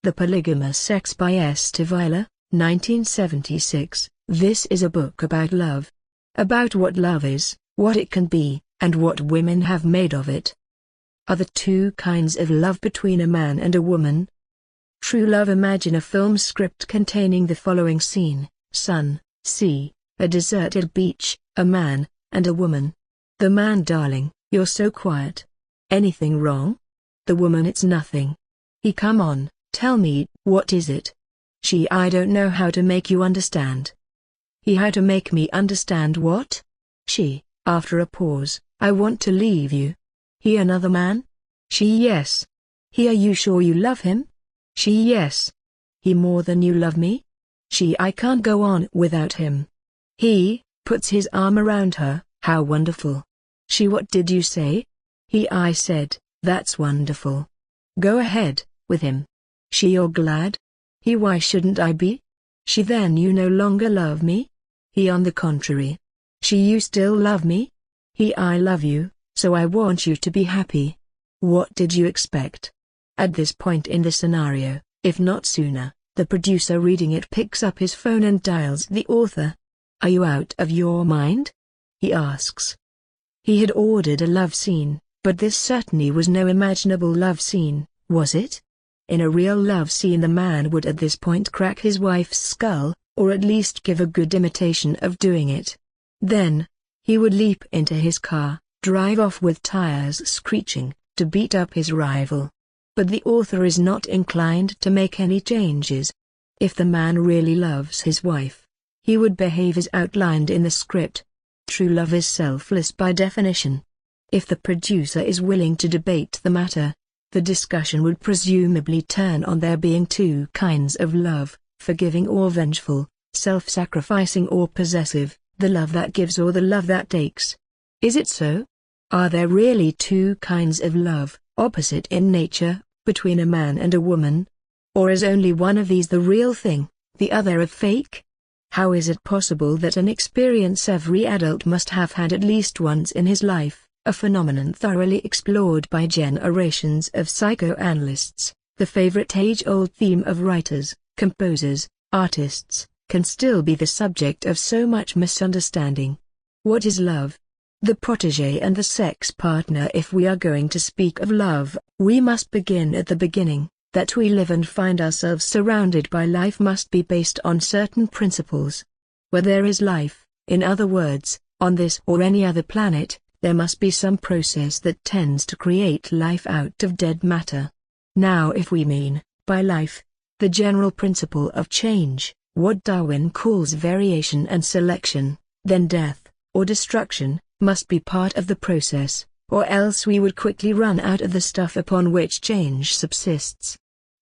The Polygamous Sex by Esther Vilar, 1976. This is a book about love. About what love is, what it can be, and what women have made of it. Are there two kinds of love between a man and a woman? True love. Imagine a film script containing the following scene: sun, sea, a deserted beach, a man, and a woman. The man: darling, you're so quiet. Anything wrong? The woman: it's nothing. He: come on, tell me, what is it? She: I don't know how to make you understand. He: how to make me understand what? She, after a pause: I want to leave you. He: another man? She: yes. He: are you sure you love him? She: yes. He: more than you love me? She: I can't go on without him. He, puts his arm around her: how wonderful. She: what did you say? He: I said, that's wonderful. Go ahead with him. She: you're glad? He: why shouldn't I be? She: then you no longer love me? He: on the contrary. She: you still love me? He: I love you, so I want you to be happy. What did you expect? At this point in the scenario, if not sooner, the producer reading it picks up his phone and dials the author. Are you out of your mind? He asks. He had ordered a love scene, but this certainly was no imaginable love scene, was it? In a real love scene, the man would at this point crack his wife's skull, or at least give a good imitation of doing it. Then, he would leap into his car, drive off with tires screeching, to beat up his rival. But the author is not inclined to make any changes. If the man really loves his wife, he would behave as outlined in the script. True love is selfless by definition. If the producer is willing to debate the matter, the discussion would presumably turn on there being two kinds of love: forgiving or vengeful, self-sacrificing or possessive, the love that gives or the love that takes. Is it so? Are there really two kinds of love, opposite in nature, between a man and a woman? Or is only one of these the real thing, the other a fake? How is it possible that an experience every adult must have had at least once in his life, a phenomenon thoroughly explored by generations of psychoanalysts, the favorite age-old theme of writers, composers, artists, can still be the subject of so much misunderstanding? What is love? The protégé and the sex partner. If we are going to speak of love, we must begin at the beginning. That we live and find ourselves surrounded by life must be based on certain principles. Where there is life, in other words, on this or any other planet, there must be some process that tends to create life out of dead matter. Now, if we mean, by life, the general principle of change, what Darwin calls variation and selection, then death, or destruction, must be part of the process, or else we would quickly run out of the stuff upon which change subsists.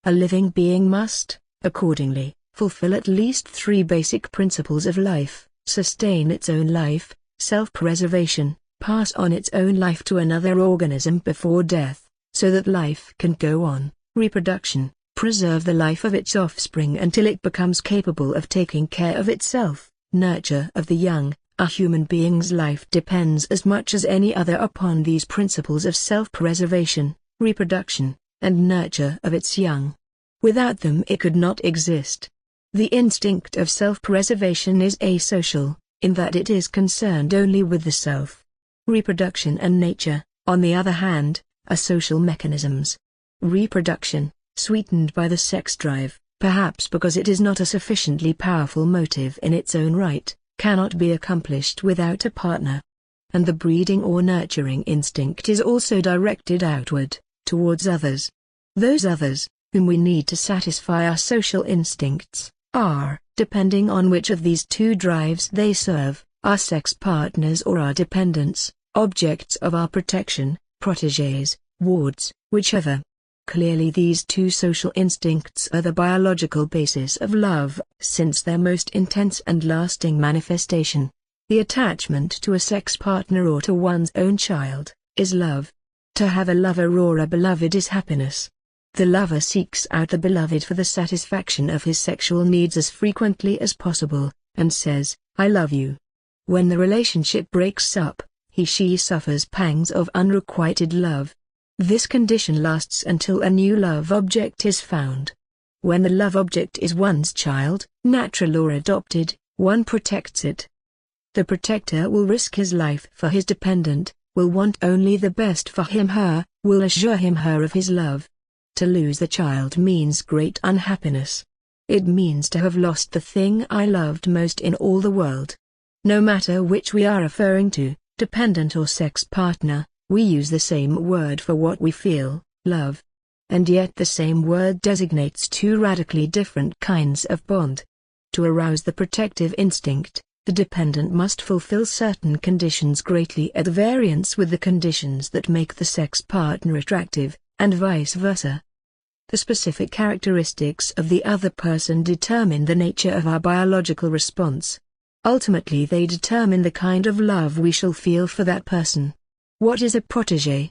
A living being must, accordingly, fulfill at least three basic principles of life: sustain its own life, self-preservation, pass on its own life to another organism before death, so that life can go on, reproduction, preserve the life of its offspring until it becomes capable of taking care of itself, nurture of the young. A human being's life depends as much as any other upon these principles of self-preservation, reproduction, and nurture of its young. Without them it could not exist. The instinct of self-preservation is asocial, in that it is concerned only with the self. Reproduction and nature, on the other hand, are social mechanisms. Reproduction, sweetened by the sex drive, perhaps because it is not a sufficiently powerful motive in its own right, cannot be accomplished without a partner. And the breeding or nurturing instinct is also directed outward, towards others. Those others, whom we need to satisfy our social instincts, are, depending on which of these two drives they serve, our sex partners or our dependents, objects of our protection, protégés, wards, whichever. Clearly these two social instincts are the biological basis of love, since their most intense and lasting manifestation, the attachment to a sex partner or to one's own child, is love. To have a lover or a beloved is happiness. The lover seeks out the beloved for the satisfaction of his sexual needs as frequently as possible, and says, "I love you." When the relationship breaks up, he/she suffers pangs of unrequited love. This condition lasts until a new love object is found. When the love object is one's child, natural or adopted, one protects it. The protector will risk his life for his dependent, will want only the best for him/her, will assure him/her of his love. To lose the child means great unhappiness. It means to have lost the thing I loved most in all the world. No matter which we are referring to, dependent or sex partner, we use the same word for what we feel, love. And yet the same word designates two radically different kinds of bond. To arouse the protective instinct, the dependent must fulfill certain conditions greatly at variance with the conditions that make the sex partner attractive, and vice versa. The specific characteristics of the other person determine the nature of our biological response. Ultimately they determine the kind of love we shall feel for that person. What is a protégé?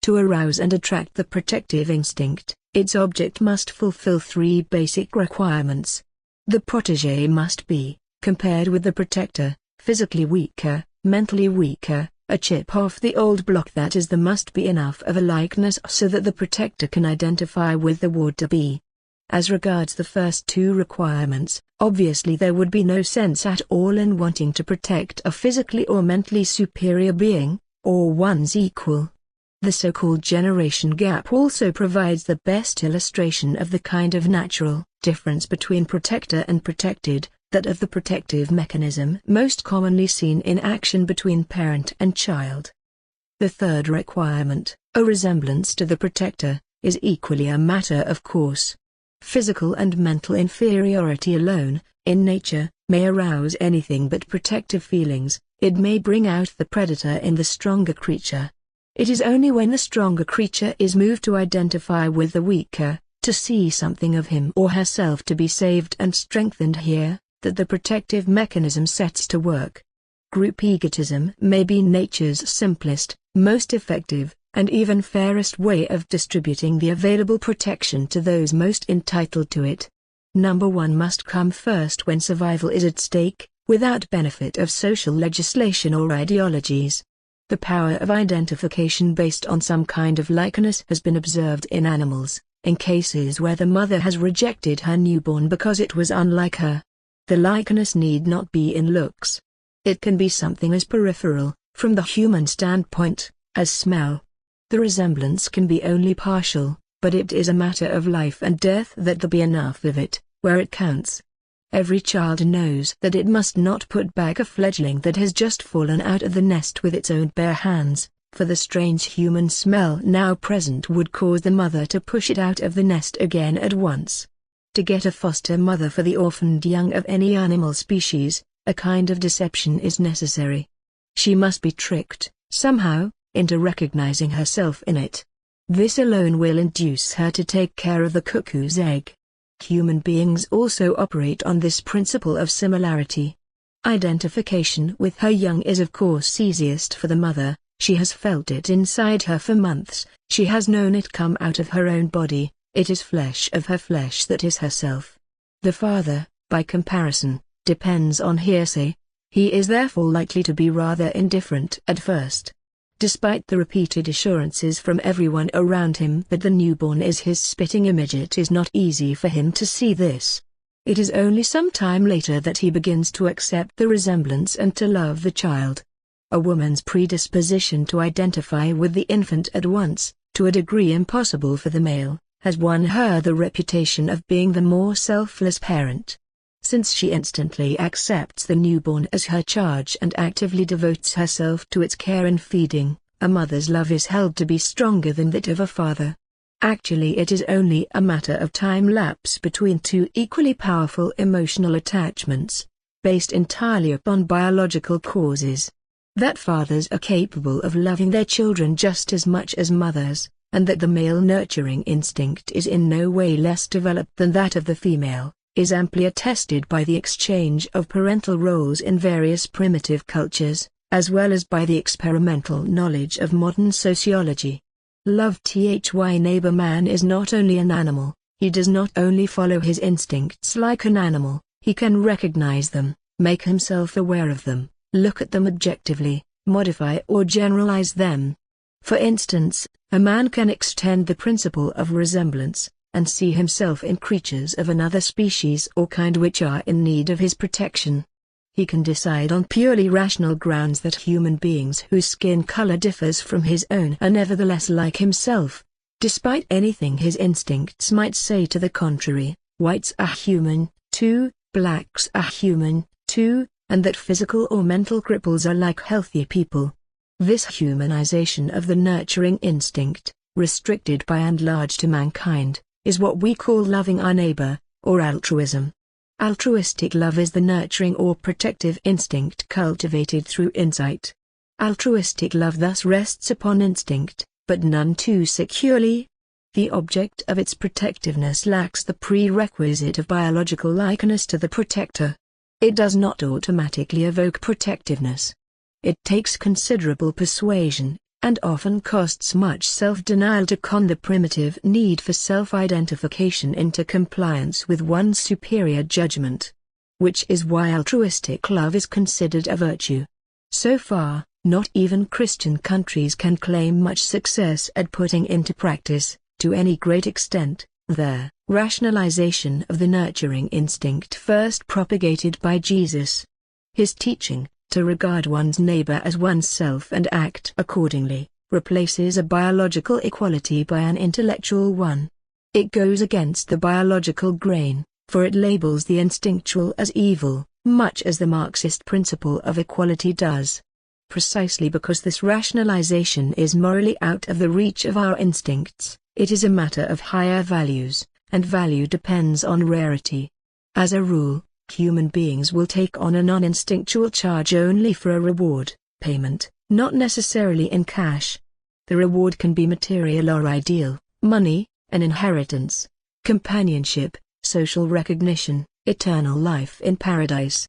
To arouse and attract the protective instinct, its object must fulfill three basic requirements. The protégé must be, compared with the protector, physically weaker, mentally weaker, a chip off the old block, that is, there must be enough of a likeness so that the protector can identify with the would-to-be. As regards the first two requirements, obviously there would be no sense at all in wanting to protect a physically or mentally superior being, or one's equal. The so-called generation gap also provides the best illustration of the kind of natural difference between protector and protected, that of the protective mechanism most commonly seen in action between parent and child. The third requirement, a resemblance to the protector, is equally a matter of course. Physical and mental inferiority alone, in nature, may arouse anything but protective feelings. It may bring out the predator in the stronger creature. It is only when the stronger creature is moved to identify with the weaker, to see something of him or herself to be saved and strengthened here, that the protective mechanism sets to work. Group egotism may be nature's simplest, most effective, and even fairest way of distributing the available protection to those most entitled to it. Number one must come first when survival is at stake, without benefit of social legislation or ideologies. The power of identification based on some kind of likeness has been observed in animals, in cases where the mother has rejected her newborn because it was unlike her. The likeness need not be in looks. It can be something as peripheral, from the human standpoint, as smell. The resemblance can be only partial, but it is a matter of life and death that there be enough of it, where it counts. Every child knows that it must not put back a fledgling that has just fallen out of the nest with its own bare hands, for the strange human smell now present would cause the mother to push it out of the nest again at once. To get a foster mother for the orphaned young of any animal species, a kind of deception is necessary. She must be tricked, somehow, into recognizing herself in it. This alone will induce her to take care of the cuckoo's egg. Human beings also operate on this principle of similarity. Identification with her young is of course easiest for the mother. She has felt it inside her for months, she has known it come out of her own body, it is flesh of her flesh that is herself. The father, by comparison, depends on hearsay. He is therefore likely to be rather indifferent at first. Despite the repeated assurances from everyone around him that the newborn is his spitting image, it is not easy for him to see this. It is only some time later that he begins to accept the resemblance and to love the child. A woman's predisposition to identify with the infant at once, to a degree impossible for the male, has won her the reputation of being the more selfless parent. Since she instantly accepts the newborn as her charge and actively devotes herself to its care and feeding, a mother's love is held to be stronger than that of a father. Actually, it is only a matter of time lapse between two equally powerful emotional attachments, based entirely upon biological causes. That fathers are capable of loving their children just as much as mothers, and that the male nurturing instinct is in no way less developed than that of the female, is amply attested by the exchange of parental roles in various primitive cultures, as well as by the experimental knowledge of modern sociology. Love thy neighbor. Man is not only an animal, he does not only follow his instincts like an animal, he can recognize them, make himself aware of them, look at them objectively, modify or generalize them. For instance, a man can extend the principle of resemblance, and see himself in creatures of another species or kind which are in need of his protection. He can decide on purely rational grounds that human beings whose skin color differs from his own are nevertheless like himself, despite anything his instincts might say to the contrary. Whites are human, too, blacks are human, too, and that physical or mental cripples are like healthy people. This humanization of the nurturing instinct, restricted by and large to mankind, is what we call loving our neighbor, or altruism. Altruistic love is the nurturing or protective instinct cultivated through insight. Altruistic love thus rests upon instinct, but none too securely. The object of its protectiveness lacks the prerequisite of biological likeness to the protector. It does not automatically evoke protectiveness. It takes considerable persuasion, and often costs much self-denial to con the primitive need for self-identification into compliance with one's superior judgment. Which is why altruistic love is considered a virtue. So far, not even Christian countries can claim much success at putting into practice, to any great extent, their rationalization of the nurturing instinct first propagated by Jesus. His teaching, to regard one's neighbor as oneself and act accordingly, replaces a biological equality by an intellectual one. It goes against the biological grain, for it labels the instinctual as evil, much as the Marxist principle of equality does. Precisely because this rationalization is morally out of the reach of our instincts, it is a matter of higher values, and value depends on rarity. As a rule, human beings will take on a non-instinctual charge only for a reward, payment, not necessarily in cash. The reward can be material or ideal, money, an inheritance, companionship, social recognition, eternal life in paradise.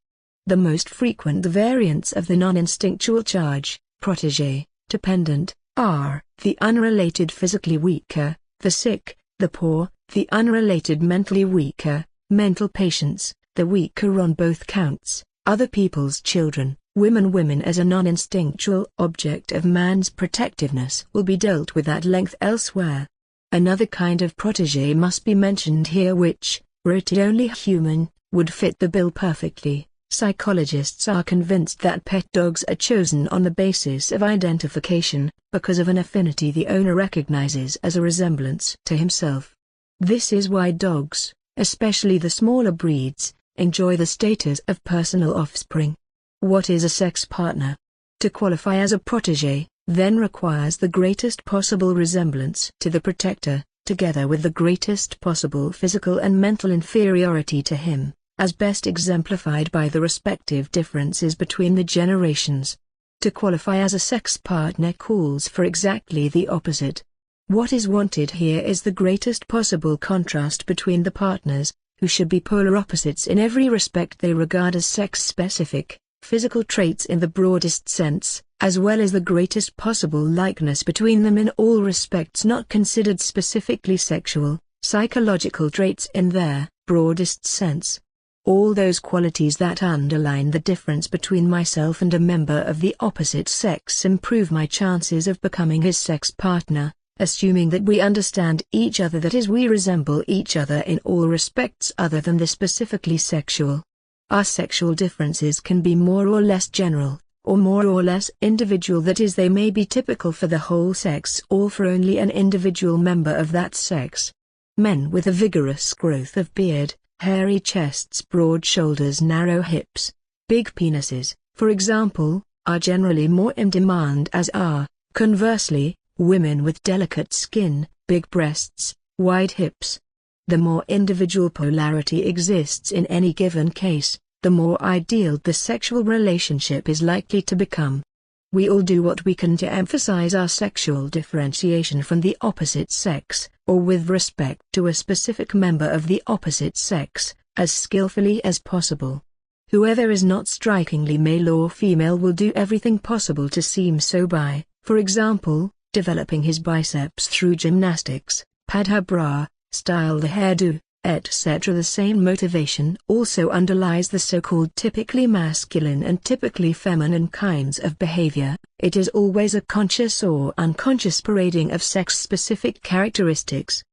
The most frequent variants of the non-instinctual charge, protégé, dependent, are the unrelated physically weaker, the sick, the poor, the unrelated mentally weaker, mental patients, the weaker on both counts, other people's children, women as a non-instinctual object of man's protectiveness will be dealt with at length elsewhere. Another kind of protégé must be mentioned here which, were it only human, would fit the bill perfectly. Psychologists are convinced that pet dogs are chosen on the basis of identification, because of an affinity the owner recognizes as a resemblance to himself. This is why dogs, especially the smaller breeds, enjoy the status of personal offspring. What is a sex partner? To qualify as a protégé, then requires the greatest possible resemblance to the protector, together with the greatest possible physical and mental inferiority to him, as best exemplified by the respective differences between the generations. To qualify as a sex partner calls for exactly the opposite. What is wanted here is the greatest possible contrast between the partners, who should be polar opposites in every respect they regard as sex-specific, physical traits in the broadest sense, as well as the greatest possible likeness between them in all respects not considered specifically sexual, psychological traits in their broadest sense. All those qualities that underline the difference between myself and a member of the opposite sex improve my chances of becoming his sex partner, assuming that we understand each other, that is, we resemble each other in all respects other than the specifically sexual. Our sexual differences can be more or less general, or more or less individual, that is, they may be typical for the whole sex or for only an individual member of that sex. Men with a vigorous growth of beard, hairy chests, broad shoulders, narrow hips, big penises, for example, are generally more in demand, as are, conversely, women with delicate skin, big breasts, wide hips. The more individual polarity exists in any given case, the more ideal the sexual relationship is likely to become. We all do what we can to emphasize our sexual differentiation from the opposite sex, or with respect to a specific member of the opposite sex, as skillfully as possible. Whoever is not strikingly male or female will do everything possible to seem so by, for example, developing his biceps through gymnastics, pad her bra, style the hairdo, etc. The same motivation also underlies the so-called typically masculine and typically feminine kinds of behavior. It is always a conscious or unconscious parading of sex-specific characteristics.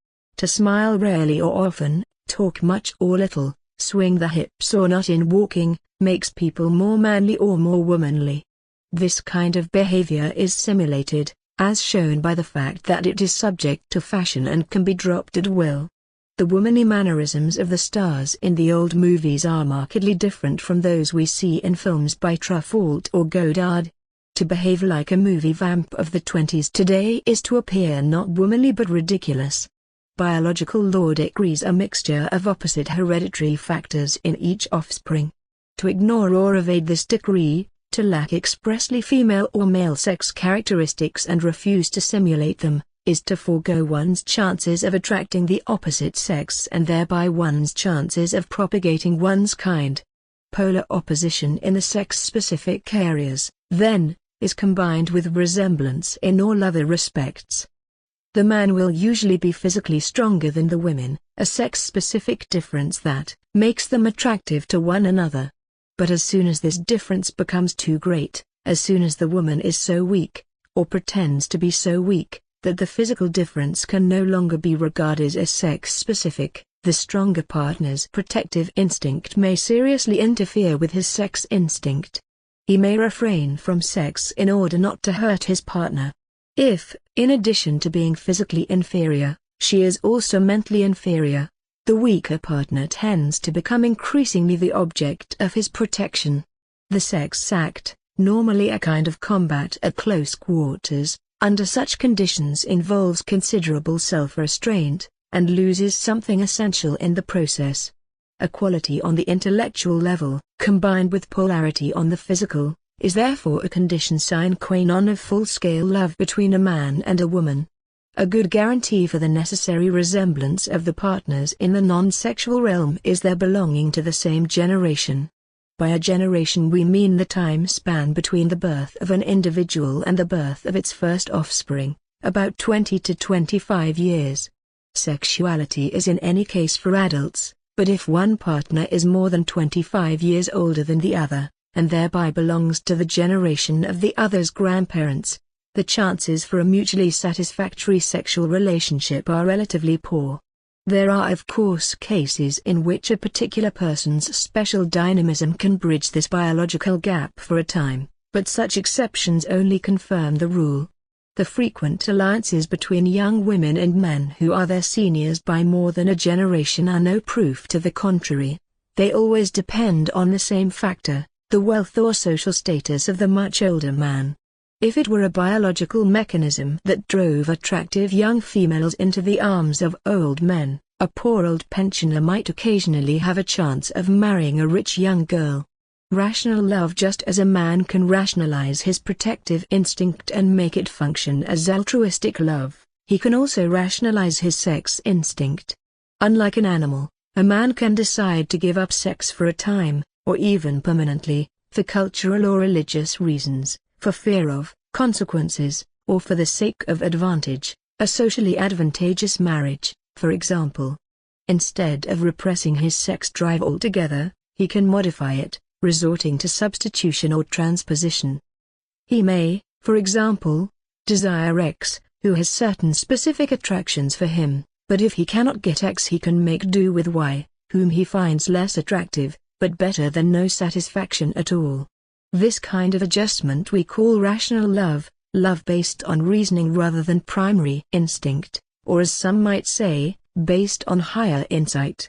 to smile rarely or often, talk much or little, swing the hips or not in walking, makes people more manly or more womanly. This kind of behavior is simulated, as shown by the fact that it is subject to fashion and can be dropped at will. The womanly mannerisms of the stars in the old movies are markedly different from those we see in films by Truffaut or Godard. To behave like a movie vamp of the 20s today is to appear not womanly but ridiculous. Biological law decrees a mixture of opposite hereditary factors in each offspring. To ignore or evade this decree, to lack expressly female or male sex characteristics and refuse to simulate them, is to forego one's chances of attracting the opposite sex and thereby one's chances of propagating one's kind. Polar opposition in the sex-specific areas, then, is combined with resemblance in all other respects. The man will usually be physically stronger than the women, a sex-specific difference that makes them attractive to one another. But as soon as this difference becomes too great, as soon as the woman is so weak, or pretends to be so weak, that the physical difference can no longer be regarded as sex-specific, the stronger partner's protective instinct may seriously interfere with his sex instinct. He may refrain from sex in order not to hurt his partner. If, in addition to being physically inferior, she is also mentally inferior, the weaker partner tends to become increasingly the object of his protection. The sex act, normally a kind of combat at close quarters, under such conditions involves considerable self-restraint, and loses something essential in the process. Equality on the intellectual level, combined with polarity on the physical, is therefore a condition sine qua non of full-scale love between a man and a woman. A good guarantee for the necessary resemblance of the partners in the non-sexual realm is their belonging to the same generation. By a generation we mean the time span between the birth of an individual and the birth of its first offspring, about 20 to 25 years. Sexuality is in any case for adults, but if one partner is more than 25 years older than the other, and thereby belongs to the generation of the other's grandparents, the chances for a mutually satisfactory sexual relationship are relatively poor. There are of course cases in which a particular person's special dynamism can bridge this biological gap for a time, but such exceptions only confirm the rule. The frequent alliances between young women and men who are their seniors by more than a generation are no proof to the contrary. They always depend on the same factor, the wealth or social status of the much older man. If it were a biological mechanism that drove attractive young females into the arms of old men, a poor old pensioner might occasionally have a chance of marrying a rich young girl. Rational love. Just as a man can rationalize his protective instinct and make it function as altruistic love, he can also rationalize his sex instinct. Unlike an animal, a man can decide to give up sex for a time, or even permanently, for cultural or religious reasons, for fear of consequences, or for the sake of advantage, a socially advantageous marriage, for example. Instead of repressing his sex drive altogether, he can modify it, resorting to substitution or transposition. He may, for example, desire X, who has certain specific attractions for him, but if he cannot get X he can make do with Y, whom he finds less attractive, but better than no satisfaction at all. This kind of adjustment we call rational love, love based on reasoning rather than primary instinct, or as some might say, based on higher insight.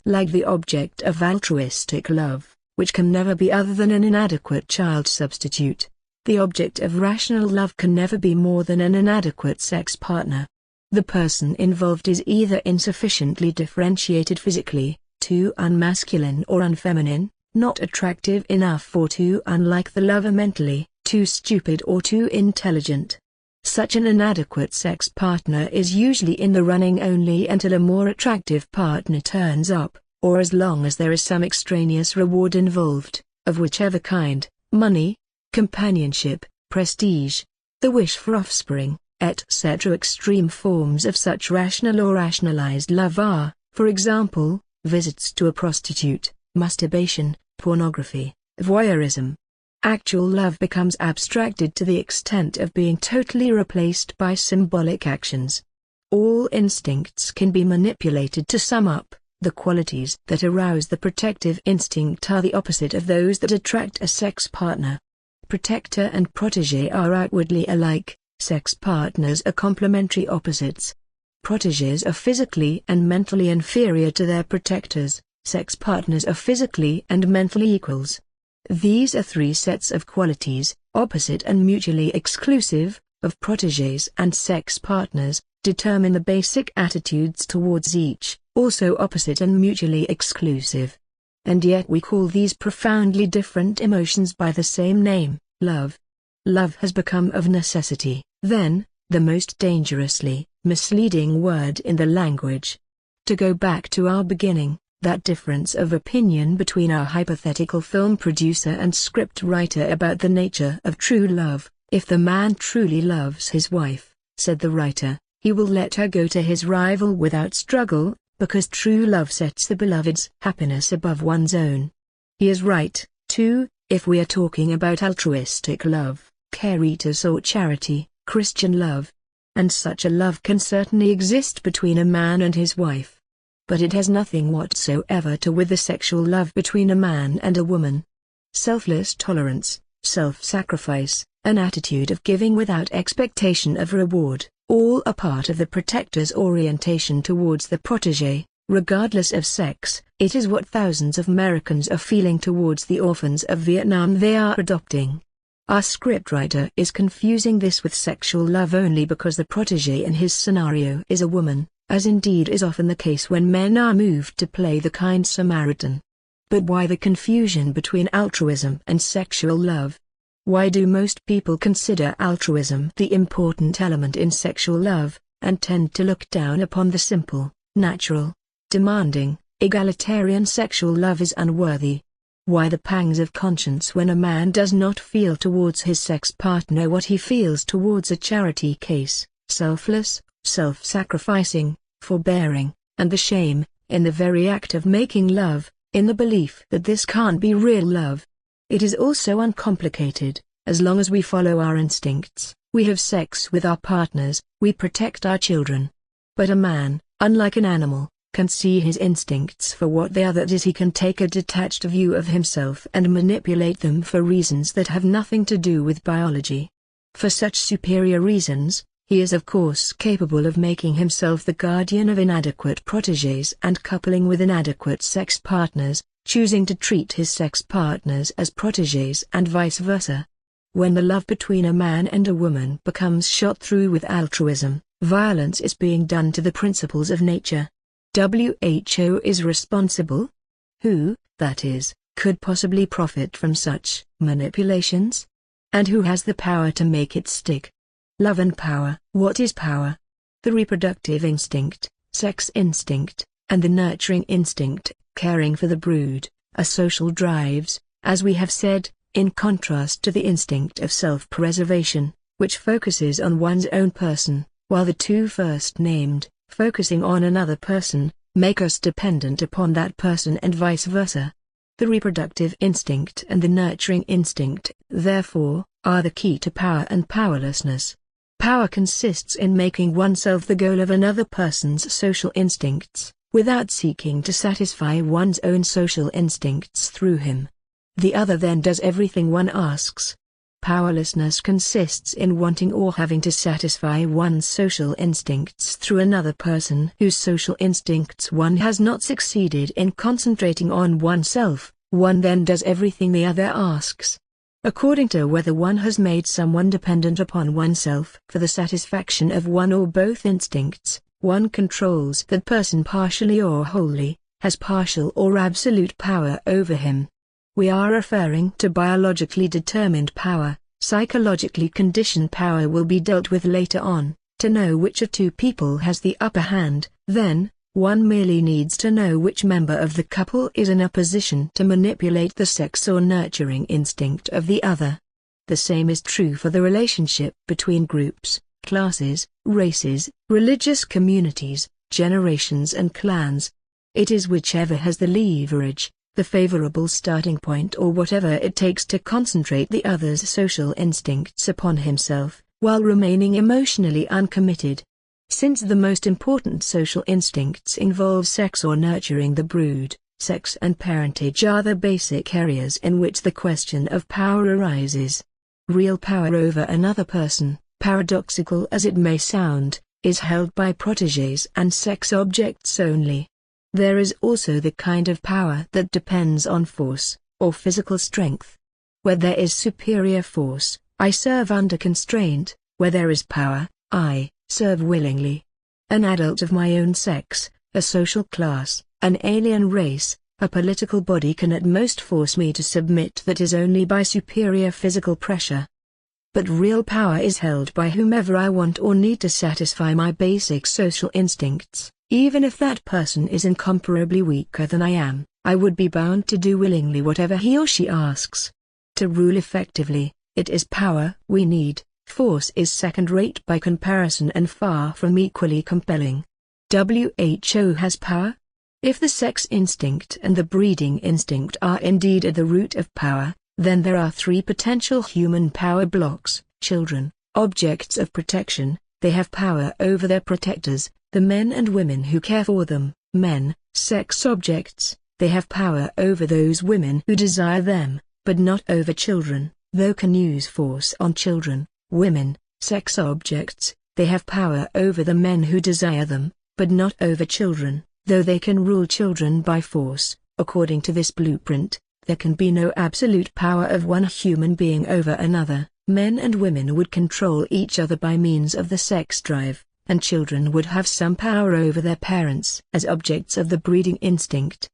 Like the object of altruistic love, which can never be other than an inadequate child substitute, the object of rational love can never be more than an inadequate sex partner. The person involved is either insufficiently differentiated physically, too unmasculine or unfeminine, not attractive enough or too unlike the lover mentally, too stupid or too intelligent. Such an inadequate sex partner is usually in the running only until a more attractive partner turns up, or as long as there is some extraneous reward involved, of whichever kind, money, companionship, prestige, the wish for offspring, etc. Extreme forms of such rational or rationalized love are, for example, visits to a prostitute, masturbation, pornography, voyeurism. Actual love becomes abstracted to the extent of being totally replaced by symbolic actions. All instincts can be manipulated. To sum up, the qualities that arouse the protective instinct are the opposite of those that attract a sex partner. Protector and protégé are outwardly alike, sex partners are complementary opposites. Protégés are physically and mentally inferior to their protectors, sex partners are physically and mentally equals. These are three sets of qualities, opposite and mutually exclusive, of protégés and sex partners, determine the basic attitudes towards each, also opposite and mutually exclusive. And yet we call these profoundly different emotions by the same name, love. Love has become of necessity, then, the most dangerously misleading word in the language. To go back to our beginning, that difference of opinion between our hypothetical film producer and script writer about the nature of true love. If the man truly loves his wife, said the writer, he will let her go to his rival without struggle, because true love sets the beloved's happiness above one's own. He is right, too, if we are talking about altruistic love, caritas or charity, Christian love. And such a love can certainly exist between a man and his wife. But it has nothing whatsoever to do with the sexual love between a man and a woman. Selfless tolerance, self-sacrifice, an attitude of giving without expectation of reward, all are part of the protector's orientation towards the protégé, regardless of sex. It is what thousands of Americans are feeling towards the orphans of Vietnam they are adopting. Our scriptwriter is confusing this with sexual love only because the protégé in his scenario is a woman, as indeed is often the case when men are moved to play the kind Samaritan. But why the confusion between altruism and sexual love? Why do most people consider altruism the important element in sexual love, and tend to look down upon the simple, natural, demanding, egalitarian sexual love as unworthy? Why the pangs of conscience when a man does not feel towards his sex partner what he feels towards a charity case, selfless, self-sacrificing, forbearing, and the shame, in the very act of making love, in the belief that this can't be real love? It is also uncomplicated. As long as we follow our instincts, we have sex with our partners, we protect our children. But a man, unlike an animal, can see his instincts for what they are. That is, he can take a detached view of himself and manipulate them for reasons that have nothing to do with biology. For such superior reasons, he is of course capable of making himself the guardian of inadequate protégés and coupling with inadequate sex partners, choosing to treat his sex partners as protégés and vice versa. When the love between a man and a woman becomes shot through with altruism, violence is being done to the principles of nature. WHO is responsible? Who, that is, could possibly profit from such manipulations? And who has the power to make it stick? Love and power. What is power? The reproductive instinct, sex instinct, and the nurturing instinct, caring for the brood, are social drives, as we have said, in contrast to the instinct of self-preservation, which focuses on one's own person, while the two first named, focusing on another person, make us dependent upon that person and vice versa. The reproductive instinct and the nurturing instinct, therefore, are the key to power and powerlessness. Power consists in making oneself the goal of another person's social instincts, without seeking to satisfy one's own social instincts through him. The other then does everything one asks. Powerlessness consists in wanting or having to satisfy one's social instincts through another person whose social instincts one has not succeeded in concentrating on oneself. One then does everything the other asks. According to whether one has made someone dependent upon oneself for the satisfaction of one or both instincts, one controls that person partially or wholly, has partial or absolute power over him. We are referring to biologically determined power. Psychologically conditioned power will be dealt with later on. To know which of two people has the upper hand, then, one merely needs to know which member of the couple is in a position to manipulate the sex or nurturing instinct of the other. The same is true for the relationship between groups, classes, races, religious communities, generations and clans. It is whichever has the leverage, the favorable starting point, or whatever it takes to concentrate the other's social instincts upon himself, while remaining emotionally uncommitted. Since the most important social instincts involve sex or nurturing the brood, sex and parentage are the basic areas in which the question of power arises. Real power over another person, paradoxical as it may sound, is held by protégés and sex objects only. There is also the kind of power that depends on force, or physical strength. Where there is superior force, I serve under constraint; where there is power, I serve willingly. An adult of my own sex, a social class, an alien race, a political body can at most force me to submit. That is only by superior physical pressure. But real power is held by whomever I want or need to satisfy my basic social instincts. Even if that person is incomparably weaker than I am, I would be bound to do willingly whatever he or she asks. To rule effectively, it is power we need. Force is second-rate by comparison and far from equally compelling. WHO has power? If the sex instinct and the breeding instinct are indeed at the root of power, then there are three potential human power blocks: children, objects of protection, they have power over their protectors, the men and women who care for them; men, sex objects, they have power over those women who desire them, but not over children, though can use force on children; women, sex objects, they have power over the men who desire them, but not over children, though they can rule children by force. According to this blueprint, there can be no absolute power of one human being over another. Men and women would control each other by means of the sex drive, and children would have some power over their parents as objects of the breeding instinct.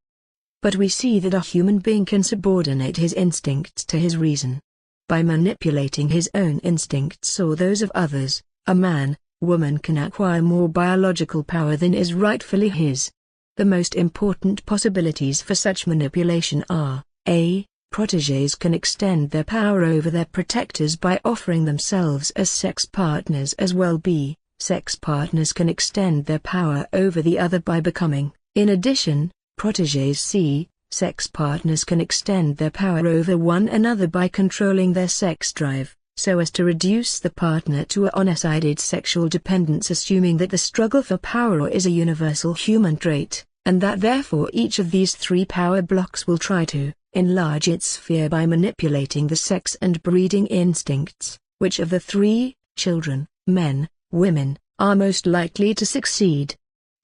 But we see that a human being can subordinate his instincts to his reason. By manipulating his own instincts or those of others, a man, woman can acquire more biological power than is rightfully his. The most important possibilities for such manipulation are: A. Protégés can extend their power over their protectors by offering themselves as sex partners as well. B. Sex partners can extend their power over the other by becoming, in addition, protégés. C. Sex partners can extend their power over one another by controlling their sex drive, so as to reduce the partner to a one-sided sexual dependence, assuming that the struggle for power is a universal human trait, and that therefore each of these three power blocks will try to enlarge its sphere by manipulating the sex and breeding instincts. Which of the three, children, men, women, are most likely to succeed?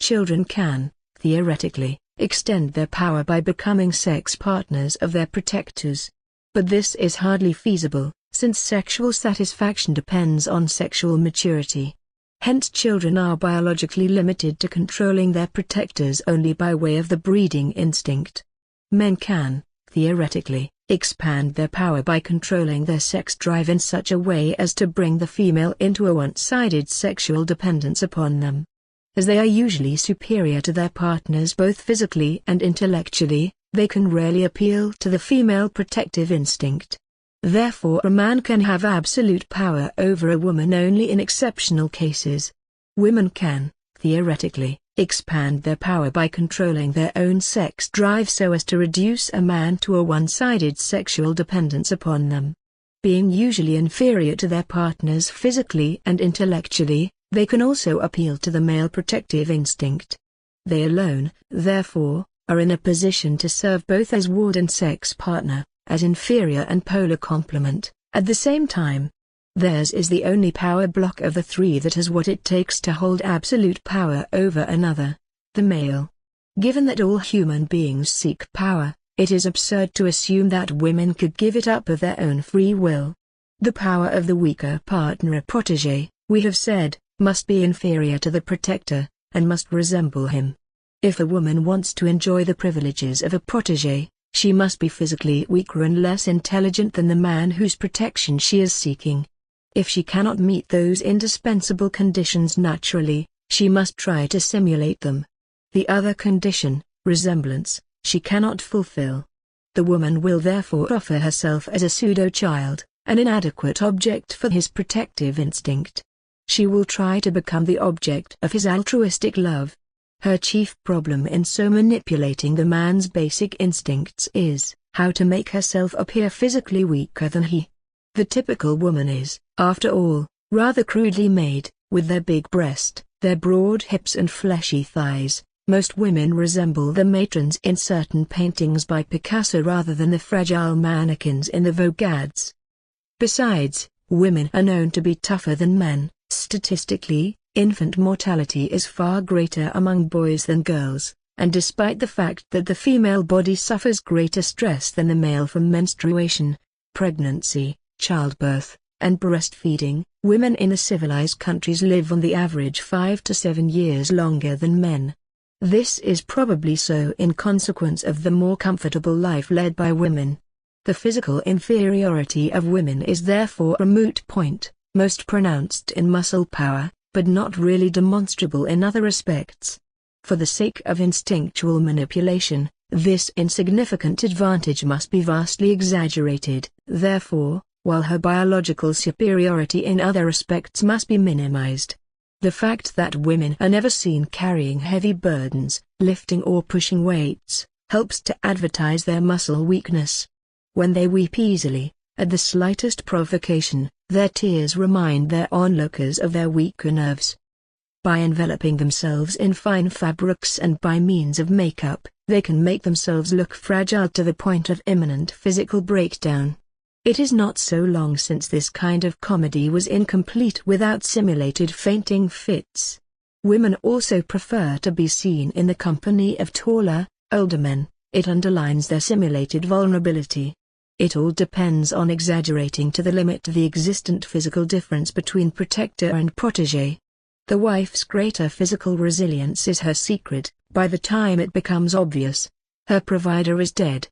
Children can, theoretically, extend their power by becoming sex partners of their protectors. But this is hardly feasible, since sexual satisfaction depends on sexual maturity. Hence children are biologically limited to controlling their protectors only by way of the breeding instinct. Men can, theoretically, expand their power by controlling their sex drive in such a way as to bring the female into a one-sided sexual dependence upon them. As they are usually superior to their partners both physically and intellectually, they can rarely appeal to the female protective instinct. Therefore a man can have absolute power over a woman only in exceptional cases. Women can, theoretically, expand their power by controlling their own sex drive so as to reduce a man to a one-sided sexual dependence upon them. Being usually inferior to their partners physically and intellectually, they can also appeal to the male protective instinct. They alone, therefore, are in a position to serve both as ward and sex partner, as inferior and polar complement, at the same time. Theirs is the only power block of the three that has what it takes to hold absolute power over another: the male. Given that all human beings seek power, it is absurd to assume that women could give it up of their own free will. The power of the weaker partner, a protégé, we have said, must be inferior to the protector, and must resemble him. If a woman wants to enjoy the privileges of a protégé, she must be physically weaker and less intelligent than the man whose protection she is seeking. If she cannot meet those indispensable conditions naturally, she must try to simulate them. The other condition, resemblance, she cannot fulfill. The woman will therefore offer herself as a pseudo-child, an inadequate object for his protective instinct. She will try to become the object of his altruistic love. Her chief problem in so manipulating the man's basic instincts is how to make herself appear physically weaker than he. The typical woman is, after all, rather crudely made, with their big breast, Their broad hips and fleshy thighs. Most women resemble the matrons in certain paintings by Picasso rather than the fragile mannequins in the Vogue ads. Besides, women are known to be tougher than men. Statistically, infant mortality is far greater among boys than girls, and despite the fact that the female body suffers greater stress than the male from menstruation, pregnancy, childbirth, and breastfeeding, women in the civilized countries live on the average 5 to 7 years longer than men. This is probably so in consequence of the more comfortable life led by women. The physical inferiority of women is therefore a moot point, most pronounced in muscle power, but not really demonstrable in other respects. For the sake of instinctual manipulation, this insignificant advantage must be vastly exaggerated. Therefore, while her biological superiority in other respects must be minimized, the fact that women are never seen carrying heavy burdens, lifting or pushing weights, helps to advertise their muscle weakness. When they weep easily, at the slightest provocation, their tears remind their onlookers of their weaker nerves. By enveloping themselves in fine fabrics and by means of makeup, they can make themselves look fragile to the point of imminent physical breakdown. It is not so long since this kind of comedy was incomplete without simulated fainting fits. Women also prefer to be seen in the company of taller, older men. It underlines their simulated vulnerability. It all depends on exaggerating to the limit the existent physical difference between protector and protégé. The wife's greater physical resilience is her secret. By the time it becomes obvious, her provider is dead.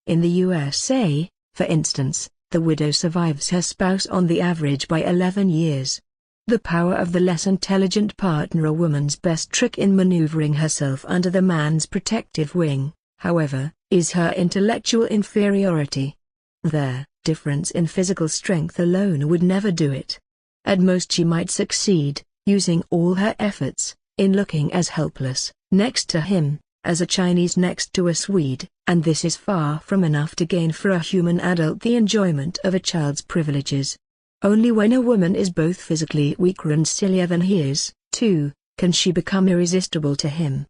In the USA, for instance, the widow survives her spouse on the average by 11 years. The power of the less intelligent partner, a woman's best trick in maneuvering herself under the man's protective wing, however, is her intellectual inferiority. Their difference in physical strength alone would never do it. At most she might succeed, using all her efforts, in looking as helpless, next to him, as a Chinese next to a Swede, and this is far from enough to gain for a human adult the enjoyment of a child's privileges. Only when a woman is both physically weaker and sillier than he is, too, can she become irresistible to him.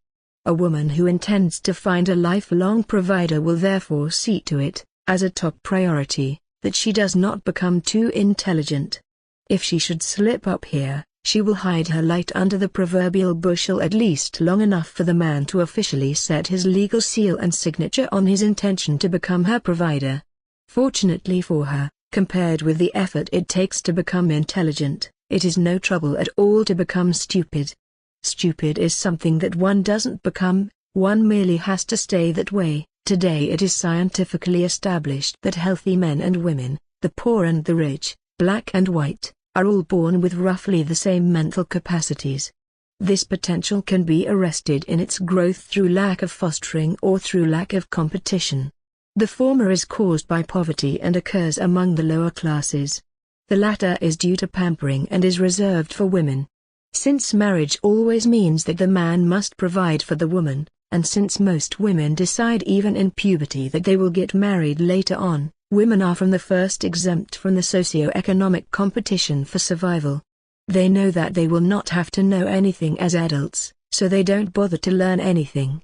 A woman who intends to find a lifelong provider will therefore see to it, as a top priority, that she does not become too intelligent. If she should slip up here, she will hide her light under the proverbial bushel at least long enough for the man to officially set his legal seal and signature on his intention to become her provider. Fortunately for her, compared with the effort it takes to become intelligent, it is no trouble at all to become stupid. Stupid is something that one doesn't become, one merely has to stay that way. Today it is scientifically established that healthy men and women, the poor and the rich, black and white, are all born with roughly the same mental capacities. This potential can be arrested in its growth through lack of fostering or through lack of competition. The former is caused by poverty and occurs among the lower classes. The latter is due to pampering and is reserved for women. Since marriage always means that the man must provide for the woman, and since most women decide even in puberty that they will get married later on, women are from the first exempt from the socio-economic competition for survival. They know that they will not have to know anything as adults, so they don't bother to learn anything.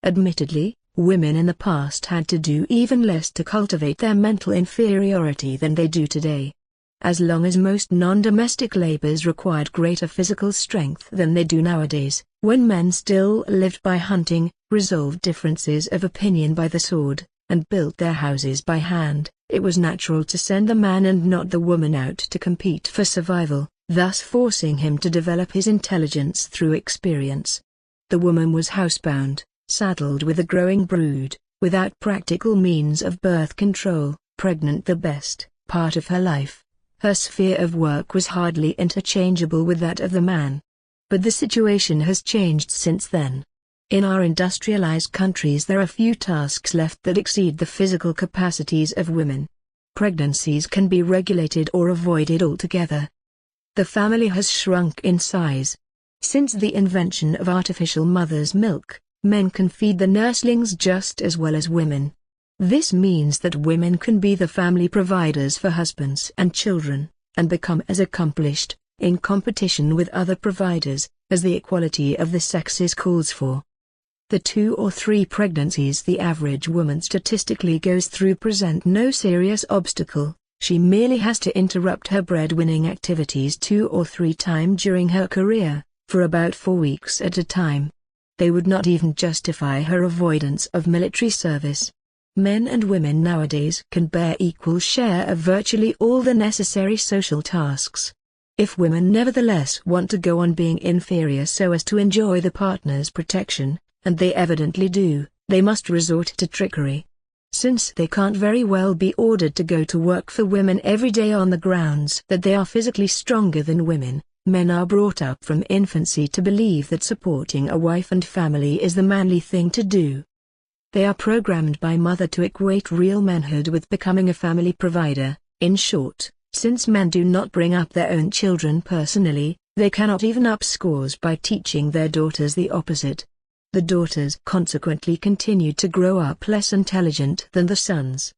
Admittedly, women in the past had to do even less to cultivate their mental inferiority than they do today. As long as most non-domestic labors required greater physical strength than they do nowadays, when men still lived by hunting, resolved differences of opinion by the sword, and built their houses by hand, it was natural to send the man and not the woman out to compete for survival, thus forcing him to develop his intelligence through experience. The woman was housebound, saddled with a growing brood, without practical means of birth control, pregnant the best part of her life. Her sphere of work was hardly interchangeable with that of the man. But the situation has changed since then. In our industrialized countries there are few tasks left that exceed the physical capacities of women. Pregnancies can be regulated or avoided altogether. The family has shrunk in size. Since the invention of artificial mother's milk, men can feed the nurslings just as well as women. This means that women can be the family providers for husbands and children, and become as accomplished, in competition with other providers, as the equality of the sexes calls for. The 2 or 3 pregnancies the average woman statistically goes through present no serious obstacle. She merely has to interrupt her breadwinning activities 2 or 3 times during her career, for about 4 weeks at a time. They would not even justify her avoidance of military service. Men and women nowadays can bear equal share of virtually all the necessary social tasks. If women nevertheless want to go on being inferior so as to enjoy the partner's protection, and they evidently do, they must resort to trickery. Since they can't very well be ordered to go to work for women every day on the grounds that they are physically stronger than women, men are brought up from infancy to believe that supporting a wife and family is the manly thing to do. They are programmed by mother to equate real manhood with becoming a family provider. In short, since men do not bring up their own children personally, they cannot even up scores by teaching their daughters the opposite. The daughters consequently continue to grow up less intelligent than the sons.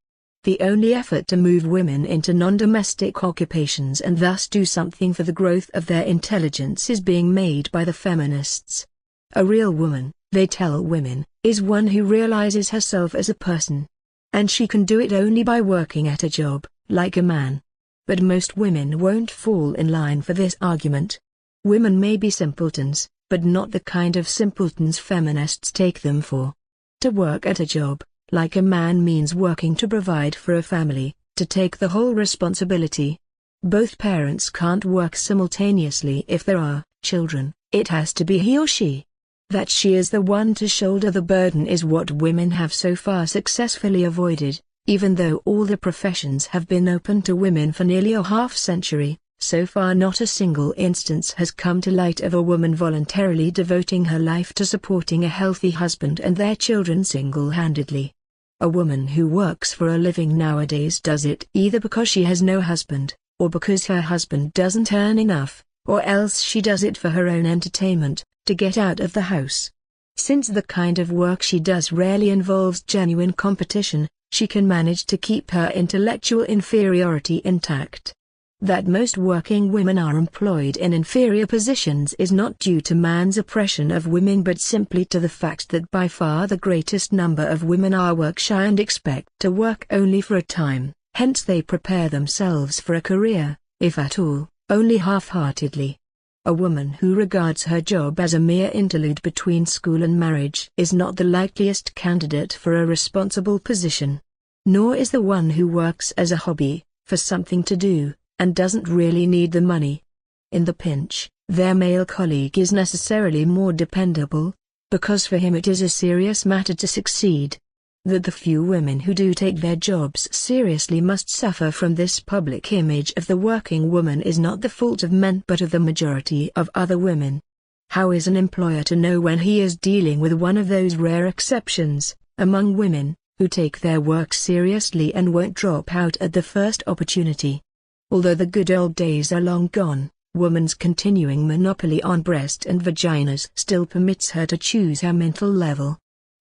The only effort to move women into non-domestic occupations and thus do something for the growth of their intelligence is being made by the feminists. A real woman, they tell women, is one who realizes herself as a person. And she can do it only by working at a job, like a man. But most women won't fall in line for this argument. Women may be simpletons, but not the kind of simpletons feminists take them for. To work at a job, like a man, means working to provide for a family, to take the whole responsibility. Both parents can't work simultaneously if there are children. It has to be he or she. That she is the one to shoulder the burden is what women have so far successfully avoided, even though all the professions have been open to women for nearly a half-century. So far not a single instance has come to light of a woman voluntarily devoting her life to supporting a healthy husband and their children single-handedly. A woman who works for a living nowadays does it either because she has no husband, or because her husband doesn't earn enough, or else she does it for her own entertainment, to get out of the house. Since the kind of work she does rarely involves genuine competition, she can manage to keep her intellectual inferiority intact. That most working women are employed in inferior positions is not due to man's oppression of women but simply to the fact that by far the greatest number of women are work-shy and expect to work only for a time, hence they prepare themselves for a career, if at all, only half-heartedly. A woman who regards her job as a mere interlude between school and marriage is not the likeliest candidate for a responsible position. Nor is the one who works as a hobby, for something to do, and doesn't really need the money. In the pinch, their male colleague is necessarily more dependable, because for him it is a serious matter to succeed. That the few women who do take their jobs seriously must suffer from this public image of the working woman is not the fault of men but of the majority of other women. How is an employer to know when he is dealing with one of those rare exceptions, among women, who take their work seriously and won't drop out at the first opportunity? Although the good old days are long gone, woman's continuing monopoly on breast and vaginas still permits her to choose her mental level.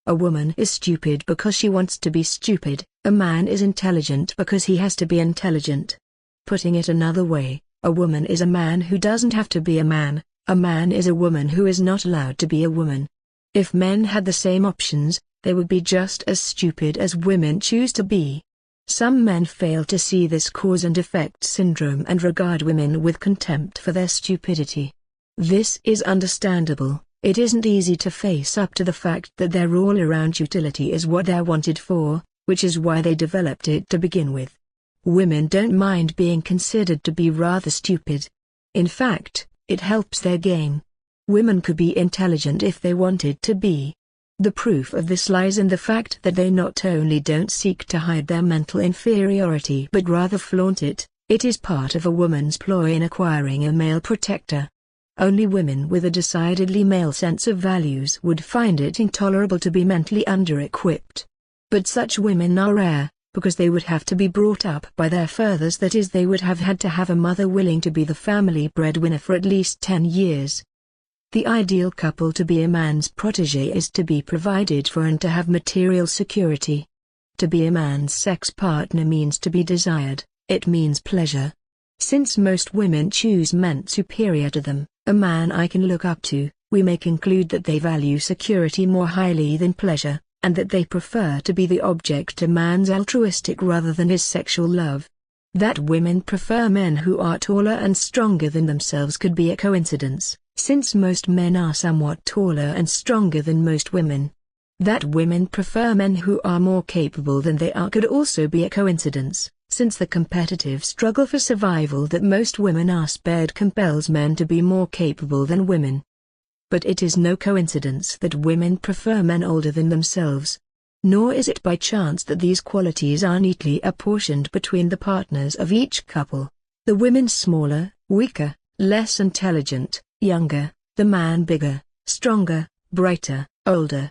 A woman is stupid because she wants to be stupid, a man is intelligent because he has to be intelligent. Putting it another way, a woman is a man who doesn't have to be a man is a woman who is not allowed to be a woman. If men had the same options, they would be just as stupid as women choose to be. Some men fail to see this cause and effect syndrome and regard women with contempt for their stupidity. This is understandable. It isn't easy to face up to the fact that their all-around utility is what they're wanted for, which is why they developed it to begin with. Women don't mind being considered to be rather stupid. In fact, it helps their game. Women could be intelligent if they wanted to be. The proof of this lies in the fact that they not only don't seek to hide their mental inferiority but rather flaunt it. It is part of a woman's ploy in acquiring a male protector. Only women with a decidedly male sense of values would find it intolerable to be mentally under-equipped. But such women are rare, because they would have to be brought up by their fathers, that is, they would have had to have a mother willing to be the family breadwinner for at least 10 years. The ideal couple to be a man's protégé is to be provided for and to have material security. To be a man's sex partner means to be desired, it means pleasure. Since most women choose men superior to them, A man I can look up to, we may conclude that they value security more highly than pleasure, and that they prefer to be the object of man's altruistic rather than his sexual love. That women prefer men who are taller and stronger than themselves could be a coincidence, since most men are somewhat taller and stronger than most women. That women prefer men who are more capable than they are could also be a coincidence, since the competitive struggle for survival that most women are spared compels men to be more capable than women. But it is no coincidence that women prefer men older than themselves. Nor is it by chance that these qualities are neatly apportioned between the partners of each couple. The women smaller, weaker, less intelligent, younger, the man bigger, stronger, brighter, older.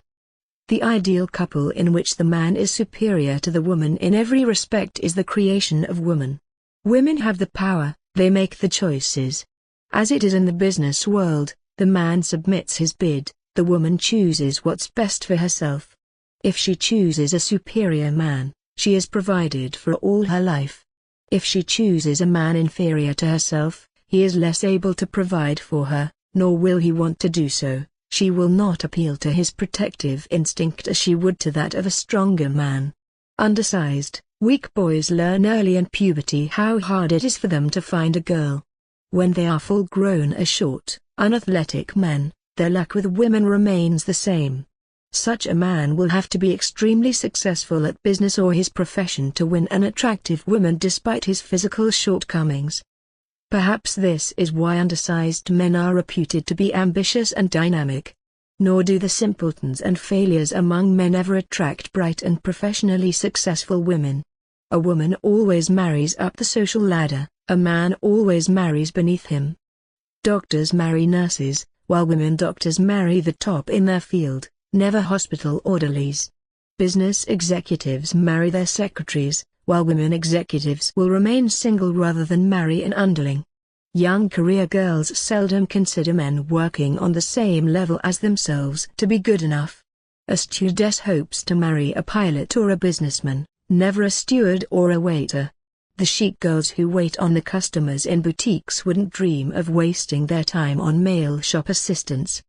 The ideal couple in which the man is superior to the woman in every respect is the creation of woman. Women have the power, they make the choices. As it is in the business world, the man submits his bid, the woman chooses what's best for herself. If she chooses a superior man, she is provided for all her life. If she chooses a man inferior to herself, he is less able to provide for her, nor will he want to do so. She will not appeal to his protective instinct as she would to that of a stronger man. Undersized, weak boys learn early in puberty how hard it is for them to find a girl. When they are full-grown as short, unathletic men, their luck with women remains the same. Such a man will have to be extremely successful at business or his profession to win an attractive woman despite his physical shortcomings. Perhaps this is why undersized men are reputed to be ambitious and dynamic. Nor do the simpletons and failures among men ever attract bright and professionally successful women. A woman always marries up the social ladder, a man always marries beneath him. Doctors marry nurses, while women doctors marry the top in their field, never hospital orderlies. Business executives marry their secretaries, while women executives will remain single rather than marry an underling. Young career girls seldom consider men working on the same level as themselves to be good enough. A stewardess hopes to marry a pilot or a businessman, never a steward or a waiter. The chic girls who wait on the customers in boutiques wouldn't dream of wasting their time on male shop assistants.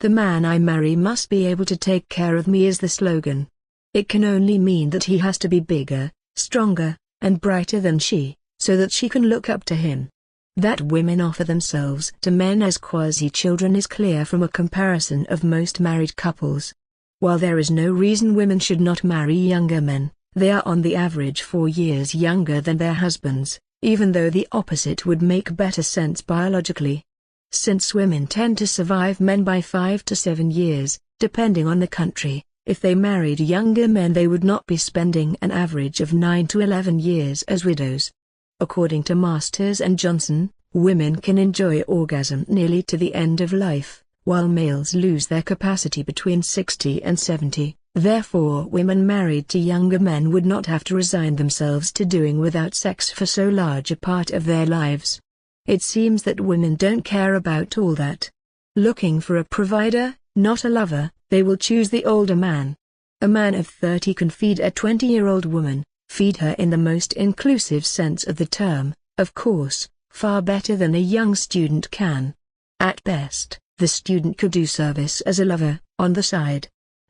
The man I marry must be able to take care of me is the slogan. It can only mean that he has to be bigger, stronger, and brighter than she, so that she can look up to him. That women offer themselves to men as quasi-children is clear from a comparison of most married couples. While there is no reason women should not marry younger men, they are on the average 4 years younger than their husbands, even though the opposite would make better sense biologically. Since women tend to survive men by 5 to 7 years, depending on the country, if they married younger men they would not be spending an average of 9 to 11 years as widows. According to Masters and Johnson, women can enjoy orgasm nearly to the end of life, while males lose their capacity between 60 and 70. Therefore women married to younger men would not have to resign themselves to doing without sex for so large a part of their lives. It seems that women don't care about all that. Looking for a provider, not a lover, they will choose the older man. A man of 30 can feed a 20-year-old woman, feed her in the most inclusive sense of the term, of course, far better than a young student can. At best, the student could do service as a lover, on the side.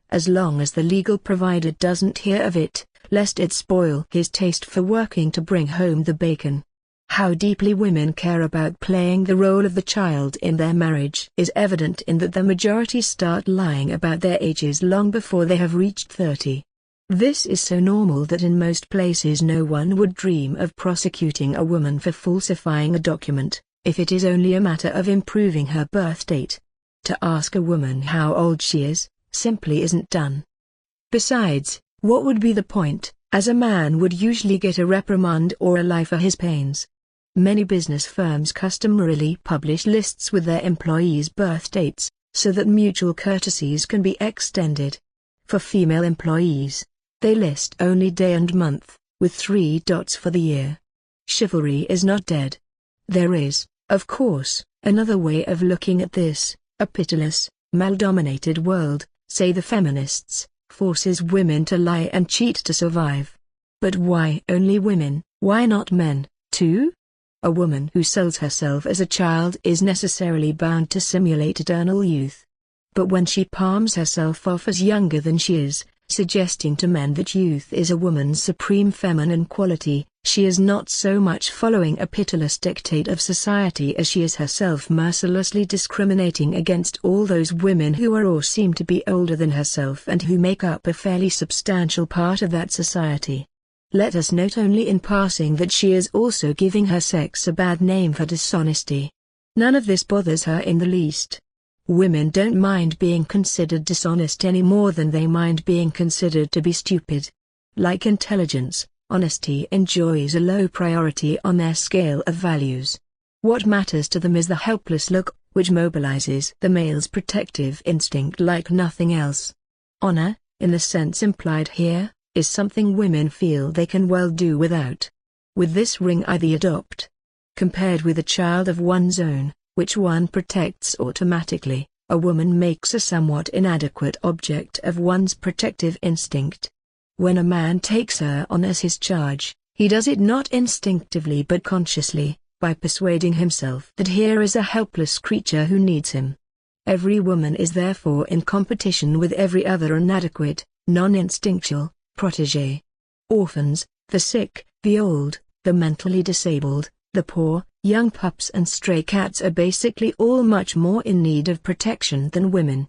As long as the legal provider doesn't hear of it, lest it spoil his taste for working to bring home the bacon. How deeply women care about playing the role of the child in their marriage is evident in that the majority start lying about their ages long before they have reached 30. This is so normal that in most places no one would dream of prosecuting a woman for falsifying a document, if it is only a matter of improving her birth date. To ask a woman how old she is, simply isn't done. Besides, what would be the point, as a man would usually get a reprimand or a life for his pains? Many business firms customarily publish lists with their employees' birth dates, so that mutual courtesies can be extended. For female employees, they list only day and month, with 3 dots for the year. Chivalry is not dead. There is, of course, another way of looking at this. A pitiless, male-dominated world, say the feminists, forces women to lie and cheat to survive. But why only women, why not men, too? A woman who sells herself as a child is necessarily bound to simulate eternal youth. But when she palms herself off as younger than she is, suggesting to men that youth is a woman's supreme feminine quality, she is not so much following a pitiless dictate of society as she is herself mercilessly discriminating against all those women who are or seem to be older than herself and who make up a fairly substantial part of that society. Let us note only in passing that she is also giving her sex a bad name for dishonesty. None of this bothers her in the least. Women don't mind being considered dishonest any more than they mind being considered to be stupid. Like intelligence, honesty enjoys a low priority on their scale of values. What matters to them is the helpless look, which mobilizes the male's protective instinct like nothing else. Honor, in the sense implied here, is something women feel they can well do without. With this ring they adopt. Compared with a child of one's own, which one protects automatically, a woman makes a somewhat inadequate object of one's protective instinct. When a man takes her on as his charge, he does it not instinctively but consciously, by persuading himself that here is a helpless creature who needs him. Every woman is therefore in competition with every other inadequate, non-instinctual, protégé. Orphans, the sick, the old, the mentally disabled, the poor, young pups and stray cats are basically all much more in need of protection than women.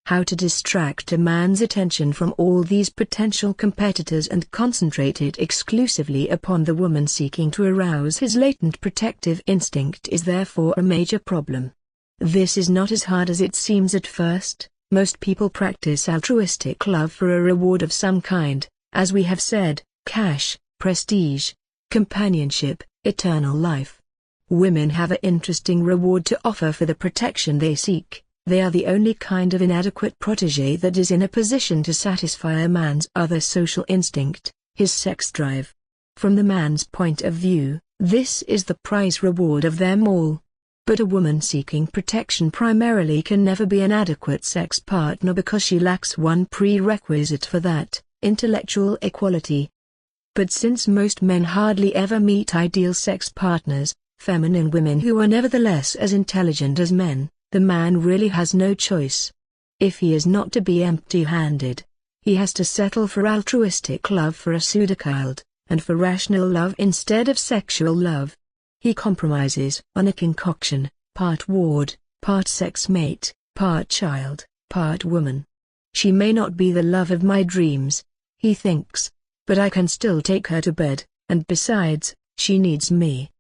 How to distract a man's attention from all these potential competitors and concentrate it exclusively upon the woman seeking to arouse his latent protective instinct is therefore a major problem. This is not as hard as it seems at first. Most people practice altruistic love for a reward of some kind, as we have said, cash, prestige, companionship, eternal life. Women have an interesting reward to offer for the protection they seek. They are the only kind of inadequate protégé that is in a position to satisfy a man's other social instinct, his sex drive. From the man's point of view, this is the prize reward of them all. But a woman seeking protection primarily can never be an adequate sex partner because she lacks one prerequisite for that, intellectual equality. But since most men hardly ever meet ideal sex partners, feminine women who are nevertheless as intelligent as men, the man really has no choice. If he is not to be empty-handed, he has to settle for altruistic love for a pseudochild, and for rational love instead of sexual love. He compromises on a concoction, part ward, part sex mate, part child, part woman. She may not be the love of my dreams, he thinks, but I can still take her to bed, and besides, she needs me.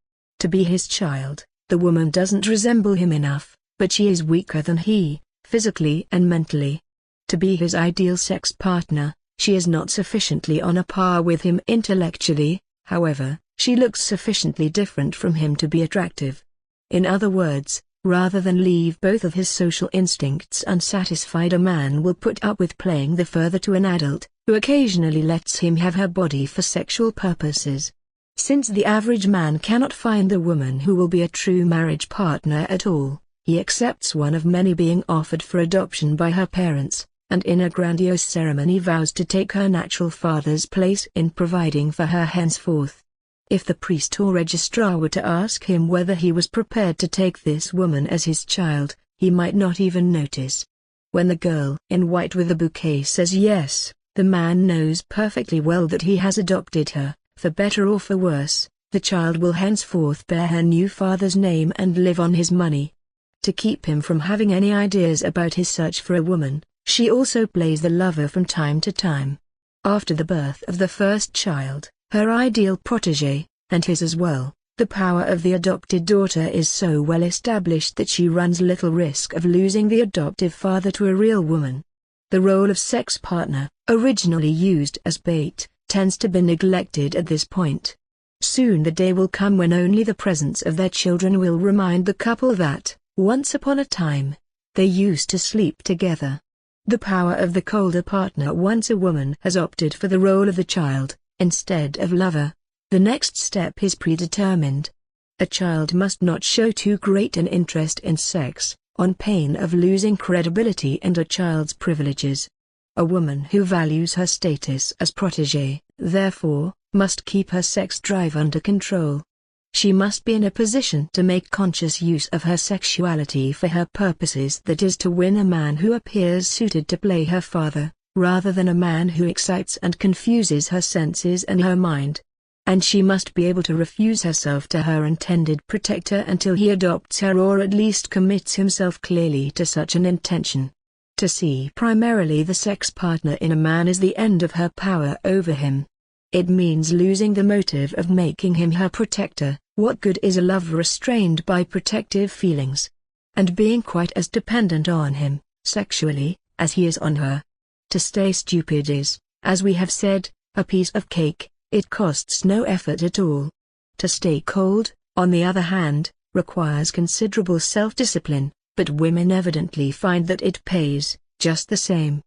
To be his child, the woman doesn't resemble him enough, but she is weaker than he, physically and mentally. To be his ideal sex partner, she is not sufficiently on a par with him intellectually, however, she looks sufficiently different from him to be attractive. In other words, rather than leave both of his social instincts unsatisfied, a man will put up with playing the further to an adult, who occasionally lets him have her body for sexual purposes. Since the average man cannot find the woman who will be a true marriage partner at all, he accepts one of many being offered for adoption by her parents, and in a grandiose ceremony vows to take her natural father's place in providing for her henceforth. If the priest or registrar were to ask him whether he was prepared to take this woman as his child, he might not even notice. When the girl in white with the bouquet says yes, the man knows perfectly well that he has adopted her. For better or for worse, the child will henceforth bear her new father's name and live on his money. To keep him from having any ideas about his search for a woman, she also plays the lover from time to time. After the birth of the first child, her ideal protégé, and his as well, the power of the adopted daughter is so well established that she runs little risk of losing the adoptive father to a real woman. The role of sex partner, originally used as bait, tends to be neglected at this point. Soon the day will come when only the presence of their children will remind the couple that, once upon a time, they used to sleep together. The power of the colder partner once a woman has opted for the role of the child, instead of lover. The next step is predetermined. A child must not show too great an interest in sex, on pain of losing credibility and a child's privileges. A woman who values her status as protégé, therefore, must keep her sex drive under control. She must be in a position to make conscious use of her sexuality for her purposes, that is to win a man who appears suited to play her father, rather than a man who excites and confuses her senses and her mind. And she must be able to refuse herself to her intended protector until he adopts her or at least commits himself clearly to such an intention. To see primarily the sex partner in a man is the end of her power over him. It means losing the motive of making him her protector. What good is a love restrained by protective feelings? And being quite as dependent on him, sexually, as he is on her. To stay stupid is, as we have said, a piece of cake. It costs no effort at all. To stay cold, on the other hand, requires considerable self-discipline, but women evidently find that it pays, just the same.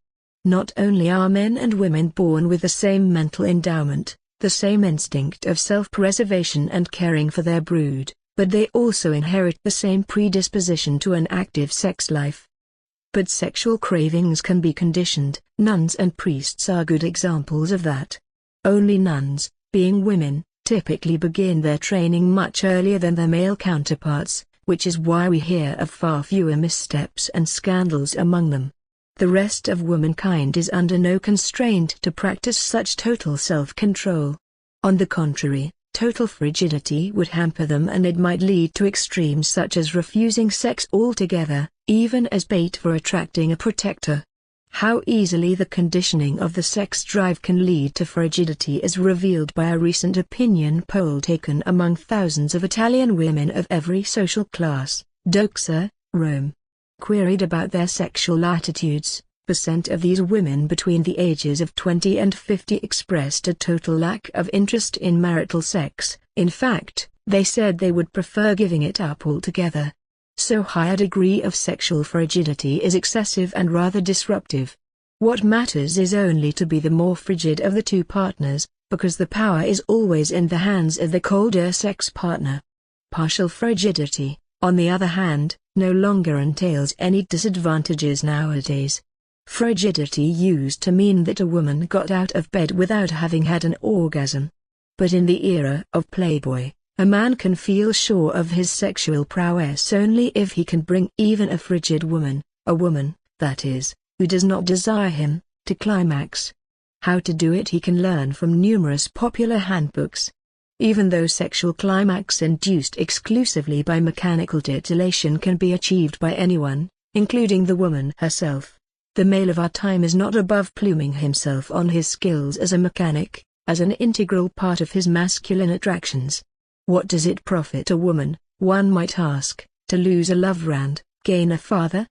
Not only are men and women born with the same mental endowment, the same instinct of self-preservation and caring for their brood, but they also inherit the same predisposition to an active sex life. But sexual cravings can be conditioned. Nuns and priests are good examples of that. Only nuns, being women, typically begin their training much earlier than their male counterparts, which is why we hear of far fewer missteps and scandals among them. The rest of womankind is under no constraint to practice such total self-control. On the contrary, total frigidity would hamper them, and it might lead to extremes such as refusing sex altogether, even as bait for attracting a protector. How easily the conditioning of the sex drive can lead to frigidity is revealed by a recent opinion poll taken among thousands of Italian women of every social class. Doxa, Rome. Queried about their sexual attitudes, % of these women between the ages of 20 and 50 expressed a total lack of interest in marital sex. In fact, they said they would prefer giving it up altogether. So high a degree of sexual frigidity is excessive and rather disruptive. What matters is only to be the more frigid of the two partners, because the power is always in the hands of the colder sex partner. Partial frigidity, on the other hand, no longer entails any disadvantages nowadays. Frigidity used to mean that a woman got out of bed without having had an orgasm. But in the era of Playboy, a man can feel sure of his sexual prowess only if he can bring even a frigid woman, a woman, that is, who does not desire him, to climax. How to do it he can learn from numerous popular handbooks. Even though sexual climax induced exclusively by mechanical titillation can be achieved by anyone, including the woman herself, the male of our time is not above pluming himself on his skills as a mechanic, as an integral part of his masculine attractions. What does it profit a woman, one might ask, to lose a lover and gain a father?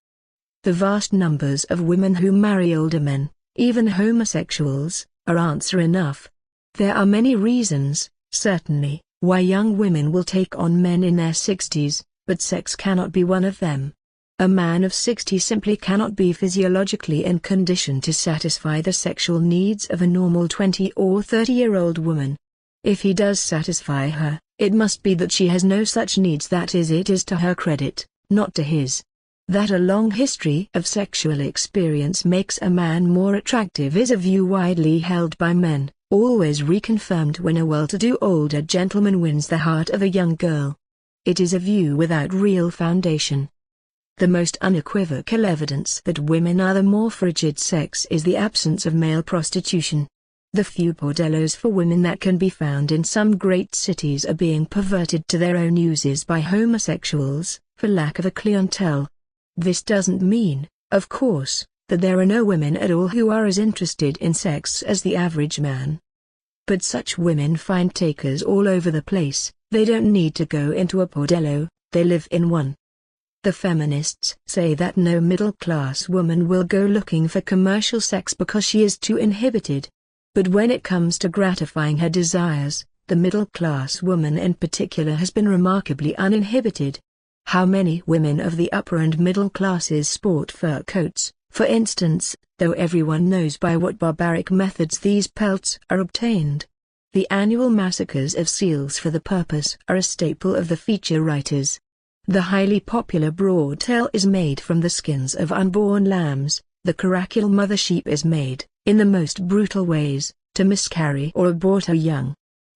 The vast numbers of women who marry older men, even homosexuals, are answer enough. There are many reasons, certainly, why young women will take on men in their 60s, but sex cannot be one of them. A man of 60 simply cannot be physiologically in condition to satisfy the sexual needs of a normal 20 or 30-year-old woman. If he does satisfy her, it must be that she has no such needs, that is, it is to her credit, not to his. That a long history of sexual experience makes a man more attractive is a view widely held by men, always reconfirmed when a well-to-do older gentleman wins the heart of a young girl. It is a view without real foundation. The most unequivocal evidence that women are the more frigid sex is the absence of male prostitution. The few bordellos for women that can be found in some great cities are being perverted to their own uses by homosexuals, for lack of a clientele. This doesn't mean, of course, that there are no women at all who are as interested in sex as the average man. But such women find takers all over the place. They don't need to go into a bordello, they live in one. The feminists say that no middle-class woman will go looking for commercial sex because she is too inhibited. But when it comes to gratifying her desires, the middle-class woman in particular has been remarkably uninhibited. How many women of the upper and middle classes sport fur coats, for instance, though everyone knows by what barbaric methods these pelts are obtained? The annual massacres of seals for the purpose are a staple of the feature writers. The highly popular broadtail is made from the skins of unborn lambs. The coracular mother sheep is made, in the most brutal ways, to miscarry or abort her young.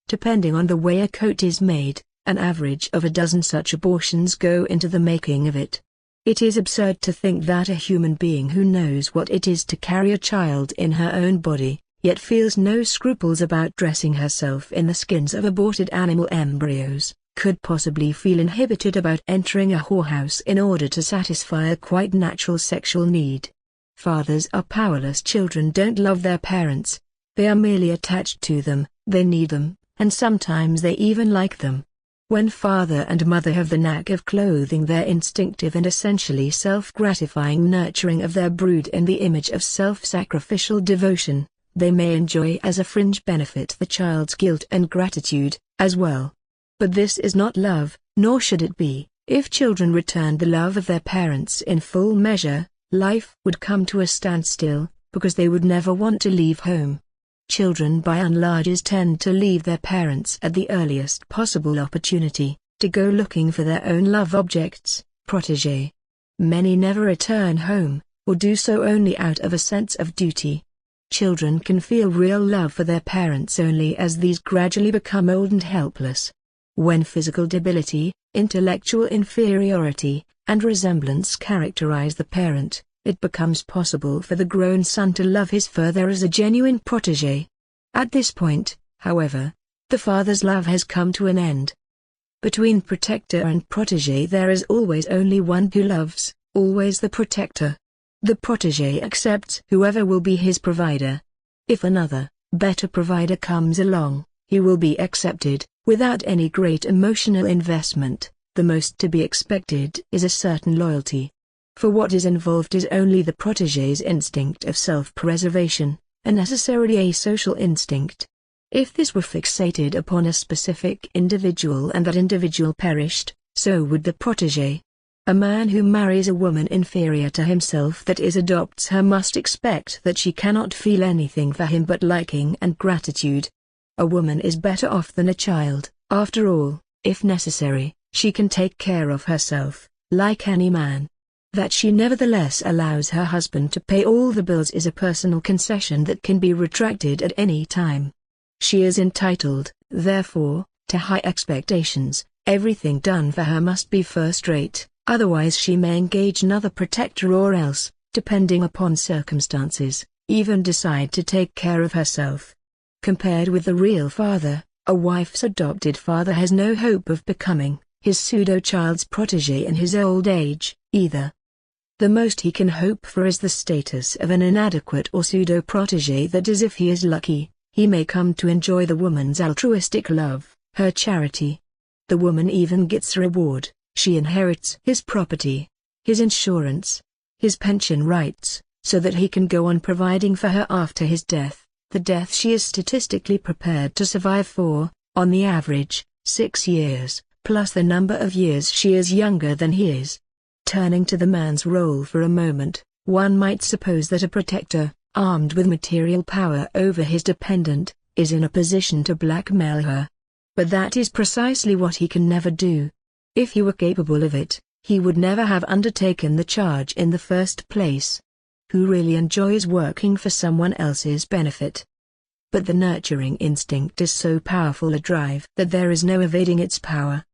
Depending on the way a coat is made, An average of a dozen such abortions go into the making of it. It is absurd to think that a human being who knows what it is to carry a child in her own body, yet feels no scruples about dressing herself in the skins of aborted animal embryos, could possibly feel inhibited about entering a whorehouse in order to satisfy a quite natural sexual need. Fathers are powerless. Children don't love their parents. They are merely attached to them, they need them, and sometimes they even like them. When father and mother have the knack of clothing their instinctive and essentially self-gratifying nurturing of their brood in the image of self-sacrificial devotion, they may enjoy as a fringe benefit the child's guilt and gratitude, as well. But this is not love, nor should it be. If children returned the love of their parents in full measure, life would come to a standstill, because they would never want to leave home. Children by and large tend to leave their parents at the earliest possible opportunity, to go looking for their own love objects, protégé. Many never return home, or do so only out of a sense of duty. Children can feel real love for their parents only as these gradually become old and helpless. When physical debility, intellectual inferiority, and resemblance characterize the parent, it becomes possible for the grown son to love his father as a genuine protégé. At this point, however, the father's love has come to an end. Between protector and protégé there is always only one who loves, always the protector. The protégé accepts whoever will be his provider. If another, better provider comes along, he will be accepted, without any great emotional investment. The most to be expected is a certain loyalty. For what is involved is only the protégé's instinct of self-preservation, a necessarily asocial instinct. If this were fixated upon a specific individual and that individual perished, so would the protégé. A man who marries a woman inferior to himself, that is, adopts her, must expect that she cannot feel anything for him but liking and gratitude. A woman is better off than a child. After all, if necessary, she can take care of herself, like any man. That she nevertheless allows her husband to pay all the bills is a personal concession that can be retracted at any time. She is entitled, therefore, to high expectations. Everything done for her must be first-rate, otherwise she may engage another protector or else, depending upon circumstances, even decide to take care of herself. Compared with the real father, a wife's adopted father has no hope of becoming his pseudo-child's protégé in his old age, either. The most he can hope for is the status of an inadequate or pseudo-protégé, that is, if he is lucky, he may come to enjoy the woman's altruistic love, her charity. The woman even gets a reward. She inherits his property, his insurance, his pension rights, so that he can go on providing for her after his death, the death she is statistically prepared to survive for, on the average, 6 years, plus the number of years she is younger than he is. Turning to the man's role for a moment, one might suppose that a protector, armed with material power over his dependent, is in a position to blackmail her. But that is precisely what he can never do. If he were capable of it, he would never have undertaken the charge in the first place. Who really enjoys working for someone else's benefit? But the nurturing instinct is so powerful a drive that there is no evading its power.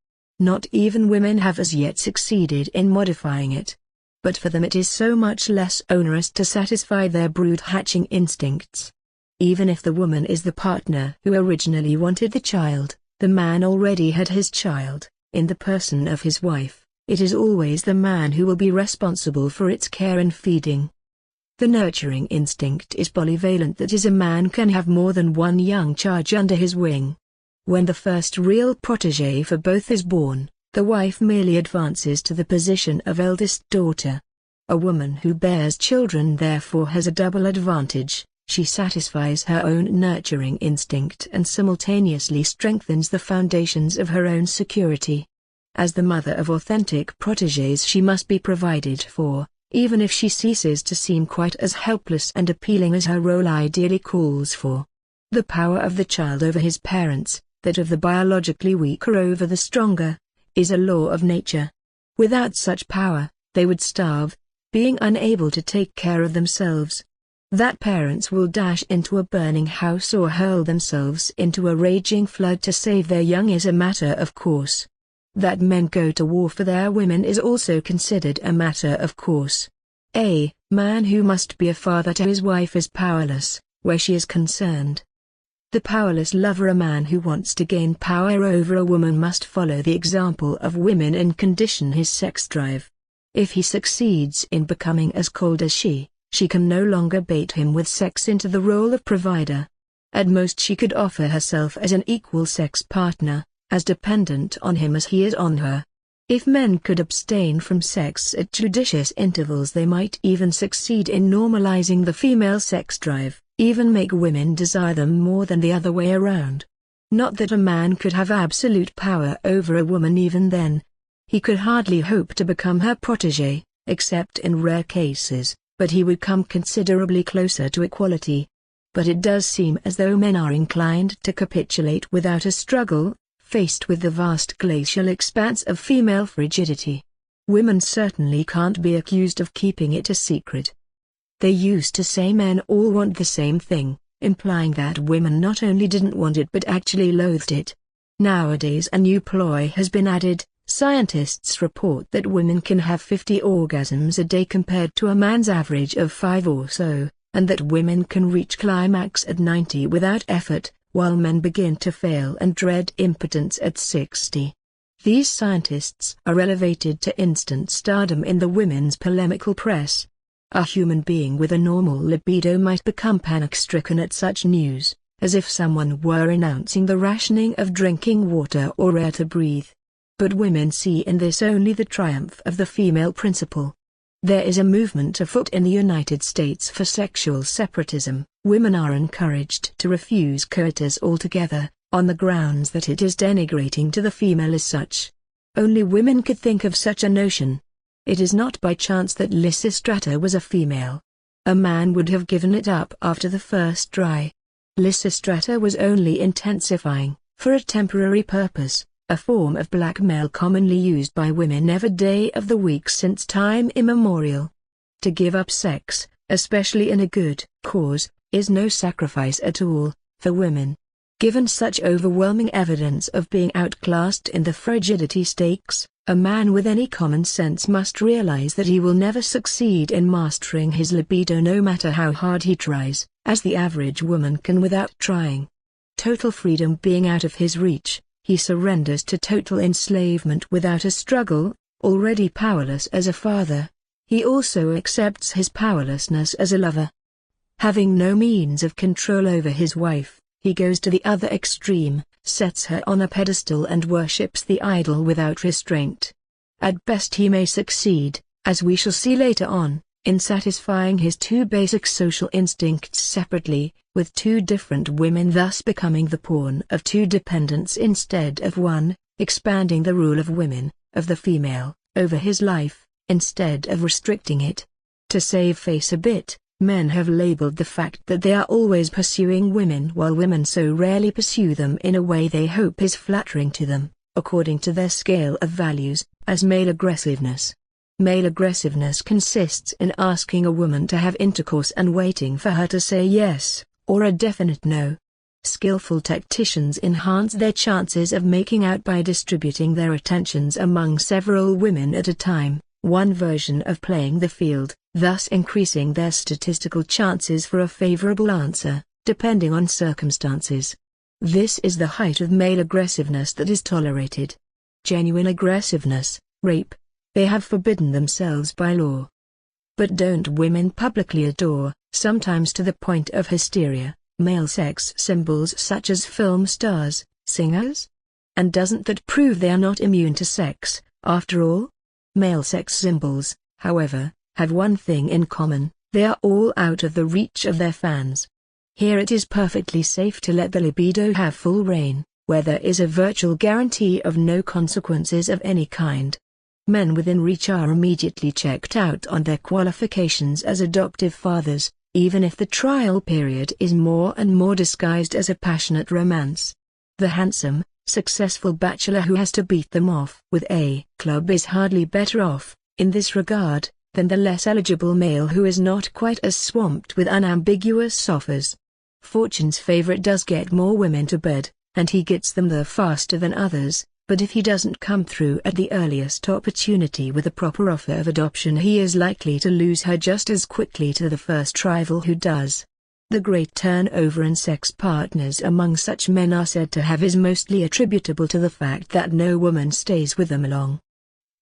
Not even women have as yet succeeded in modifying it. But for them it is so much less onerous to satisfy their brood-hatching instincts. Even if the woman is the partner who originally wanted the child, the man already had his child, in the person of his wife. It is always the man who will be responsible for its care and feeding. The nurturing instinct is polyvalent, that is, a man can have more than one young charge under his wing. When the first real protégé for both is born, the wife merely advances to the position of eldest daughter. A woman who bears children therefore has a double advantage. She satisfies her own nurturing instinct and simultaneously strengthens the foundations of her own security. As the mother of authentic protégés, she must be provided for, even if she ceases to seem quite as helpless and appealing as her role ideally calls for. The power of the child over his parents, that of the biologically weaker over the stronger, is a law of nature. Without such power, they would starve, being unable to take care of themselves. That parents will dash into a burning house or hurl themselves into a raging flood to save their young is a matter of course. That men go to war for their women is also considered a matter of course. A man who must be a father to his wife is powerless, where she is concerned. The powerless lover, a man who wants to gain power over a woman, must follow the example of women and condition his sex drive. If he succeeds in becoming as cold as she can no longer bait him with sex into the role of provider. At most she could offer herself as an equal sex partner, as dependent on him as he is on her. If men could abstain from sex at judicious intervals, they might even succeed in normalizing the female sex drive, even make women desire them more than the other way around. Not that a man could have absolute power over a woman even then. He could hardly hope to become her protégé, except in rare cases, but he would come considerably closer to equality. But it does seem as though men are inclined to capitulate without a struggle, faced with the vast glacial expanse of female frigidity. Women certainly can't be accused of keeping it a secret. They used to say men all want the same thing, implying that women not only didn't want it but actually loathed it. Nowadays a new ploy has been added. Scientists report that women can have 50 orgasms a day compared to a man's average of 5 or so, and that women can reach climax at 90 without effort, while men begin to fail and dread impotence at 60. These scientists are elevated to instant stardom in the women's polemical press. A human being with a normal libido might become panic-stricken at such news, as if someone were announcing the rationing of drinking water or air to breathe. But women see in this only the triumph of the female principle. There is a movement afoot in the United States for sexual separatism. Women are encouraged to refuse coitus altogether, on the grounds that it is denigrating to the female as such. Only women could think of such a notion. It is not by chance that Lysistrata was a female. A man would have given it up after the first try. Lysistrata was only intensifying, for a temporary purpose, a form of blackmail commonly used by women every day of the week since time immemorial. To give up sex, especially in a good cause, is no sacrifice at all, for women. Given such overwhelming evidence of being outclassed in the frigidity stakes, a man with any common sense must realize that he will never succeed in mastering his libido no matter how hard he tries, as the average woman can without trying. Total freedom being out of his reach, he surrenders to total enslavement without a struggle. Already powerless as a father, he also accepts his powerlessness as a lover. Having no means of control over his wife, he goes to the other extreme, sets her on a pedestal and worships the idol without restraint. At best he may succeed, as we shall see later on, in satisfying his two basic social instincts separately, with two different women, thus becoming the pawn of two dependents instead of one, expanding the rule of women, of the female, over his life, instead of restricting it. To save face a bit, men have labeled the fact that they are always pursuing women while women so rarely pursue them in a way they hope is flattering to them, according to their scale of values, as male aggressiveness. Male aggressiveness consists in asking a woman to have intercourse and waiting for her to say yes, or a definite no. Skillful tacticians enhance their chances of making out by distributing their attentions among several women at a time, one version of playing the field, thus increasing their statistical chances for a favorable answer, depending on circumstances. This is the height of male aggressiveness that is tolerated. Genuine aggressiveness, rape, they have forbidden themselves by law. But don't women publicly adore, sometimes to the point of hysteria, male sex symbols such as film stars, singers? And doesn't that prove they are not immune to sex, after all? Male sex symbols, however, have one thing in common: they are all out of the reach of their fans. Here it is perfectly safe to let the libido have full reign, where there is a virtual guarantee of no consequences of any kind. Men within reach are immediately checked out on their qualifications as adoptive fathers, even if the trial period is more and more disguised as a passionate romance. The handsome, successful bachelor who has to beat them off with a club is hardly better off, in this regard, than the less eligible male who is not quite as swamped with unambiguous offers. Fortune's favorite does get more women to bed, and he gets them there faster than others, but if he doesn't come through at the earliest opportunity with a proper offer of adoption, he is likely to lose her just as quickly to the first rival who does. The great turnover in sex partners among such men are said to have is mostly attributable to the fact that no woman stays with them long.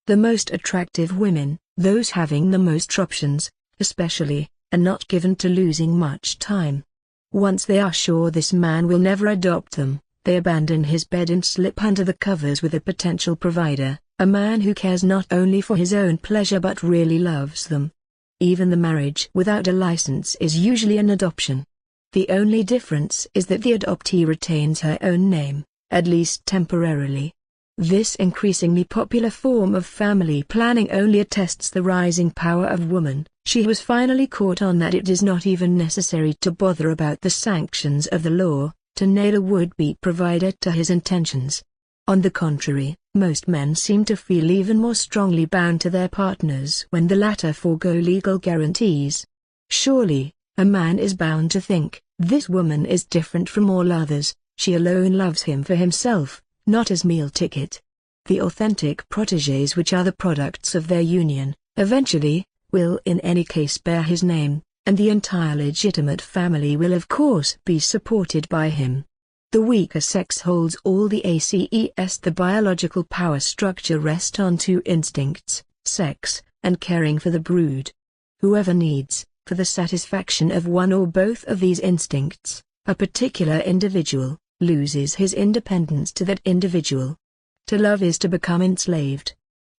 The most attractive women, those having the most options, especially, are not given to losing much time. Once they are sure this man will never adopt them, they abandon his bed and slip under the covers with a potential provider, a man who cares not only for his own pleasure but really loves them. Even the marriage without a license is usually an adoption. The only difference is that the adoptee retains her own name, at least temporarily. This increasingly popular form of family planning only attests the rising power of woman. She was finally caught on that it is not even necessary to bother about the sanctions of the law, to nail a would-be provider to his intentions. On the contrary, most men seem to feel even more strongly bound to their partners when the latter forego legal guarantees. Surely, a man is bound to think, this woman is different from all others, she alone loves him for himself, not as meal ticket. The authentic protégés which are the products of their union, eventually, will in any case bear his name, and the entire legitimate family will of course be supported by him. The weaker sex holds all the ACES. The biological power structure rests on two instincts, sex, and caring for the brood. Whoever needs, for the satisfaction of one or both of these instincts, a particular individual, loses his independence to that individual. To love is to become enslaved.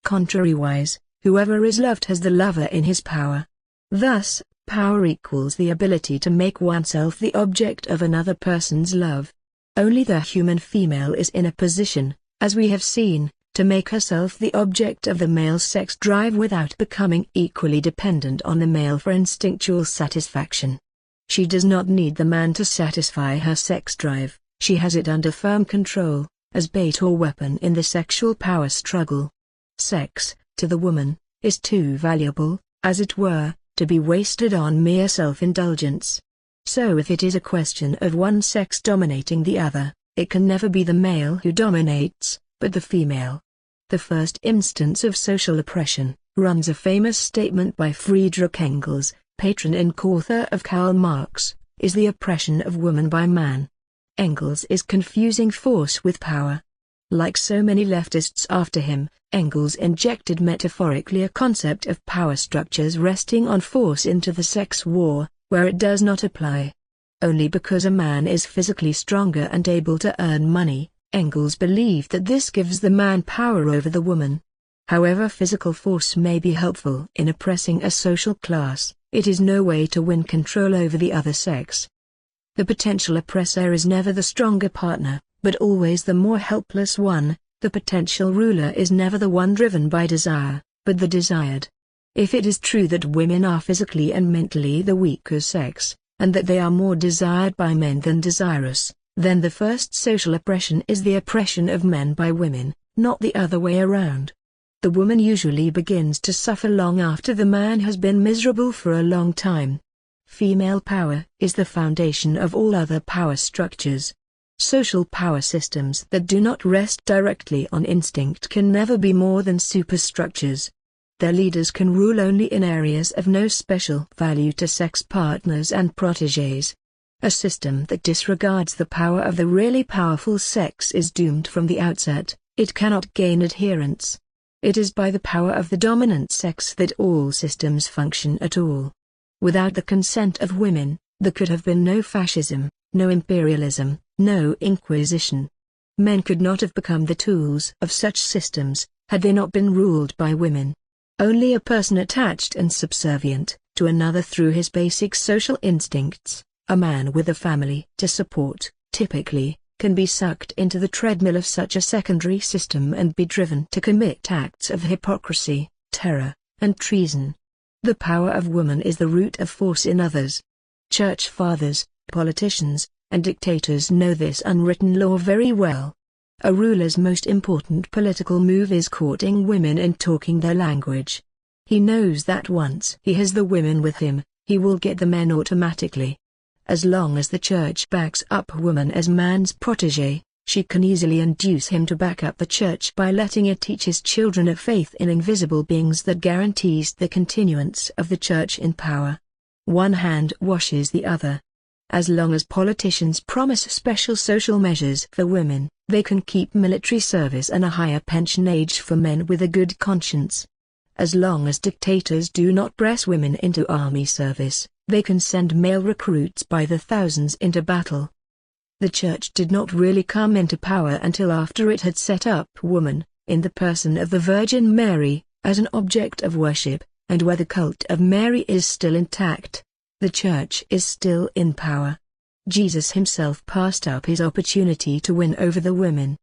Contrariwise, whoever is loved has the lover in his power. Thus, power equals the ability to make oneself the object of another person's love. Only the human female is in a position, as we have seen, to make herself the object of the male sex drive without becoming equally dependent on the male for instinctual satisfaction. She does not need the man to satisfy her sex drive, she has it under firm control, as bait or weapon in the sexual power struggle. Sex, to the woman, is too valuable, as it were, to be wasted on mere self-indulgence. So if it is a question of one sex dominating the other, it can never be the male who dominates, but the female. The first instance of social oppression, runs a famous statement by Friedrich Engels, patron and co-author of Karl Marx, is the oppression of woman by man. Engels is confusing force with power. Like so many leftists after him, Engels injected metaphorically a concept of power structures resting on force into the sex war, where it does not apply. Only because a man is physically stronger and able to earn money, Engels believed that this gives the man power over the woman. However physical force may be helpful in oppressing a social class, it is no way to win control over the other sex. The potential oppressor is never the stronger partner, but always the more helpless one. The potential ruler is never the one driven by desire, but the desired. If it is true that women are physically and mentally the weaker sex, and that they are more desired by men than desirous, then the first social oppression is the oppression of men by women, not the other way around. The woman usually begins to suffer long after the man has been miserable for a long time. Female power is the foundation of all other power structures. Social power systems that do not rest directly on instinct can never be more than superstructures. Their leaders can rule only in areas of no special value to sex partners and protégés. A system that disregards the power of the really powerful sex is doomed from the outset. It cannot gain adherents. It is by the power of the dominant sex that all systems function at all. Without the consent of women, there could have been no fascism, no imperialism, no inquisition. Men could not have become the tools of such systems, had they not been ruled by women. Only a person attached and subservient to another through his basic social instincts, a man with a family to support, typically, can be sucked into the treadmill of such a secondary system and be driven to commit acts of hypocrisy, terror, and treason. The power of woman is the root of force in others. Church fathers, politicians, and dictators know this unwritten law very well. A ruler's most important political move is courting women and talking their language. He knows that once he has the women with him, he will get the men automatically. As long as the church backs up woman as man's protégé, she can easily induce him to back up the church by letting it teach his children a faith in invisible beings that guarantees the continuance of the church in power. One hand washes the other. As long as politicians promise special social measures for women, they can keep military service and a higher pension age for men with a good conscience. As long as dictators do not press women into army service, they can send male recruits by the thousands into battle. The church did not really come into power until after it had set up woman, in the person of the Virgin Mary, as an object of worship, and where the cult of Mary is still intact, the church is still in power. Jesus himself passed up his opportunity to win over the women.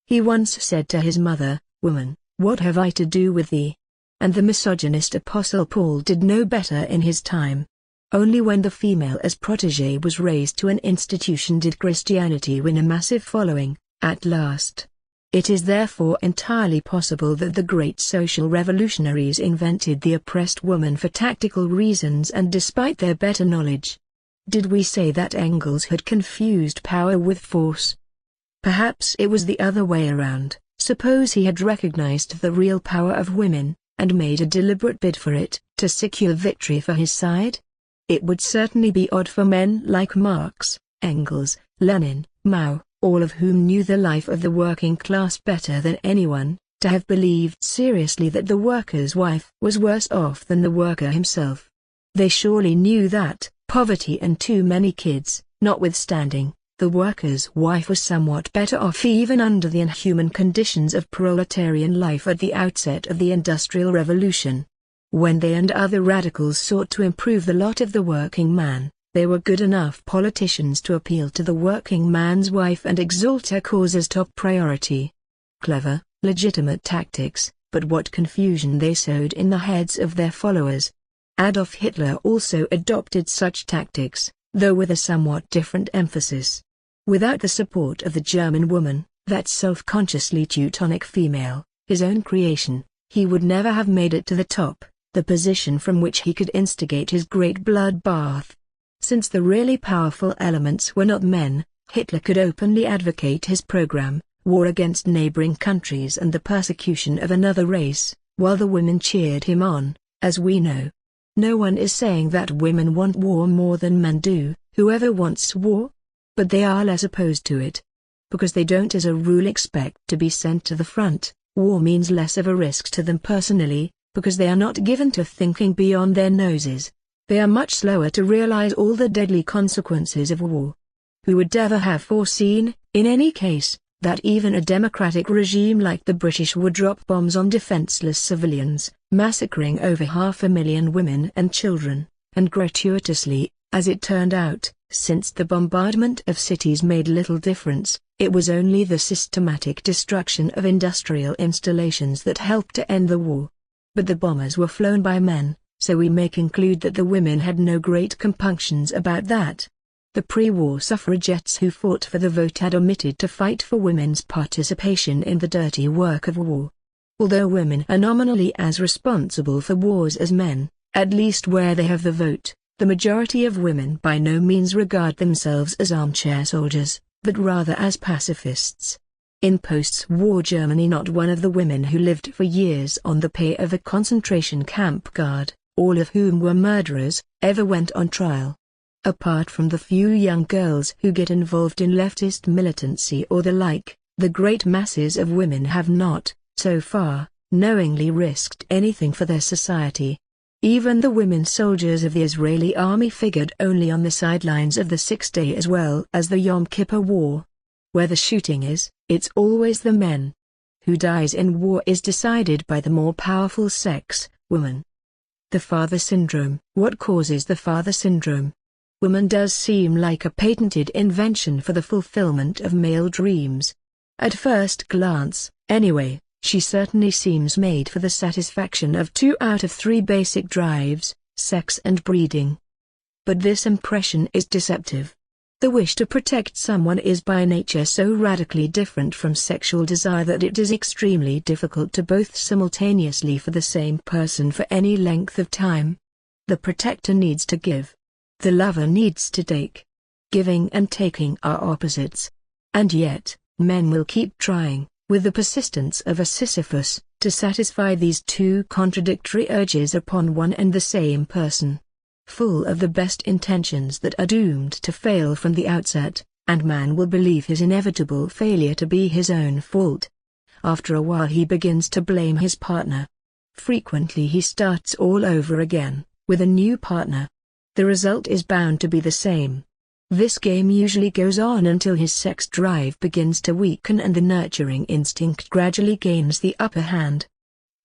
He once said to his mother, "Woman, what have I to do with thee?" And the misogynist Apostle Paul did no better in his time. Only when the female as protégé was raised to an institution did Christianity win a massive following, at last. It is therefore entirely possible that the great social revolutionaries invented the oppressed woman for tactical reasons and despite their better knowledge. Did we say that Engels had confused power with force? Perhaps it was the other way around. Suppose he had recognized the real power of women, and made a deliberate bid for it, to secure victory for his side? It would certainly be odd for men like Marx, Engels, Lenin, Mao, all of whom knew the life of the working class better than anyone, to have believed seriously that the worker's wife was worse off than the worker himself. They surely knew that, poverty and too many kids, notwithstanding, the worker's wife was somewhat better off even under the inhuman conditions of proletarian life at the outset of the Industrial Revolution. When they and other radicals sought to improve the lot of the working man, they were good enough politicians to appeal to the working man's wife and exalt her cause as top priority. Clever, legitimate tactics, but what confusion they sowed in the heads of their followers. Adolf Hitler also adopted such tactics, though with a somewhat different emphasis. Without the support of the German woman, that self-consciously Teutonic female, his own creation, he would never have made it to the top, the position from which he could instigate his great bloodbath. Since the really powerful elements were not men, Hitler could openly advocate his program, war against neighboring countries and the persecution of another race, while the women cheered him on, as we know. No one is saying that women want war more than men do. Whoever wants war? But they are less opposed to it. Because they don't as a rule expect to be sent to the front, war means less of a risk to them personally, because they are not given to thinking beyond their noses. They are much slower to realize all the deadly consequences of war. Who would ever have foreseen, in any case, that even a democratic regime like the British would drop bombs on defenseless civilians, massacring over 500,000 women and children, and gratuitously, as it turned out, since the bombardment of cities made little difference, it was only the systematic destruction of industrial installations that helped to end the war. But the bombers were flown by men, so we may conclude that the women had no great compunctions about that. The pre-war suffragettes who fought for the vote had omitted to fight for women's participation in the dirty work of war. Although women are nominally as responsible for wars as men, at least where they have the vote, the majority of women by no means regard themselves as armchair soldiers, but rather as pacifists. In post-war Germany, not one of the women who lived for years on the pay of a concentration camp guard, all of whom were murderers, ever went on trial. Apart from the few young girls who get involved in leftist militancy or the like, the great masses of women have not, so far, knowingly risked anything for their society. Even the women soldiers of the Israeli army figured only on the sidelines of the Six-Day as well as the Yom Kippur War. Where the shooting is, it's always the men. Who dies in war is decided by the more powerful sex, woman. The father syndrome. What causes the father syndrome? Woman does seem like a patented invention for the fulfillment of male dreams. At first glance, anyway. She certainly seems made for the satisfaction of 2 out of 3 basic drives, sex and breeding. But this impression is deceptive. The wish to protect someone is by nature so radically different from sexual desire that it is extremely difficult to both simultaneously for the same person for any length of time. The protector needs to give. The lover needs to take. Giving and taking are opposites. And yet, men will keep trying, with the persistence of a Sisyphus, to satisfy these two contradictory urges upon one and the same person. Full of the best intentions that are doomed to fail from the outset, and man will believe his inevitable failure to be his own fault. After a while he begins to blame his partner. Frequently he starts all over again, with a new partner. The result is bound to be the same. This game usually goes on until his sex drive begins to weaken and the nurturing instinct gradually gains the upper hand.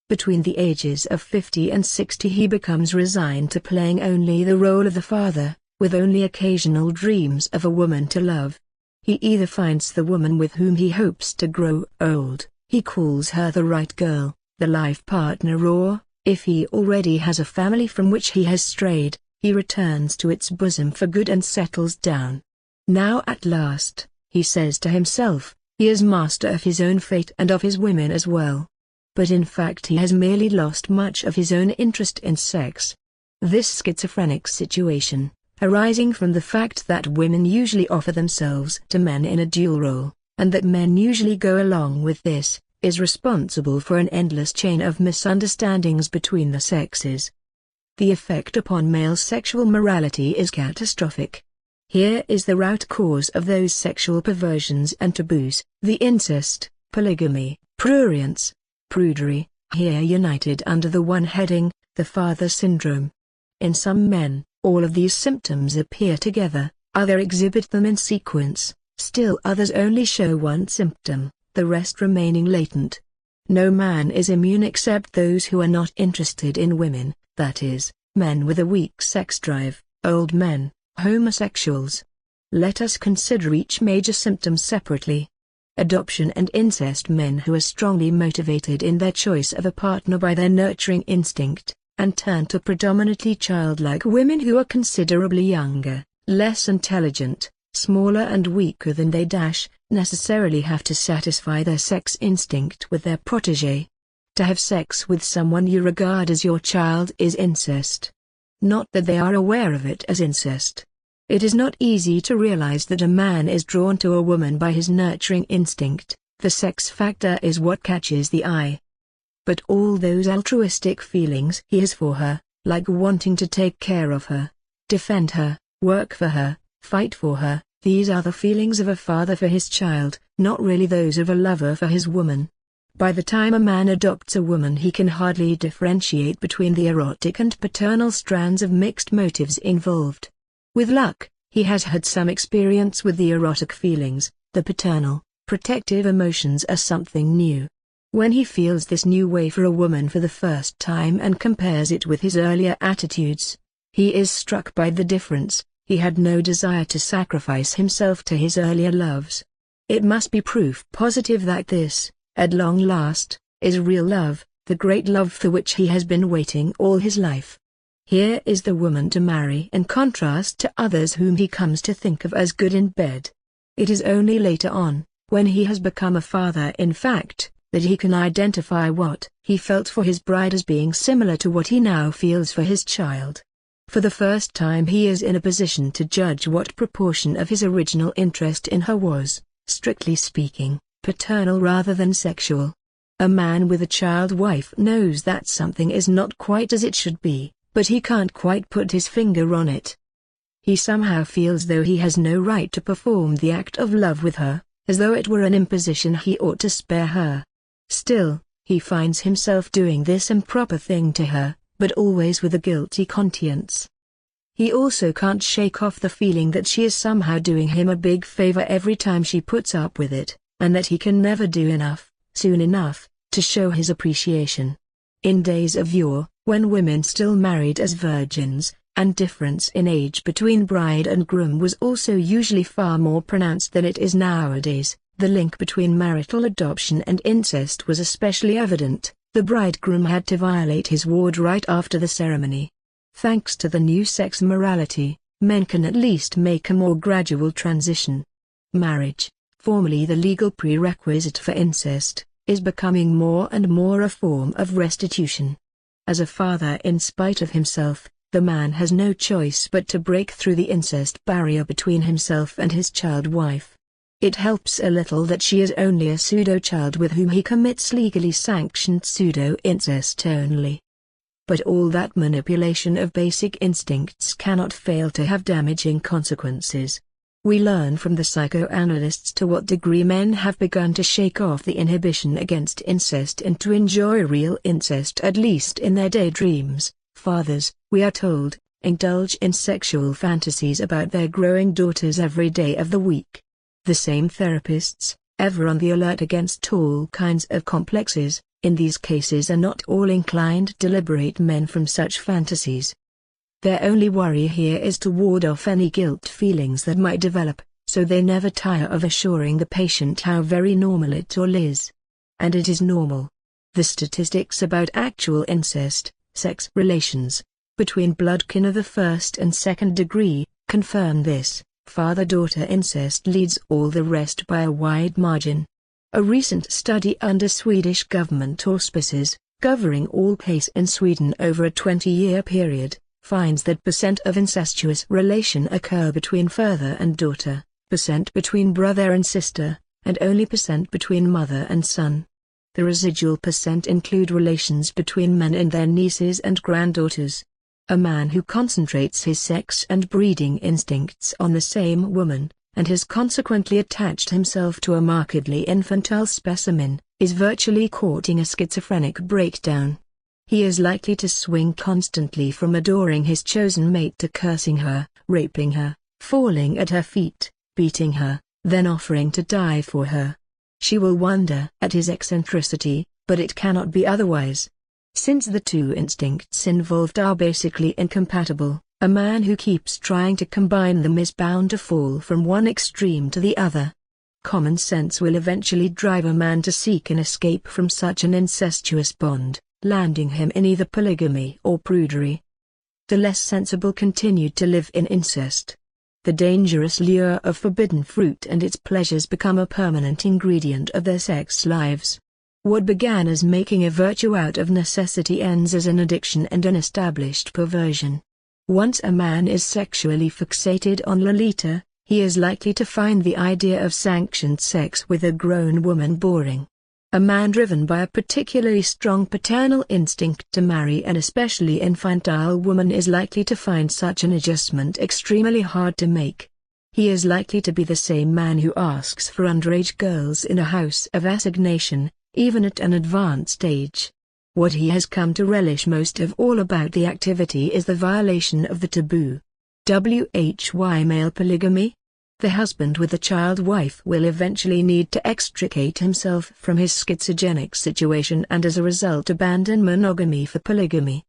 Between the ages of 50 and 60 he becomes resigned to playing only the role of the father, with only occasional dreams of a woman to love. He either finds the woman with whom he hopes to grow old, he calls her the right girl, the life partner, or, if he already has a family from which he has strayed, he returns to its bosom for good and settles down. Now at last, he says to himself, he is master of his own fate and of his women as well. But in fact he has merely lost much of his own interest in sex. This schizophrenic situation, arising from the fact that women usually offer themselves to men in a dual role, and that men usually go along with this, is responsible for an endless chain of misunderstandings between the sexes. The effect upon male sexual morality is catastrophic. Here is the root cause of those sexual perversions and taboos, the incest, polygamy, prurience, prudery, here united under the one heading, the father syndrome. In some men, all of these symptoms appear together, others exhibit them in sequence, still others only show one symptom, the rest remaining latent. No man is immune except those who are not interested in women, that is, men with a weak sex drive, old men, homosexuals. Let us consider each major symptom separately. Adoption and incest: men who are strongly motivated in their choice of a partner by their nurturing instinct, and turn to predominantly childlike women who are considerably younger, less intelligent, smaller and weaker than they necessarily have to satisfy their sex instinct with their protégé. To have sex with someone you regard as your child is incest. Not that they are aware of it as incest. It is not easy to realize that a man is drawn to a woman by his nurturing instinct. The sex factor is what catches the eye. But all those altruistic feelings he has for her, like wanting to take care of her, defend her, work for her, fight for her, these are the feelings of a father for his child, not really those of a lover for his woman. By the time a man adopts a woman he can hardly differentiate between the erotic and paternal strands of mixed motives involved. With luck, he has had some experience with the erotic feelings. The paternal, protective emotions are something new. When he feels this new way for a woman for the first time and compares it with his earlier attitudes, he is struck by the difference. He had no desire to sacrifice himself to his earlier loves. It must be proof positive that this, at long last, is real love, the great love for which he has been waiting all his life. Here is the woman to marry in contrast to others whom he comes to think of as good in bed. It is only later on, when he has become a father in fact, that he can identify what he felt for his bride as being similar to what he now feels for his child. For the first time he is in a position to judge what proportion of his original interest in her was, strictly speaking, paternal rather than sexual. A man with a child wife knows that something is not quite as it should be, but he can't quite put his finger on it. He somehow feels though he has no right to perform the act of love with her, as though it were an imposition he ought to spare her. Still, he finds himself doing this improper thing to her, but always with a guilty conscience. He also can't shake off the feeling that she is somehow doing him a big favor every time she puts up with it, and that he can never do enough, soon enough, to show his appreciation. In days of yore, when women still married as virgins, and difference in age between bride and groom was also usually far more pronounced than it is nowadays, the link between marital adoption and incest was especially evident. The bridegroom had to violate his word right after the ceremony. Thanks to the new sex morality, men can at least make a more gradual transition. Marriage, formerly the legal prerequisite for incest, is becoming more and more a form of restitution. As a father in spite of himself, the man has no choice but to break through the incest barrier between himself and his child wife. It helps a little that she is only a pseudo-child with whom he commits legally sanctioned pseudo-incest only. But all that manipulation of basic instincts cannot fail to have damaging consequences. We learn from the psychoanalysts to what degree men have begun to shake off the inhibition against incest and to enjoy real incest at least in their daydreams. Fathers, we are told, indulge in sexual fantasies about their growing daughters every day of the week. The same therapists, ever on the alert against all kinds of complexes, in these cases are not all inclined to liberate men from such fantasies. Their only worry here is to ward off any guilt feelings that might develop, so they never tire of assuring the patient how very normal it all is. And it is normal. The statistics about actual incest, sex relations, between bloodkin of the first and second degree, confirm this. Father-daughter incest leads all the rest by a wide margin. A recent study under Swedish government auspices, covering all cases in Sweden over a 20-year period, finds that % of incestuous relation occur between father and daughter, % between brother and sister, and only % between mother and son. The residual % include relations between men and their nieces and granddaughters. A man who concentrates his sex and breeding instincts on the same woman, and has consequently attached himself to a markedly infantile specimen, is virtually courting a schizophrenic breakdown. He is likely to swing constantly from adoring his chosen mate to cursing her, raping her, falling at her feet, beating her, then offering to die for her. She will wonder at his eccentricity, but it cannot be otherwise. Since the two instincts involved are basically incompatible, a man who keeps trying to combine them is bound to fall from one extreme to the other. Common sense will eventually drive a man to seek an escape from such an incestuous bond, landing him in either polygamy or prudery. The less sensible continued to live in incest. The dangerous lure of forbidden fruit and its pleasures become a permanent ingredient of their sex lives. What began as making a virtue out of necessity ends as an addiction and an established perversion. Once a man is sexually fixated on Lolita, he is likely to find the idea of sanctioned sex with a grown woman boring. A man driven by a particularly strong paternal instinct to marry an especially infantile woman is likely to find such an adjustment extremely hard to make. He is likely to be the same man who asks for underage girls in a house of assignation, even at an advanced age. What he has come to relish most of all about the activity is the violation of the taboo. Why male polygamy? The husband with a child wife will eventually need to extricate himself from his schizogenic situation and as a result abandon monogamy for polygamy.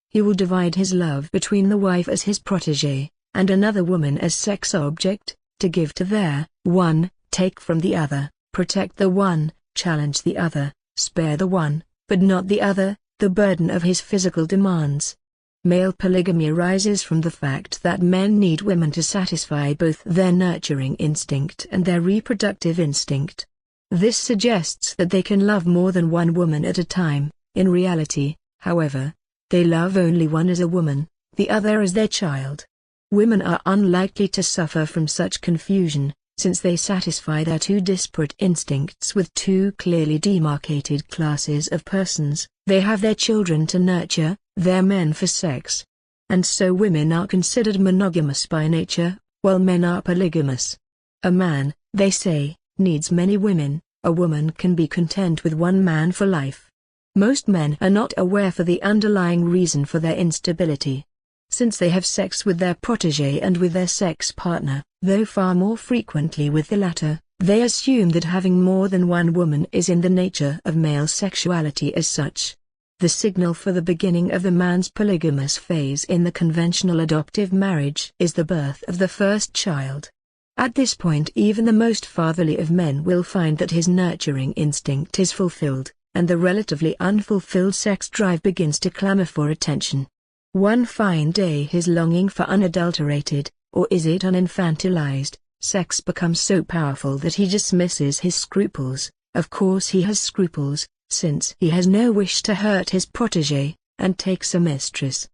He will divide his love between the wife as his protégée, and another woman as sex object, to give to their one, take from the other, protect the one, challenge the other, spare the one, but not the other, the burden of his physical demands. Male polygamy arises from the fact that men need women to satisfy both their nurturing instinct and their reproductive instinct. This suggests that they can love more than one woman at a time. In reality, however, they love only one as a woman, the other as their child. Women are unlikely to suffer from such confusion, since they satisfy their two disparate instincts with two clearly demarcated classes of persons. They have their children to nurture, their men for sex. And so women are considered monogamous by nature, while men are polygamous. A man, they say, needs many women, a woman can be content with one man for life. Most men are not aware for the underlying reason for their instability. Since they have sex with their protégé and with their sex partner, though far more frequently with the latter, they assume that having more than one woman is in the nature of male sexuality as such. The signal for the beginning of the man's polygamous phase in the conventional adoptive marriage is the birth of the first child. At this point even the most fatherly of men will find that his nurturing instinct is fulfilled, and the relatively unfulfilled sex drive begins to clamor for attention. One fine day his longing for unadulterated, or is it uninfantilized, sex becomes so powerful that he dismisses his scruples. Of course he has scruples, since he has no wish to hurt his protégé, and takes a mistress.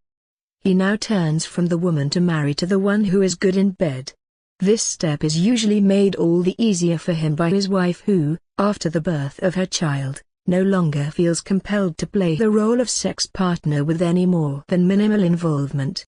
He now turns from the woman to marry to the one who is good in bed. This step is usually made all the easier for him by his wife who, after the birth of her child, no longer feels compelled to play the role of sex partner with any more than minimal involvement.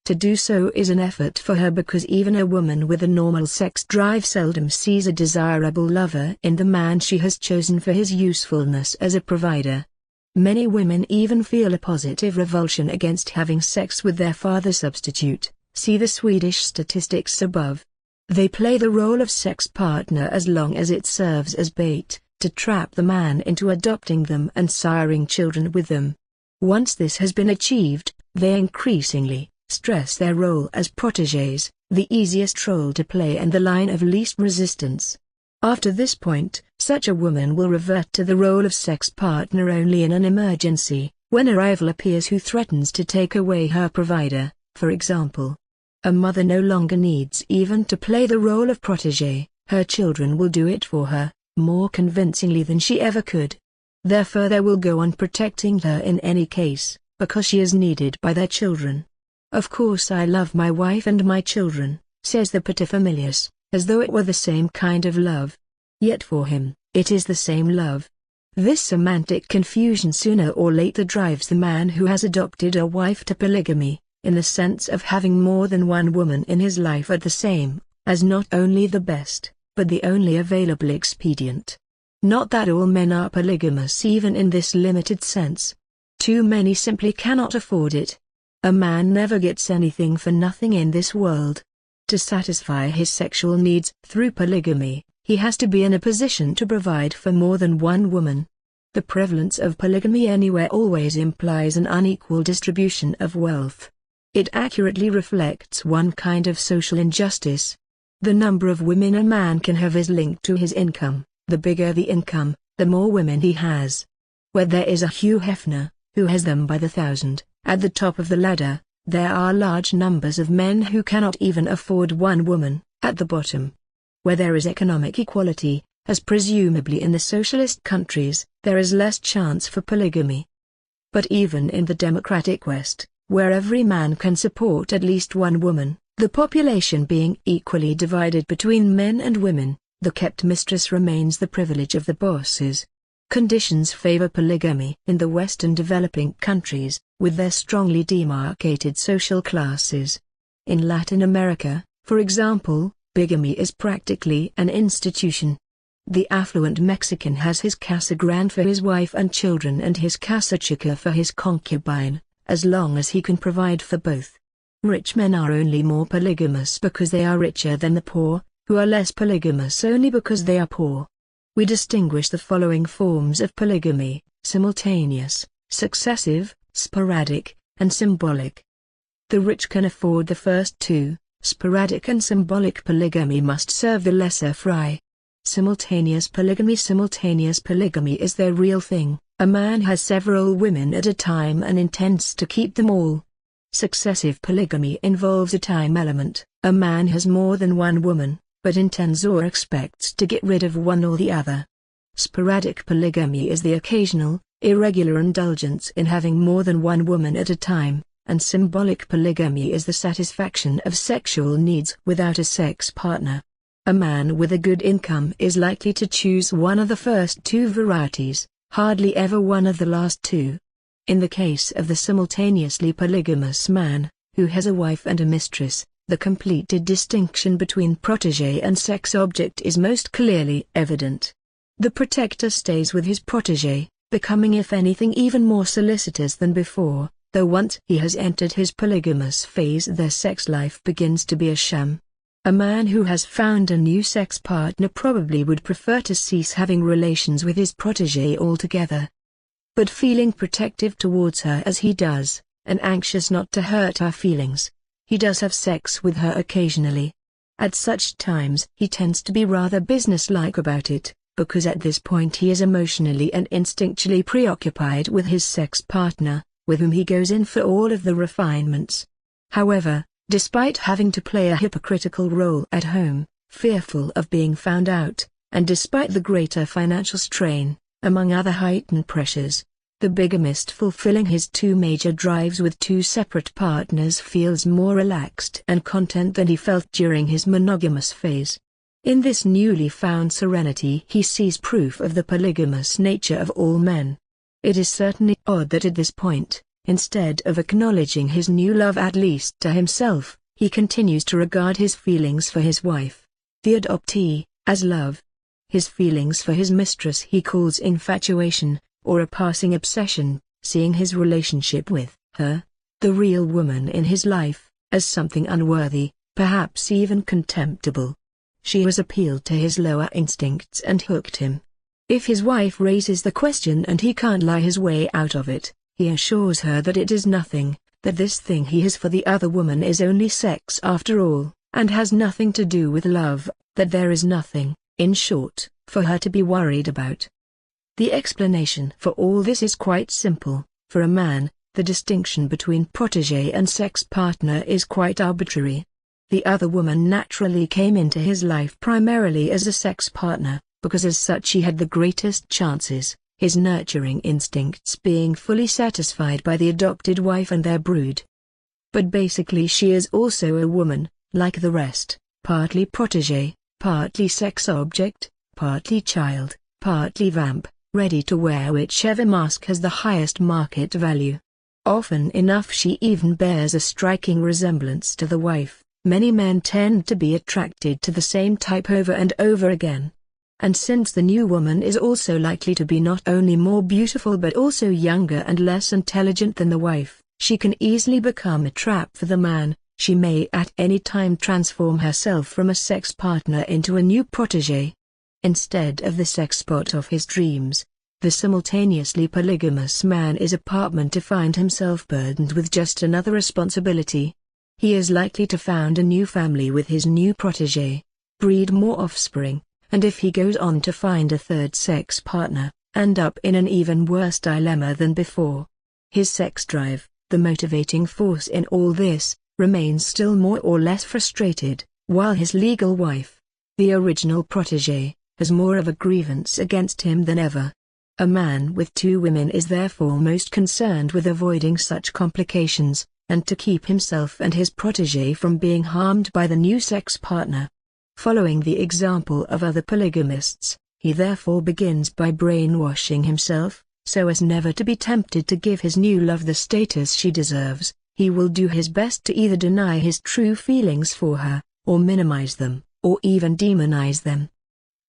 To do so is an effort for her because even a woman with a normal sex drive seldom sees a desirable lover in the man she has chosen for his usefulness as a provider. Many women even feel a positive revulsion against having sex with their father substitute. See the Swedish statistics above. They play the role of sex partner as long as it serves as bait to trap the man into adopting them and siring children with them. Once this has been achieved, they increasingly stress their role as protégés, the easiest role to play and the line of least resistance. After this point, such a woman will revert to the role of sex partner only in an emergency, when a rival appears who threatens to take away her provider, for example. A mother no longer needs even to play the role of protégé, her children will do it for her, more convincingly than she ever could. Their father will go on protecting her in any case, because she is needed by their children. Of course I love my wife and my children, says the paterfamilias, as though it were the same kind of love. Yet for him, it is the same love. This semantic confusion sooner or later drives the man who has adopted a wife to polygamy, in the sense of having more than one woman in his life at the same, as not only the best, but the only available expedient. Not that all men are polygamous even in this limited sense. Too many simply cannot afford it. A man never gets anything for nothing in this world. To satisfy his sexual needs through polygamy, he has to be in a position to provide for more than one woman. The prevalence of polygamy anywhere always implies an unequal distribution of wealth. It accurately reflects one kind of social injustice. The number of women a man can have is linked to his income. The bigger the income, the more women he has. Where there is a Hugh Hefner, who has them by the thousand, at the top of the ladder, there are large numbers of men who cannot even afford one woman, at the bottom. Where there is economic equality, as presumably in the socialist countries, there is less chance for polygamy. But even in the democratic West, where every man can support at least one woman, the population being equally divided between men and women, the kept mistress remains the privilege of the bosses. Conditions favor polygamy in the Western developing countries, with their strongly demarcated social classes. In Latin America, for example, bigamy is practically an institution. The affluent Mexican has his casa grande for his wife and children and his casa chica for his concubine, as long as he can provide for both. Rich men are only more polygamous because they are richer than the poor, who are less polygamous only because they are poor. We distinguish the following forms of polygamy: simultaneous, successive, sporadic, and symbolic. The rich can afford the first two. Sporadic and symbolic polygamy must serve the lesser fry. Simultaneous polygamy is their real thing. A man has several women at a time and intends to keep them all. Successive polygamy involves a time element. A man has more than one woman, but intends or expects to get rid of one or the other. Sporadic polygamy is the occasional, irregular indulgence in having more than one woman at a time, and symbolic polygamy is the satisfaction of sexual needs without a sex partner. A man with a good income is likely to choose one of the first two varieties, hardly ever one of the last two. In the case of the simultaneously polygamous man, who has a wife and a mistress, the completed distinction between protégé and sex object is most clearly evident. The protector stays with his protégé, becoming if anything even more solicitous than before, though once he has entered his polygamous phase their sex life begins to be a sham. A man who has found a new sex partner probably would prefer to cease having relations with his protégé altogether. But feeling protective towards her as he does, and anxious not to hurt her feelings, he does have sex with her occasionally. At such times he tends to be rather businesslike about it, because at this point he is emotionally and instinctually preoccupied with his sex partner, with whom he goes in for all of the refinements. However, despite having to play a hypocritical role at home, fearful of being found out, and despite the greater financial strain, among other heightened pressures, the bigamist fulfilling his two major drives with two separate partners feels more relaxed and content than he felt during his monogamous phase. In this newly found serenity he sees proof of the polygamous nature of all men. It is certainly odd that at this point, instead of acknowledging his new love at least to himself, he continues to regard his feelings for his wife, the adoptee, as love. His feelings for his mistress he calls infatuation, or a passing obsession, seeing his relationship with her, the real woman in his life, as something unworthy, perhaps even contemptible. She has appealed to his lower instincts and hooked him. If his wife raises the question and he can't lie his way out of it, he assures her that it is nothing, that this thing he has for the other woman is only sex after all, and has nothing to do with love, that there is nothing, in short, for her to be worried about. The explanation for all this is quite simple. For a man, the distinction between protégé and sex partner is quite arbitrary. The other woman naturally came into his life primarily as a sex partner, because as such she had the greatest chances, his nurturing instincts being fully satisfied by the adopted wife and their brood. But basically she is also a woman, like the rest, partly protégé, partly sex object, partly child, partly vamp, ready to wear whichever mask has the highest market value. Often enough she even bears a striking resemblance to the wife. Many men tend to be attracted to the same type over and over again. And since the new woman is also likely to be not only more beautiful but also younger and less intelligent than the wife, she can easily become a trap for the man. She may at any time transform herself from a sex partner into a new protégé. Instead of the sex spot of his dreams, the simultaneously polygamous man is apartment to find himself burdened with just another responsibility. He is likely to found a new family with his new protégé, breed more offspring, and if he goes on to find a third sex partner, end up in an even worse dilemma than before. His sex drive, the motivating force in all this, remains still more or less frustrated, while his legal wife, the original protégé, has more of a grievance against him than ever. A man with two women is therefore most concerned with avoiding such complications, and to keep himself and his protégé from being harmed by the new sex partner. Following the example of other polygamists, he therefore begins by brainwashing himself, so as never to be tempted to give his new love the status she deserves. He will do his best to either deny his true feelings for her, or minimize them, or even demonize them.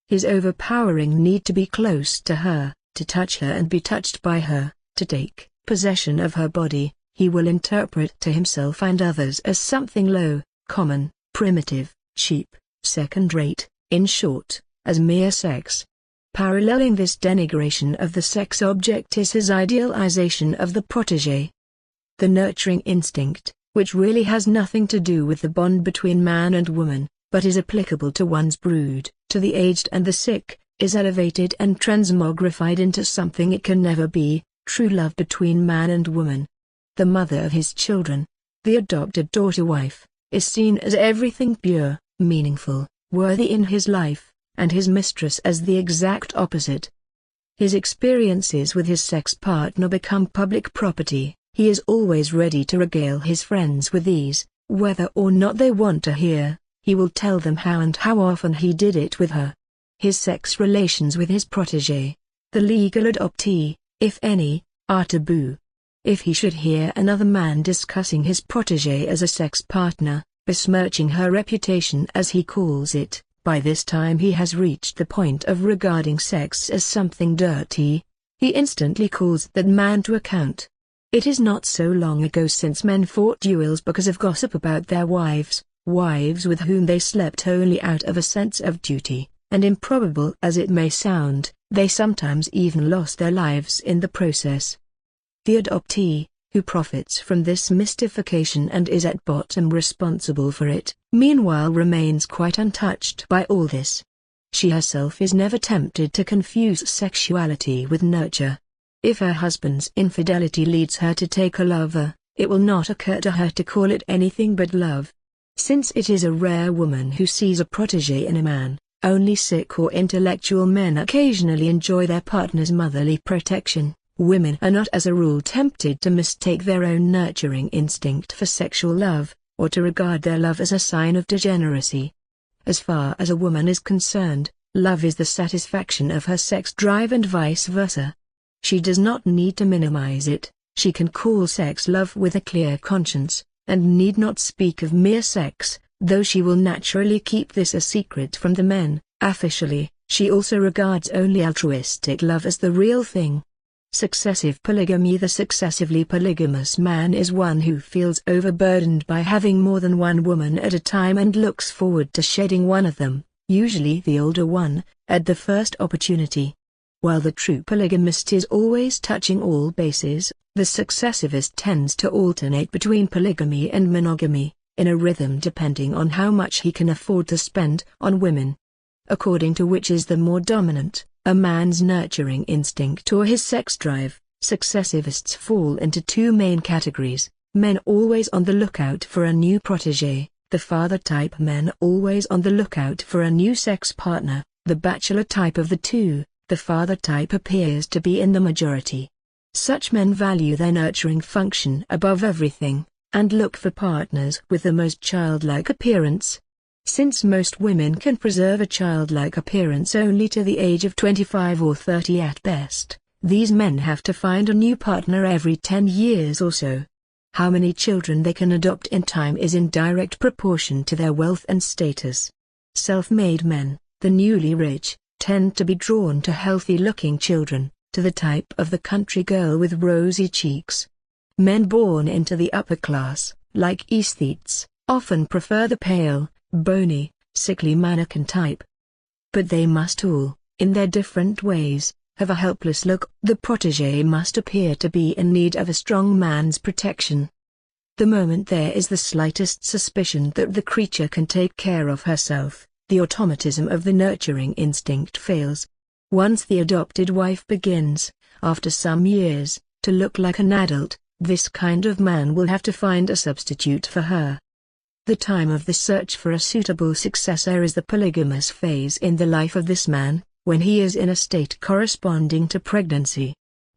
His overpowering need to be close to her, to touch her and be touched by her, to take possession of her body, he will interpret to himself and others as something low, common, primitive, cheap, second-rate, in short, as mere sex. Paralleling this denigration of the sex object is his idealization of the protégé. The nurturing instinct, which really has nothing to do with the bond between man and woman, but is applicable to one's brood, to the aged and the sick, is elevated and transmogrified into something it can never be, true love between man and woman. The mother of his children, the adopted daughter-wife, is seen as everything pure, meaningful, worthy in his life, and his mistress as the exact opposite. His experiences with his sex partner become public property. He is always ready to regale his friends with these, whether or not they want to hear. He will tell them how and how often he did it with her. His sex relations with his protégé, the legal adoptee, if any, are taboo. If he should hear another man discussing his protégé as a sex partner, besmirching her reputation as he calls it, by this time he has reached the point of regarding sex as something dirty. He instantly calls that man to account. It is not so long ago since men fought duels because of gossip about their wives with whom they slept only out of a sense of duty, and improbable as it may sound, they sometimes even lost their lives in the process. The adoptee, who profits from this mystification and is at bottom responsible for it, meanwhile remains quite untouched by all this. She herself is never tempted to confuse sexuality with nurture. If her husband's infidelity leads her to take a lover, it will not occur to her to call it anything but love. Since it is a rare woman who sees a protégé in a man, only sick or intellectual men occasionally enjoy their partner's motherly protection. Women are not as a rule tempted to mistake their own nurturing instinct for sexual love, or to regard their love as a sign of degeneracy. As far as a woman is concerned, love is the satisfaction of her sex drive and vice versa. She does not need to minimize it. She can call sex love with a clear conscience, and need not speak of mere sex, though she will naturally keep this a secret from the men. Officially, she also regards only altruistic love as the real thing. Successive polygamy. The successively polygamous man is one who feels overburdened by having more than one woman at a time and looks forward to shedding one of them, usually the older one, at the first opportunity. While the true polygamist is always touching all bases, the successivist tends to alternate between polygamy and monogamy, in a rhythm depending on how much he can afford to spend on women. According to which is the more dominant, a man's nurturing instinct or his sex drive, successivists fall into two main categories: men always on the lookout for a new protégé, the father type; men always on the lookout for a new sex partner, the bachelor type. Of the two, the father type appears to be in the majority. Such men value their nurturing function above everything, and look for partners with the most childlike appearance. Since most women can preserve a childlike appearance only to the age of 25 or 30 at best, these men have to find a new partner every 10 years or so. How many children they can adopt in time is in direct proportion to their wealth and status. Self-made men, the newly rich, tend to be drawn to healthy-looking children, to the type of the country girl with rosy cheeks. Men born into the upper class, like aesthetes, often prefer the pale, bony, sickly mannequin type. But they must all, in their different ways, have a helpless look. The protégé must appear to be in need of a strong man's protection. The moment there is the slightest suspicion that the creature can take care of herself, the automatism of the nurturing instinct fails. Once the adopted wife begins, after some years, to look like an adult, this kind of man will have to find a substitute for her. The time of the search for a suitable successor is the polygamous phase in the life of this man, when he is in a state corresponding to pregnancy.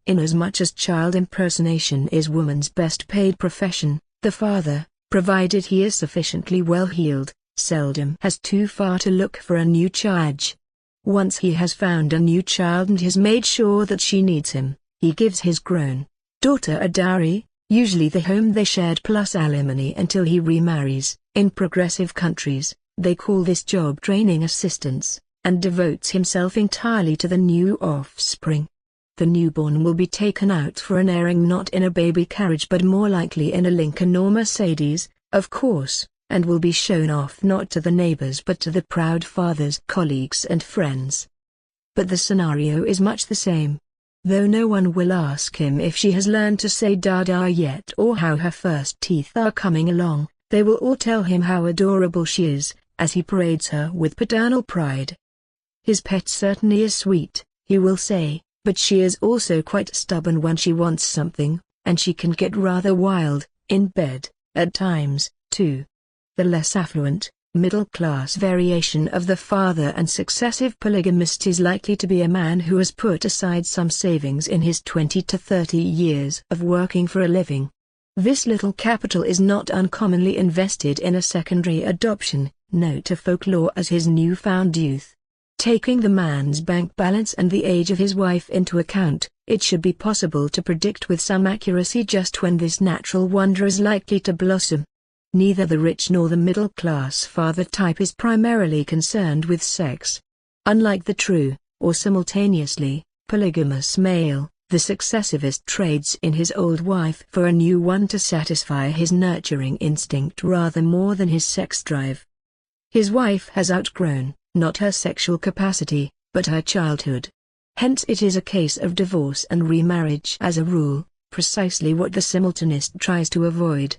Inasmuch as child impersonation is woman's best paid profession, the father, provided he is sufficiently well-heeled, seldom has too far to look for a new charge. Once he has found a new child and has made sure that she needs him, he gives his grown daughter a dowry, usually the home they shared plus alimony, until he remarries. In progressive countries, they call this job training assistance, and devotes himself entirely to the new offspring. The newborn will be taken out for an airing not in a baby carriage but more likely in a Lincoln or Mercedes, of course, and will be shown off not to the neighbors but to the proud father's colleagues and friends. But the scenario is much the same. Though no one will ask him if she has learned to say dada yet or how her first teeth are coming along, they will all tell him how adorable she is, as he parades her with paternal pride. His pet certainly is sweet, he will say, but she is also quite stubborn when she wants something, and she can get rather wild, in bed, at times, too. The less affluent, middle-class variation of the father and successive polygamist is likely to be a man who has put aside some savings in his 20 to 30 years of working for a living. This little capital is not uncommonly invested in a secondary adoption, note to folklore as his newfound youth. Taking the man's bank balance and the age of his wife into account, it should be possible to predict with some accuracy just when this natural wonder is likely to blossom. Neither the rich nor the middle-class father type is primarily concerned with sex. Unlike the true, or simultaneously, polygamous male, the successivist trades in his old wife for a new one to satisfy his nurturing instinct rather more than his sex drive. His wife has outgrown, not her sexual capacity, but her childhood. Hence it is a case of divorce and remarriage as a rule, precisely what the simultanist tries to avoid.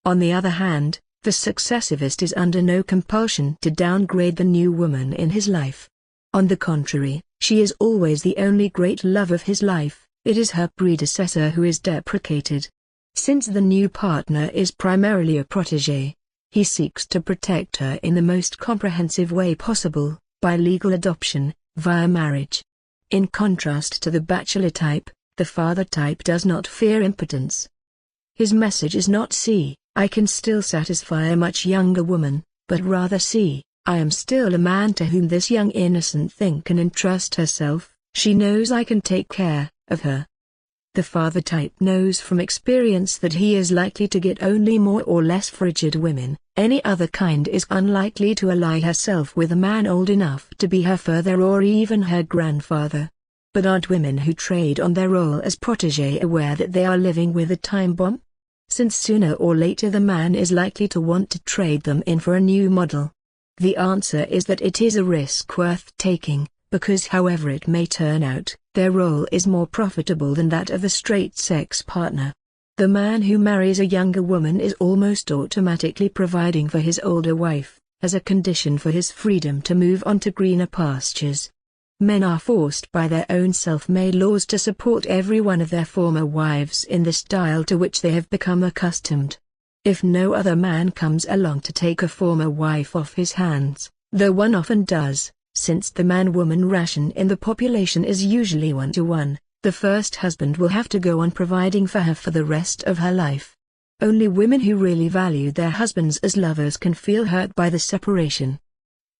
On the other hand, the successivist is under no compulsion to downgrade the new woman in his life. On the contrary, she is always the only great love of his life, it is her predecessor who is deprecated. Since the new partner is primarily a protégé, he seeks to protect her in the most comprehensive way possible, by legal adoption, via marriage. In contrast to the bachelor type, the father type does not fear impotence. His message is not "see, I can still satisfy a much younger woman," but rather "see, I am still a man to whom this young innocent thing can entrust herself, she knows I can take care of her." The father type knows from experience that he is likely to get only more or less frigid women. Any other kind is unlikely to ally herself with a man old enough to be her father or even her grandfather. But aren't women who trade on their role as protégé aware that they are living with a time bomb? Since sooner or later the man is likely to want to trade them in for a new model. The answer is that it is a risk worth taking, because however it may turn out, their role is more profitable than that of a straight sex partner. The man who marries a younger woman is almost automatically providing for his older wife, as a condition for his freedom to move on to greener pastures. Men are forced by their own self-made laws to support every one of their former wives in the style to which they have become accustomed. If no other man comes along to take a former wife off his hands, though one often does, since the man-woman ration in the population is usually 1-to-1, the first husband will have to go on providing for her for the rest of her life. Only women who really value their husbands as lovers can feel hurt by the separation.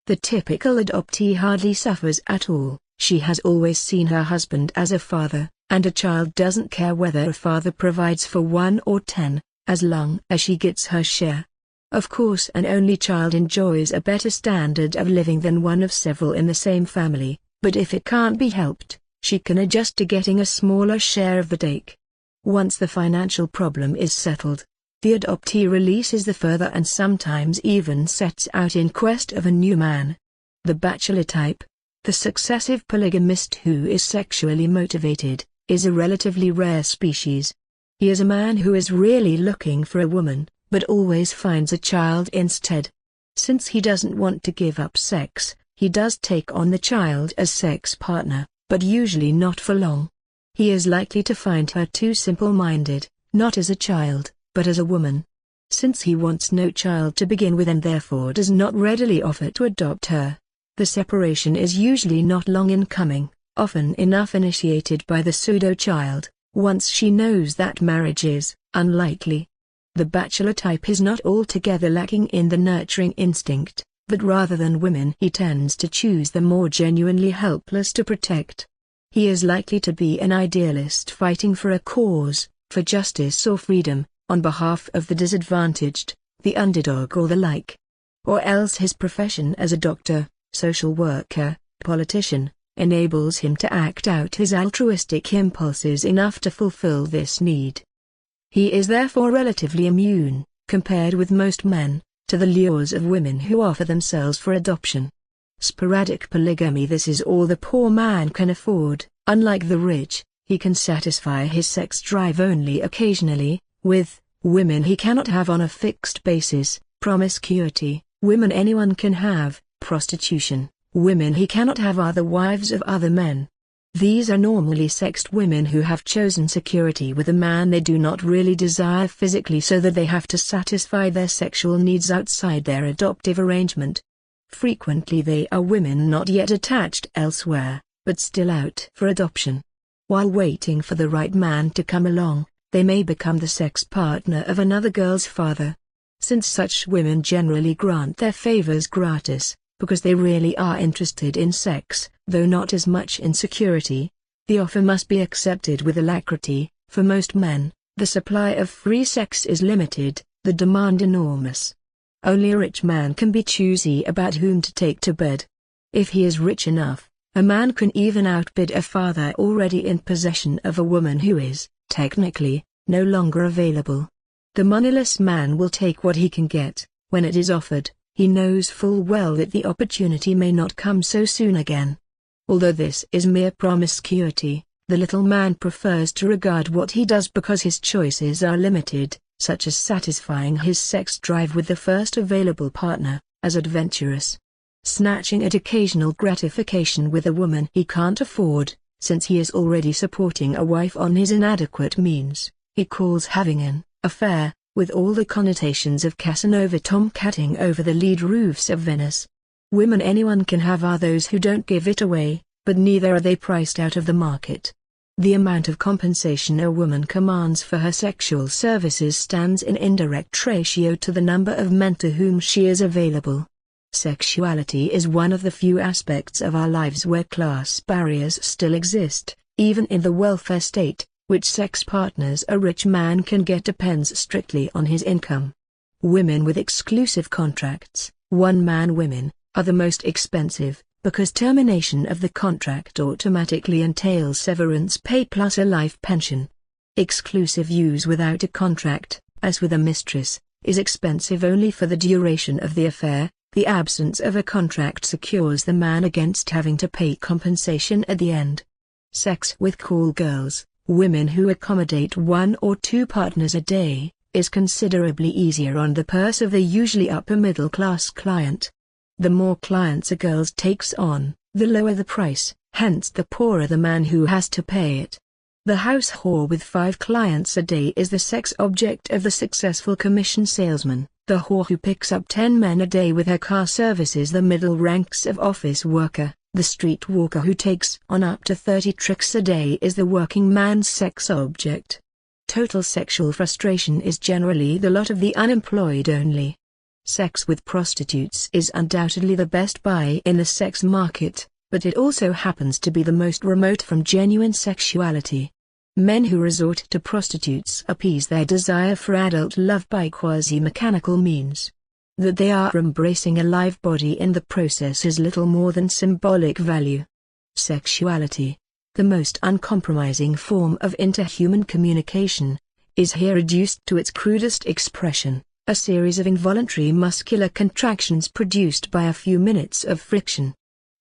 The typical adoptee hardly suffers at all. She has always seen her husband as a father, and a child doesn't care whether a father provides for 1 or 10, as long as she gets her share. Of course, an only child enjoys a better standard of living than one of several in the same family, but if it can't be helped, she can adjust to getting a smaller share of the cake. Once the financial problem is settled, the adoptee releases the father and sometimes even sets out in quest of a new man. The bachelor type, the successive polygamist who is sexually motivated, is a relatively rare species. He is a man who is really looking for a woman, but always finds a child instead. Since he doesn't want to give up sex, he does take on the child as sex partner, but usually not for long. He is likely to find her too simple-minded, not as a child, but as a woman. Since he wants no child to begin with and therefore does not readily offer to adopt her, the separation is usually not long in coming, often enough initiated by the pseudo-child, once she knows that marriage is unlikely. The bachelor type is not altogether lacking in the nurturing instinct, but rather than women he tends to choose the more genuinely helpless to protect. He is likely to be an idealist fighting for a cause, for justice or freedom, on behalf of the disadvantaged, the underdog or the like. Or else his profession as a doctor, social worker, politician, enables him to act out his altruistic impulses enough to fulfill this need. He is therefore relatively immune, compared with most men, to the lures of women who offer themselves for adoption. Sporadic polygamy. This is all the poor man can afford. Unlike the rich, he can satisfy his sex drive only occasionally, with women he cannot have on a fixed basis. Promiscuity, women anyone can have. Prostitution, women he cannot have are the wives of other men. These are normally sexed women who have chosen security with a man they do not really desire physically, so that they have to satisfy their sexual needs outside their adoptive arrangement. Frequently they are women not yet attached elsewhere, but still out for adoption. While waiting for the right man to come along, they may become the sex partner of another girl's father. Since such women generally grant their favors gratis, because they really are interested in sex, though not as much in security, the offer must be accepted with alacrity. For most men, the supply of free sex is limited, the demand enormous. Only a rich man can be choosy about whom to take to bed. If he is rich enough, a man can even outbid a father already in possession of a woman who is, technically, no longer available. The moneyless man will take what he can get, when it is offered. He knows full well that the opportunity may not come so soon again. Although this is mere promiscuity, the little man prefers to regard what he does because his choices are limited, such as satisfying his sex drive with the first available partner, as adventurous. Snatching at occasional gratification with a woman he can't afford, since he is already supporting a wife on his inadequate means. He calls having an affair, with all the connotations of Casanova tomcatting over the lead roofs of Venice. Women anyone can have are those who don't give it away, but neither are they priced out of the market. The amount of compensation a woman commands for her sexual services stands in indirect ratio to the number of men to whom she is available. Sexuality is one of the few aspects of our lives where class barriers still exist, even in the welfare state. Which sex partners a rich man can get depends strictly on his income. Women with exclusive contracts, one-man women, are the most expensive, because termination of the contract automatically entails severance pay plus a life pension. Exclusive use without a contract, as with a mistress, is expensive only for the duration of the affair. The absence of a contract secures the man against having to pay compensation at the end. Sex with call girls, women who accommodate one or two partners a day, is considerably easier on the purse of the usually upper-middle-class client. The more clients a girl takes on, the lower the price, hence the poorer the man who has to pay it. The house whore with 5 clients a day is the sex object of the successful commission salesman. The whore who picks up 10 men a day with her car services the middle ranks of office worker. The street walker who takes on up to 30 tricks a day is the working man's sex object. Total sexual frustration is generally the lot of the unemployed only. Sex with prostitutes is undoubtedly the best buy in the sex market, but it also happens to be the most remote from genuine sexuality. Men who resort to prostitutes appease their desire for adult love by quasi-mechanical means. That they are embracing a live body in the process is little more than symbolic value. Sexuality, the most uncompromising form of interhuman communication, is here reduced to its crudest expression, a series of involuntary muscular contractions produced by a few minutes of friction.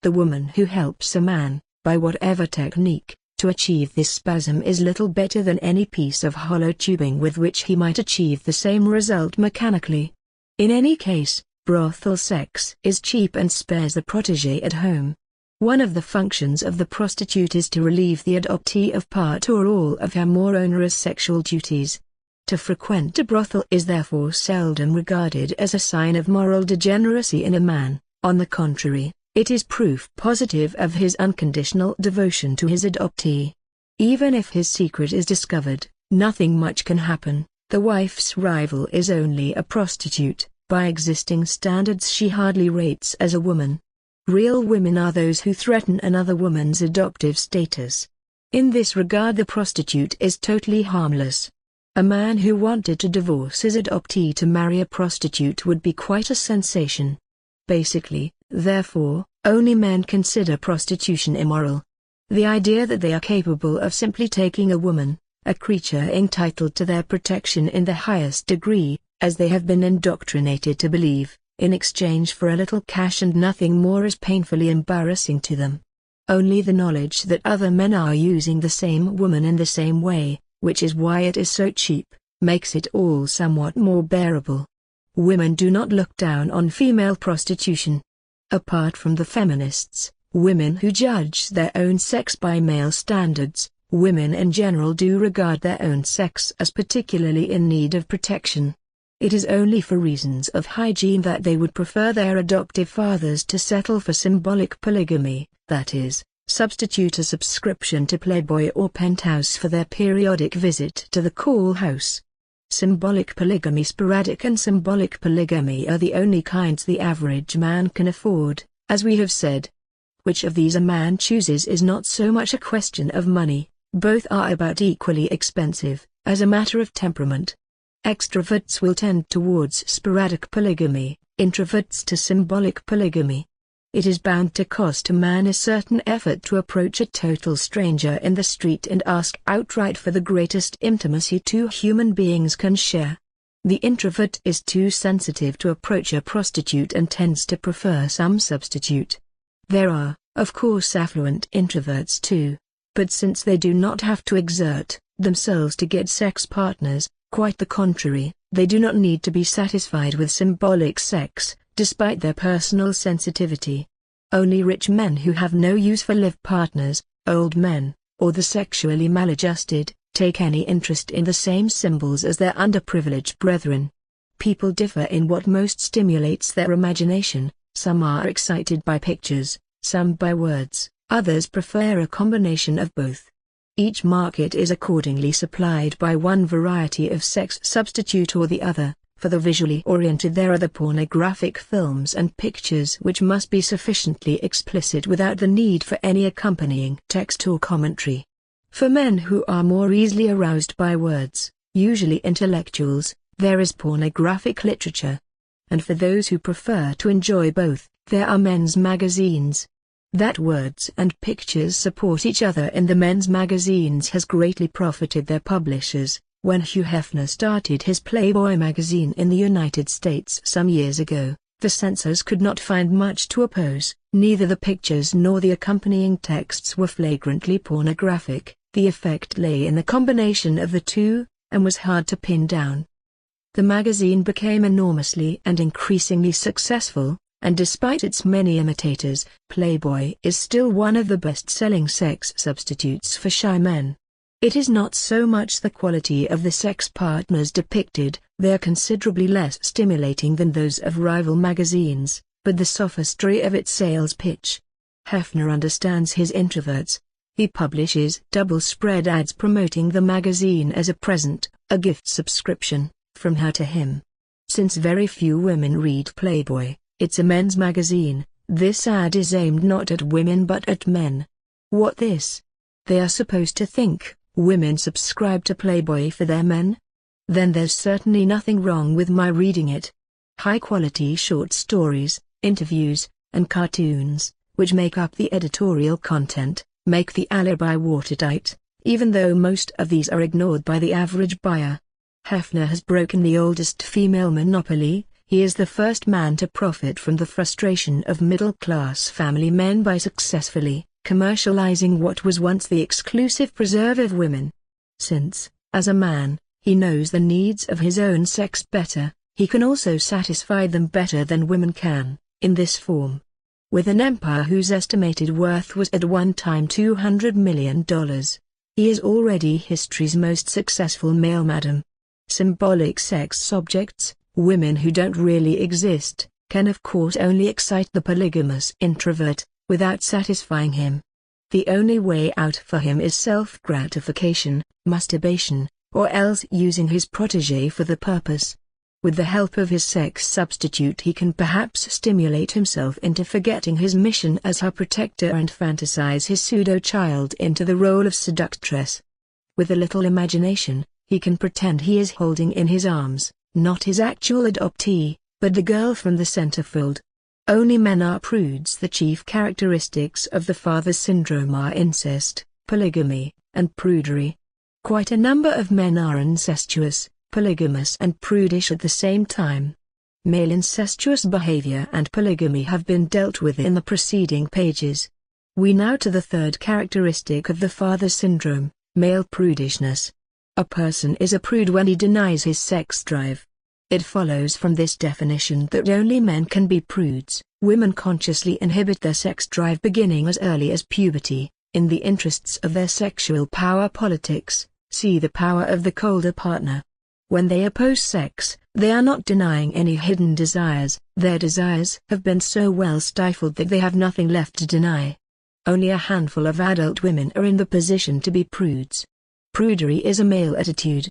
The woman who helps a man, by whatever technique, to achieve this spasm is little better than any piece of hollow tubing with which he might achieve the same result mechanically. In any case, brothel sex is cheap and spares the protégé at home. One of the functions of the prostitute is to relieve the adoptee of part or all of her more onerous sexual duties. To frequent a brothel is therefore seldom regarded as a sign of moral degeneracy in a man. On the contrary, it is proof positive of his unconditional devotion to his adoptee. Even if his secret is discovered, nothing much can happen. The wife's rival is only a prostitute. By existing standards she hardly rates as a woman. Real women are those who threaten another woman's adoptive status. In this regard the prostitute is totally harmless. A man who wanted to divorce his adoptee to marry a prostitute would be quite a sensation. Basically, therefore, only men consider prostitution immoral. The idea that they are capable of simply taking a woman, a creature entitled to their protection in the highest degree, as they have been indoctrinated to believe, in exchange for a little cash and nothing more is painfully embarrassing to them. Only the knowledge that other men are using the same woman in the same way, which is why it is so cheap, makes it all somewhat more bearable. Women do not look down on female prostitution. Apart from the feminists, women who judge their own sex by male standards, women in general do regard their own sex as particularly in need of protection. It is only for reasons of hygiene that they would prefer their adoptive fathers to settle for symbolic polygamy, that is, substitute a subscription to Playboy or Penthouse for their periodic visit to the call house. Symbolic polygamy, sporadic and symbolic polygamy are the only kinds the average man can afford, as we have said. Which of these a man chooses is not so much a question of money, both are about equally expensive, as a matter of temperament. Extroverts will tend towards sporadic polygamy, introverts to symbolic polygamy. It is bound to cost a man a certain effort to approach a total stranger in the street and ask outright for the greatest intimacy two human beings can share. The introvert is too sensitive to approach a prostitute and tends to prefer some substitute. There are, of course, affluent introverts too, but since they do not have to exert themselves to get sex partners, quite the contrary, they do not need to be satisfied with symbolic sex, despite their personal sensitivity. Only rich men who have no use for live partners, old men, or the sexually maladjusted, take any interest in the same symbols as their underprivileged brethren. People differ in what most stimulates their imagination. Some are excited by pictures, some by words, others prefer a combination of both. Each market is accordingly supplied by one variety of sex substitute or the other. For the visually oriented, there are the pornographic films and pictures which must be sufficiently explicit without the need for any accompanying text or commentary. For men who are more easily aroused by words, usually intellectuals, there is pornographic literature. And for those who prefer to enjoy both, there are men's magazines. That words and pictures support each other in the men's magazines has greatly profited their publishers. When Hugh Hefner started his Playboy magazine in the United States some years ago, the censors could not find much to oppose. Neither the pictures nor the accompanying texts were flagrantly pornographic. The effect lay in the combination of the two, and was hard to pin down. The magazine became enormously and increasingly successful, and despite its many imitators, Playboy is still one of the best-selling sex substitutes for shy men. It is not so much the quality of the sex partners depicted, they are considerably less stimulating than those of rival magazines, but the sophistry of its sales pitch. Hefner understands his introverts. He publishes double-spread ads promoting the magazine as a present, a gift subscription, from her to him. Since very few women read Playboy, it's a men's magazine, this ad is aimed not at women but at men. What this? They are supposed to think, women subscribe to Playboy for their men? Then there's certainly nothing wrong with my reading it. High-quality short stories, interviews, and cartoons, which make up the editorial content, make the alibi watertight, even though most of these are ignored by the average buyer. Hefner has broken the oldest female monopoly. He is the first man to profit from the frustration of middle-class family men by successfully commercializing what was once the exclusive preserve of women. Since, as a man, he knows the needs of his own sex better, he can also satisfy them better than women can, in this form. With an empire whose estimated worth was at one time $200 million, he is already history's most successful male madam. Symbolic sex objects, women who don't really exist, can of course only excite the polygamous introvert, without satisfying him. The only way out for him is self-gratification, masturbation, or else using his protégé for the purpose. With the help of his sex substitute he can perhaps stimulate himself into forgetting his mission as her protector and fantasize his pseudo-child into the role of seductress. With a little imagination, he can pretend he is holding in his arms, not his actual adoptee, but the girl from the centerfold. Only men are prudes. The chief characteristics of the father syndrome are incest, polygamy, and prudery. Quite a number of men are incestuous, polygamous and prudish at the same time. Male incestuous behavior and polygamy have been dealt with in the preceding pages. We now to the third characteristic of the father syndrome, male prudishness. A person is a prude when he denies his sex drive. It follows from this definition that only men can be prudes. Women consciously inhibit their sex drive beginning as early as puberty, in the interests of their sexual power politics. See the power of the colder partner. When they oppose sex, they are not denying any hidden desires. Their desires have been so well stifled that they have nothing left to deny. Only a handful of adult women are in the position to be prudes. Prudery is a male attitude.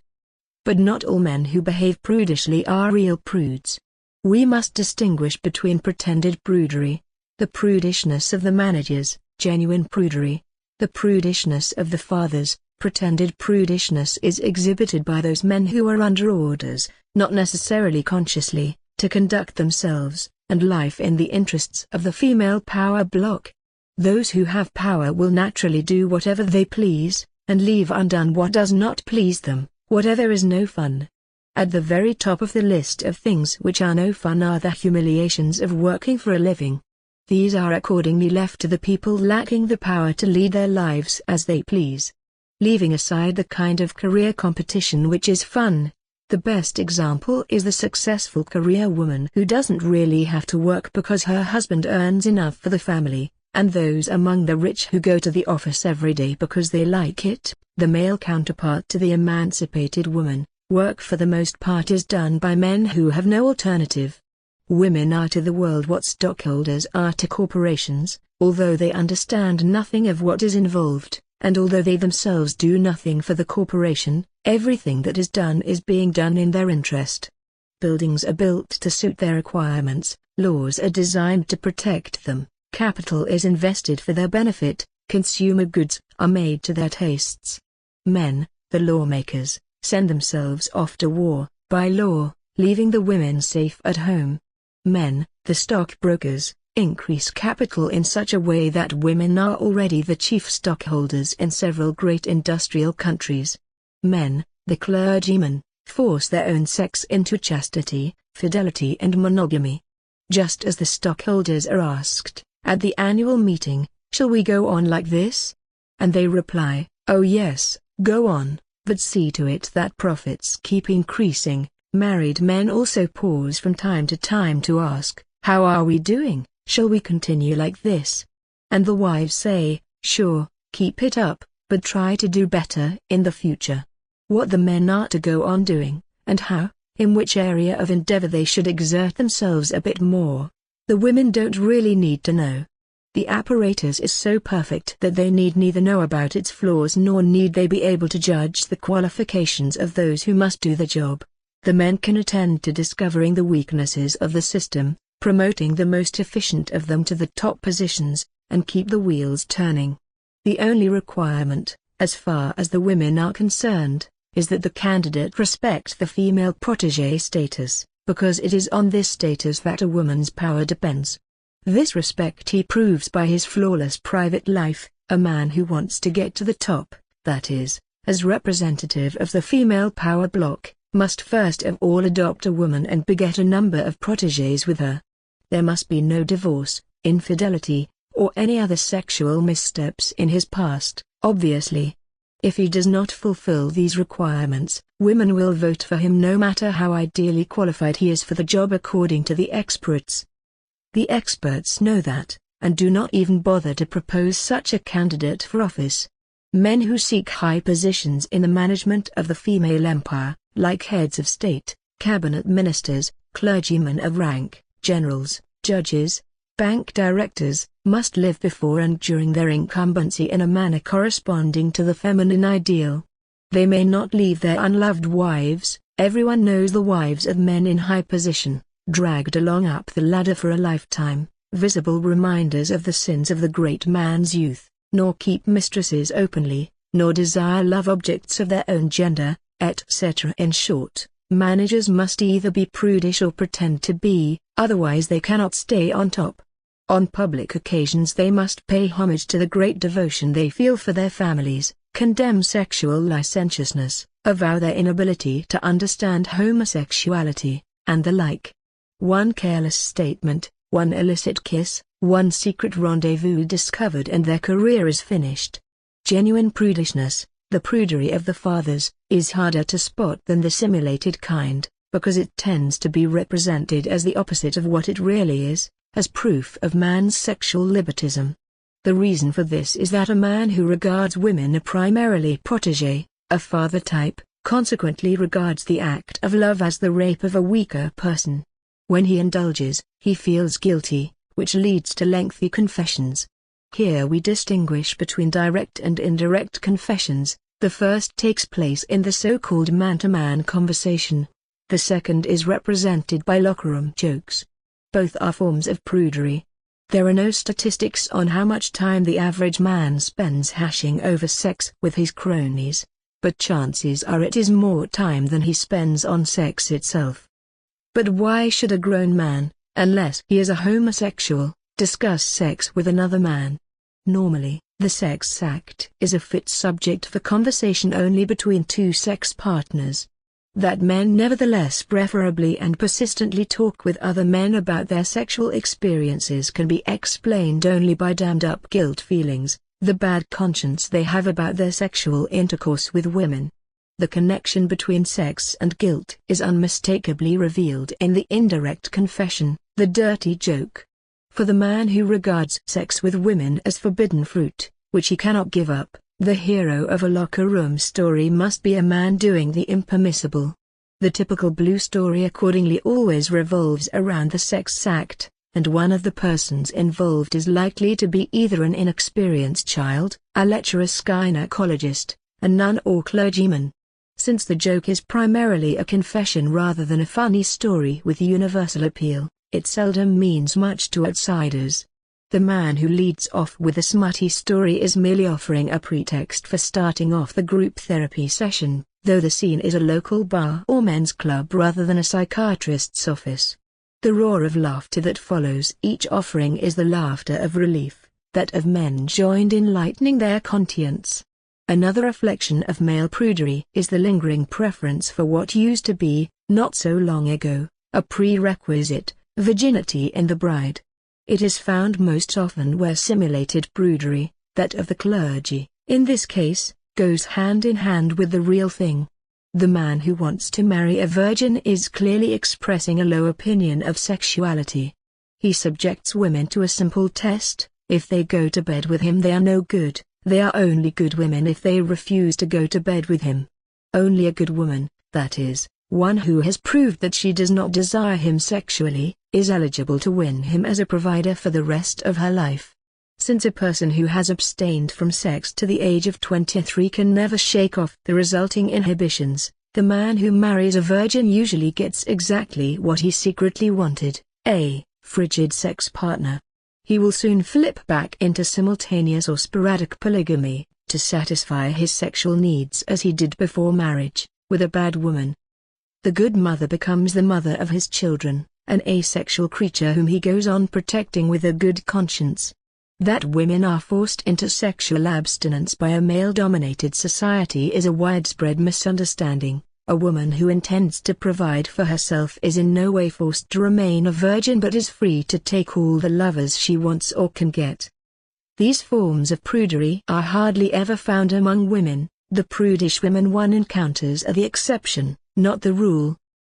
But not all men who behave prudishly are real prudes. We must distinguish between pretended prudery, the prudishness of the managers, genuine prudery, the prudishness of the fathers. Pretended prudishness is exhibited by those men who are under orders, not necessarily consciously, to conduct themselves and life in the interests of the female power bloc. Those who have power will naturally do whatever they please, and leave undone what does not please them. Whatever is no fun. At the very top of the list of things which are no fun are the humiliations of working for a living. These are accordingly left to the people lacking the power to lead their lives as they please. Leaving aside the kind of career competition which is fun, the best example is the successful career woman who doesn't really have to work because her husband earns enough for the family, and those among the rich who go to the office every day because they like it, the male counterpart to the emancipated woman, work for the most part is done by men who have no alternative. Women are to the world what stockholders are to corporations, although they understand nothing of what is involved, and although they themselves do nothing for the corporation, everything that is done is being done in their interest. Buildings are built to suit their requirements, laws are designed to protect them, capital is invested for their benefit, consumer goods are made to their tastes. Men, the lawmakers, send themselves off to war, by law, leaving the women safe at home. Men, the stockbrokers, increase capital in such a way that women are already the chief stockholders in several great industrial countries. Men, the clergymen, force their own sex into chastity, fidelity and monogamy. Just as the stockholders are asked, at the annual meeting, "Shall we go on like this?" And they reply, "Oh yes, go on, but see to it that profits keep increasing." Married men also pause from time to ask, "How are we doing? Shall we continue like this?" And the wives say, "Sure, keep it up, but try to do better in the future." What the men are to go on doing, and how, in which area of endeavor they should exert themselves a bit more, the women don't really need to know. The apparatus is so perfect that they need neither know about its flaws nor need they be able to judge the qualifications of those who must do the job. The men can attend to discovering the weaknesses of the system, promoting the most efficient of them to the top positions, and keep the wheels turning. The only requirement, as far as the women are concerned, is that the candidate respect the female protégé status, because it is on this status that a woman's power depends. This respect he proves by his flawless private life. A man who wants to get to the top, that is, as representative of the female power block, must first of all adopt a woman and beget a number of protégés with her. There must be no divorce, infidelity, or any other sexual missteps in his past, obviously. If he does not fulfill these requirements, women will vote for him no matter how ideally qualified he is for the job according to the experts. The experts know that, and do not even bother to propose such a candidate for office. Men who seek high positions in the management of the female empire, like heads of state, cabinet ministers, clergymen of rank, generals, judges, bank directors, must live before and during their incumbency in a manner corresponding to the feminine ideal. They may not leave their unloved wives. Everyone knows the wives of men in high position, dragged along up the ladder for a lifetime, visible reminders of the sins of the great man's youth, nor keep mistresses openly, nor desire love objects of their own gender, etc. In short, managers must either be prudish or pretend to be, otherwise they cannot stay on top. On public occasions they must pay homage to the great devotion they feel for their families, condemn sexual licentiousness, avow their inability to understand homosexuality, and the like. One careless statement, one illicit kiss, one secret rendezvous discovered and their career is finished. Genuine prudishness, the prudery of the fathers, is harder to spot than the simulated kind, because it tends to be represented as the opposite of what it really is, as proof of man's sexual libertism. The reason for this is that a man who regards women a primarily protégé, a father type, consequently regards the act of love as the rape of a weaker person. When he indulges, he feels guilty, which leads to lengthy confessions. Here we distinguish between direct and indirect confessions. The first takes place in the so-called man-to-man conversation. The second is represented by locker-room jokes. Both are forms of prudery. There are no statistics on how much time the average man spends hashing over sex with his cronies, but chances are it is more time than he spends on sex itself. But why should a grown man, unless he is a homosexual, discuss sex with another man? Normally, the sex act is a fit subject for conversation only between two sex partners. That men nevertheless preferably and persistently talk with other men about their sexual experiences can be explained only by dammed-up guilt feelings, the bad conscience they have about their sexual intercourse with women. The connection between sex and guilt is unmistakably revealed in the indirect confession, the dirty joke. For the man who regards sex with women as forbidden fruit, which he cannot give up, the hero of a locker room story must be a man doing the impermissible. The typical blue story accordingly always revolves around the sex act, and one of the persons involved is likely to be either an inexperienced child, a lecherous gynecologist, a nun or clergyman. Since the joke is primarily a confession rather than a funny story with universal appeal, it seldom means much to outsiders. The man who leads off with a smutty story is merely offering a pretext for starting off the group therapy session, though the scene is a local bar or men's club rather than a psychiatrist's office. The roar of laughter that follows each offering is the laughter of relief, that of men joined in lightening their conscience. Another reflection of male prudery is the lingering preference for what used to be, not so long ago, a prerequisite, virginity in the bride. It is found most often where simulated prudery, that of the clergy, in this case, goes hand in hand with the real thing. The man who wants to marry a virgin is clearly expressing a low opinion of sexuality. He subjects women to a simple test: if they go to bed with him they are no good, they are only good women if they refuse to go to bed with him. Only a good woman, that is, one who has proved that she does not desire him sexually, is eligible to win him as a provider for the rest of her life. Since a person who has abstained from sex to the age of 23 can never shake off the resulting inhibitions, the man who marries a virgin usually gets exactly what he secretly wanted, a frigid sex partner. He will soon flip back into simultaneous or sporadic polygamy, to satisfy his sexual needs as he did before marriage, with a bad woman. The good mother becomes the mother of his children, an asexual creature whom he goes on protecting with a good conscience. That women are forced into sexual abstinence by a male-dominated society is a widespread misunderstanding. A woman who intends to provide for herself is in no way forced to remain a virgin but is free to take all the lovers she wants or can get. These forms of prudery are hardly ever found among women. The prudish women one encounters are the exception, not the rule.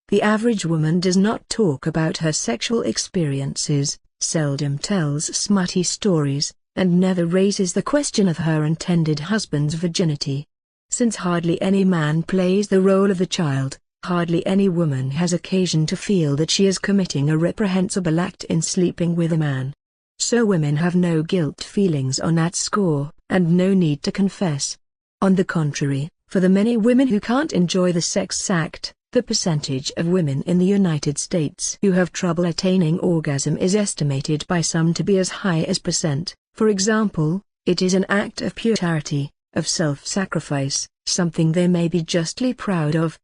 The average woman does not talk about her sexual experiences, seldom tells smutty stories, and never raises the question of her intended husband's virginity. Since hardly any man plays the role of the child, hardly any woman has occasion to feel that she is committing a reprehensible act in sleeping with a man. So women have no guilt feelings on that score, and no need to confess. On the contrary, for the many women who can't enjoy the sex act, the percentage of women in the United States who have trouble attaining orgasm is estimated by some to be as high as %. For example, it is an act of purity, of self-sacrifice, something they may be justly proud of.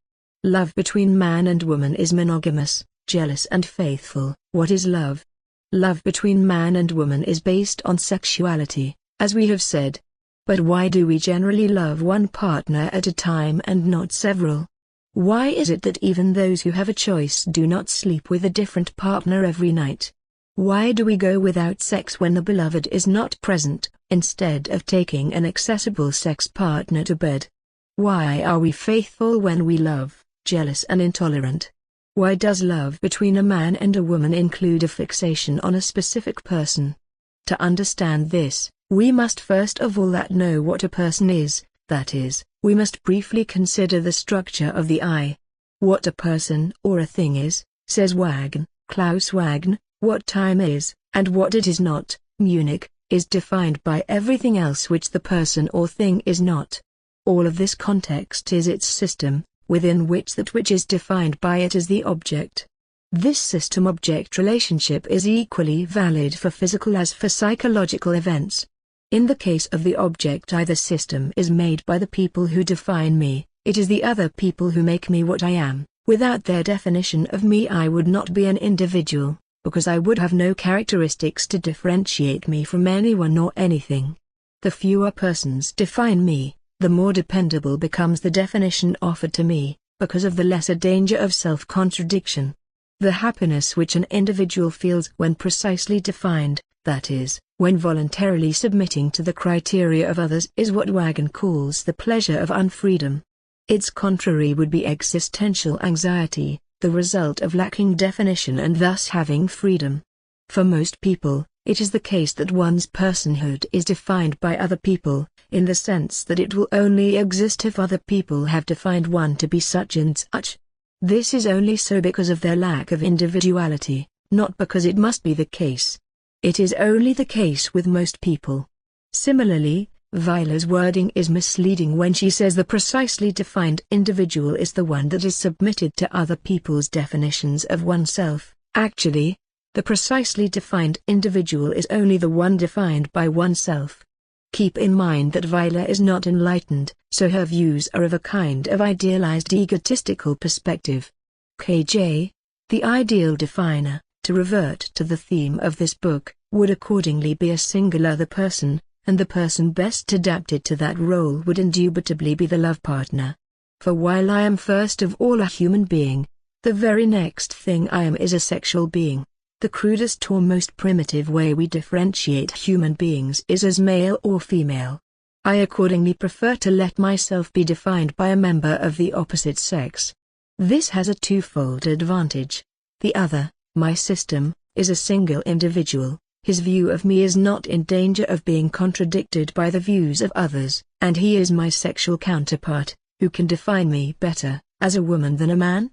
Love between man and woman is monogamous, jealous and faithful. What is love? Love between man and woman is based on sexuality, as we have said. But why do we generally love one partner at a time and not several? Why is it that even those who have a choice do not sleep with a different partner every night? Why do we go without sex when the beloved is not present, instead of taking an accessible sex partner to bed? Why are we faithful when we love, jealous and intolerant? Why does love between a man and a woman include a fixation on a specific person? To understand this, we must first of all know what a person is, that is, we must briefly consider the structure of the I. What a person or a thing is, says Klaus Wagner, what time is, and what it is not, Munich, is defined by everything else which the person or thing is not. All of this context is its system, within which that which is defined by it is the object. This system-object relationship is equally valid for physical as for psychological events. In the case of the object the system is made by the people who define me, it is the other people who make me what I am. Without their definition of me I would not be an individual, because I would have no characteristics to differentiate me from anyone or anything. The fewer persons define me, the more dependable becomes the definition offered to me, because of the lesser danger of self-contradiction. The happiness which an individual feels when precisely defined, that is, when voluntarily submitting to the criteria of others, is what Wagner calls the pleasure of unfreedom. Its contrary would be existential anxiety, the result of lacking definition and thus having freedom. For most people, it is the case that one's personhood is defined by other people, in the sense that it will only exist if other people have defined one to be such and such. This is only so because of their lack of individuality, not because it must be the case. It is only the case with most people. Similarly, Vilar's wording is misleading when she says the precisely defined individual is the one that is submitted to other people's definitions of oneself. Actually, the precisely defined individual is only the one defined by oneself. Keep in mind that Vilar is not enlightened, so her views are of a kind of idealized egotistical perspective. KJ, the ideal definer, to revert to the theme of this book, would accordingly be a singular the person, and the person best adapted to that role would indubitably be the love partner. For while I am first of all a human being, the very next thing I am is a sexual being. The crudest or most primitive way we differentiate human beings is as male or female. I accordingly prefer to let myself be defined by a member of the opposite sex. This has a twofold advantage. The other, my system, is a single individual. His view of me is not in danger of being contradicted by the views of others, and he is my sexual counterpart, who can define me better, as a woman than a man.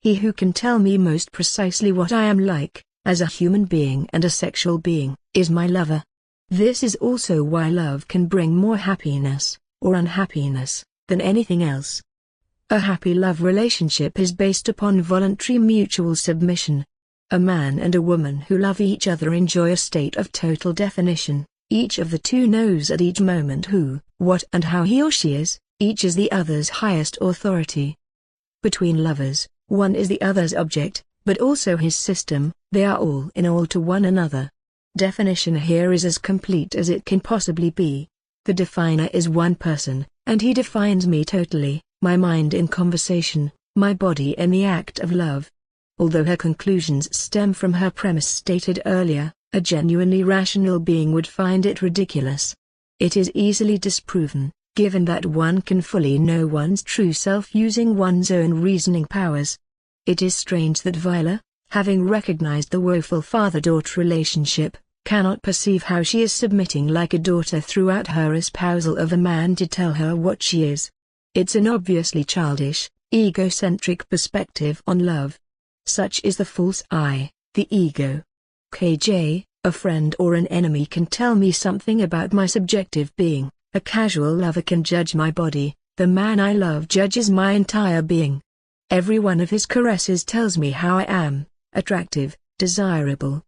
He who can tell me most precisely what I am like, as a human being and a sexual being, is my lover. This is also why love can bring more happiness, or unhappiness, than anything else. A happy love relationship is based upon voluntary mutual submission. A man and a woman who love each other enjoy a state of total definition. Each of the two knows at each moment who, what and how he or she is, each is the other's highest authority. Between lovers, one is the other's object, but also his system. They are all in all to one another. Definition here is as complete as it can possibly be. The definer is one person, and he defines me totally, my mind in conversation, my body in the act of love. Although her conclusions stem from her premise stated earlier, a genuinely rational being would find it ridiculous. It is easily disproven, given that one can fully know one's true self using one's own reasoning powers. It is strange that Vilar, having recognized the woeful father-daughter relationship, cannot perceive how she is submitting like a daughter throughout her espousal of a man to tell her what she is. It's an obviously childish, egocentric perspective on love. Such is the false I, the ego. KJ, a friend or an enemy can tell me something about my subjective being, a casual lover can judge my body, the man I love judges my entire being. Every one of his caresses tells me how I am, attractive, desirable.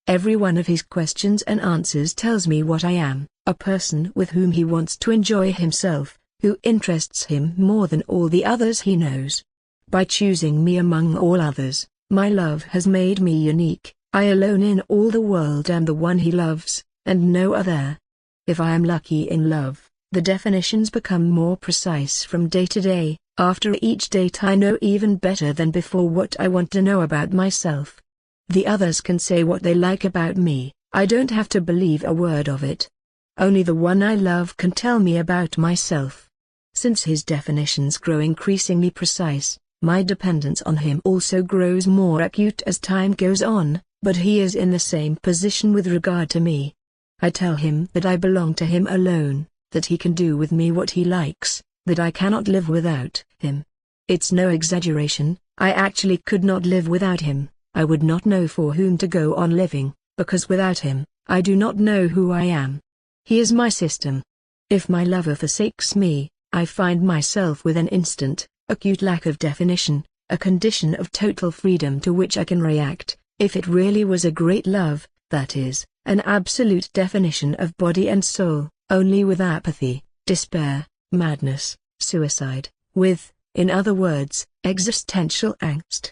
Every one of his questions and answers tells me what I am, a person with whom he wants to enjoy himself, who interests him more than all the others he knows. By choosing me among all others, my love has made me unique. I alone in all the world am the one he loves, and no other. If I am lucky in love, the definitions become more precise from day to day. After each date I know even better than before what I want to know about myself. The others can say what they like about me, I don't have to believe a word of it. Only the one I love can tell me about myself. Since his definitions grow increasingly precise, my dependence on him also grows more acute as time goes on, but he is in the same position with regard to me. I tell him that I belong to him alone, that he can do with me what he likes, that I cannot live without him. It's no exaggeration, I actually could not live without him. I would not know for whom to go on living, because without him, I do not know who I am. He is my system. If my lover forsakes me, I find myself with an instant, acute lack of definition, a condition of total freedom to which I can react, if it really was a great love, that is, an absolute definition of body and soul, only with apathy, despair, madness, suicide, with, in other words, existential angst.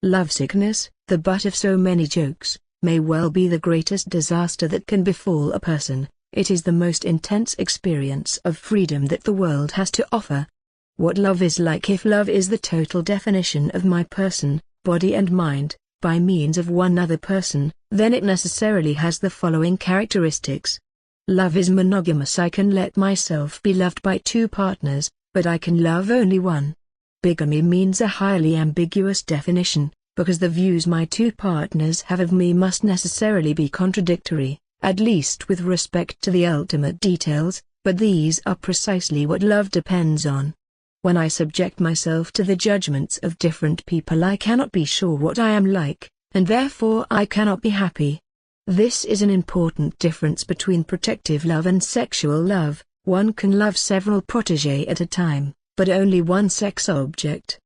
Lovesickness, the butt of so many jokes, may well be the greatest disaster that can befall a person. It is the most intense experience of freedom that the world has to offer. What love is like: if love is the total definition of my person, body and mind, by means of one other person, then it necessarily has the following characteristics. Love is monogamous. I can let myself be loved by two partners, but I can love only one. Bigamy means a highly ambiguous definition, because the views my two partners have of me must necessarily be contradictory, at least with respect to the ultimate details, but these are precisely what love depends on. When I subject myself to the judgments of different people, I cannot be sure what I am like, and therefore I cannot be happy. This is an important difference between protective love and sexual love. One can love several protégés at a time, but only one sex object.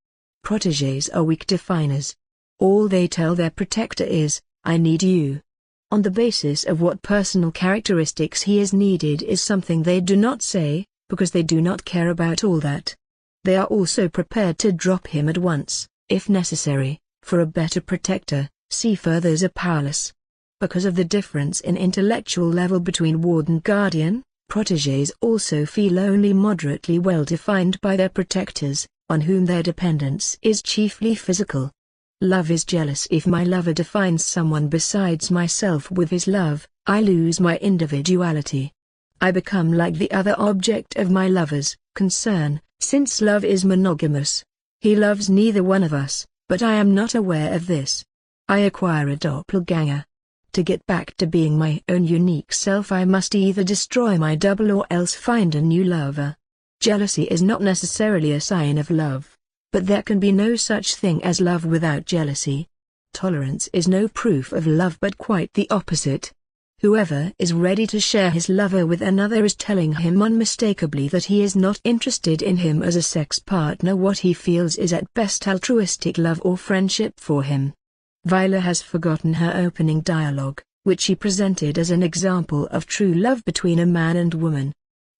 Protégés are weak definers. All they tell their protector is, "I need you." On the basis of what personal characteristics he is needed is something they do not say, because they do not care about all that. They are also prepared to drop him at once, if necessary, for a better protector. See further as powerless. Because of the difference in intellectual level between ward and guardian, protégés also feel only moderately well defined by their protectors, on whom their dependence is chiefly physical. Love is jealous. If my lover defines someone besides myself with his love, I lose my individuality. I become like the other object of my lover's concern, since love is monogamous. He loves neither one of us, but I am not aware of this. I acquire a doppelganger. To get back to being my own unique self, I must either destroy my double or else find a new lover. Jealousy is not necessarily a sign of love, but there can be no such thing as love without jealousy. Tolerance is no proof of love but quite the opposite. Whoever is ready to share his lover with another is telling him unmistakably that he is not interested in him as a sex partner. What he feels is at best altruistic love or friendship for him. Vilar has forgotten her opening dialogue, which she presented as an example of true love between a man and woman.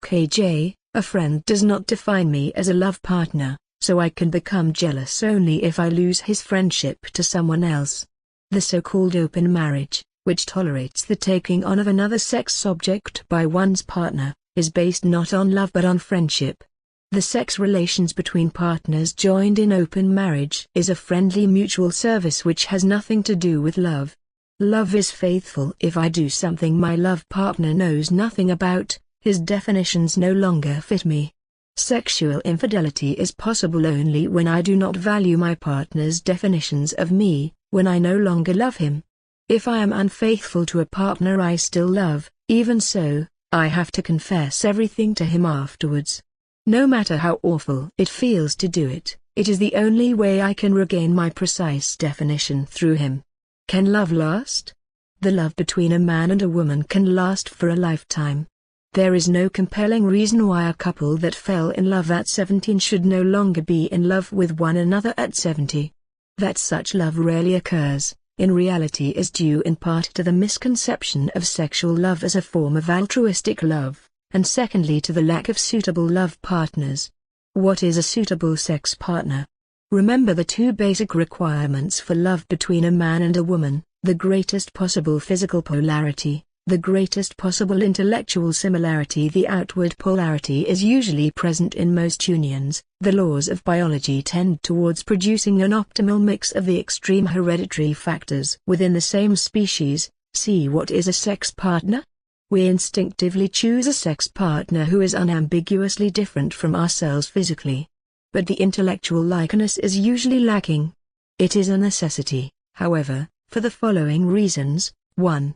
KJ, a friend does not define me as a love partner, so I can become jealous only if I lose his friendship to someone else. The so-called open marriage, which tolerates the taking on of another sex object by one's partner, is based not on love but on friendship. The sex relations between partners joined in open marriage is a friendly mutual service which has nothing to do with love. Love is faithful. If I do something my love partner knows nothing about, his definitions no longer fit me. Sexual infidelity is possible only when I do not value my partner's definitions of me, when I no longer love him. If I am unfaithful to a partner I still love, even so, I have to confess everything to him afterwards. No matter how awful it feels to do it, it is the only way I can regain my precise definition through him. Can love last? The love between a man and a woman can last for a lifetime. There is no compelling reason why a couple that fell in love at 17 should no longer be in love with one another at 70. That such love rarely occurs, in reality, is due in part to the misconception of sexual love as a form of altruistic love, and secondly to the lack of suitable love partners. What is a suitable sex partner? Remember the two basic requirements for love between a man and a woman: the greatest possible physical polarity, the greatest possible intellectual similarity. The outward polarity is usually present in most unions. The laws of biology tend towards producing an optimal mix of the extreme hereditary factors within the same species. See, what is a sex partner? We instinctively choose a sex partner who is unambiguously different from ourselves physically. But the intellectual likeness is usually lacking. It is a necessity, however, for the following reasons. 1.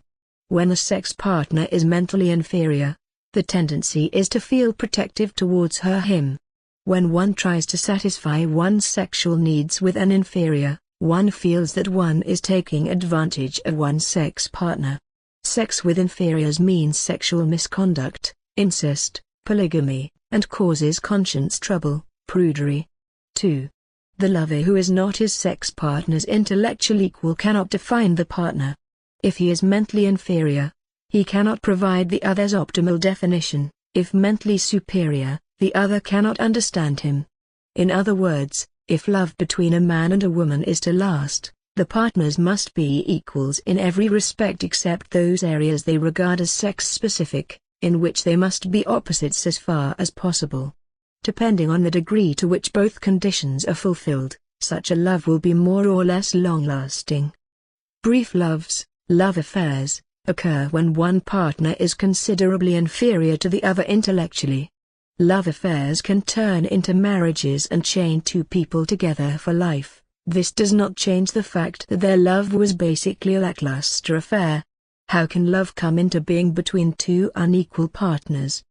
When a sex partner is mentally inferior, the tendency is to feel protective towards her/him. When one tries to satisfy one's sexual needs with an inferior, one feels that one is taking advantage of one's sex partner. Sex with inferiors means sexual misconduct, incest, polygamy, and causes conscience trouble, prudery. 2. The lover who is not his sex partner's intellectual equal cannot define the partner. If he is mentally inferior, he cannot provide the other's optimal definition. If mentally superior, the other cannot understand him. In other words, if love between a man and a woman is to last, the partners must be equals in every respect except those areas they regard as sex-specific, in which they must be opposites as far as possible. Depending on the degree to which both conditions are fulfilled, such a love will be more or less long-lasting. Brief loves, love affairs, occur when one partner is considerably inferior to the other intellectually. Love affairs can turn into marriages and chain two people together for life, This does not change the fact that their love was basically a lackluster affair. How can love come into being between two unequal partners?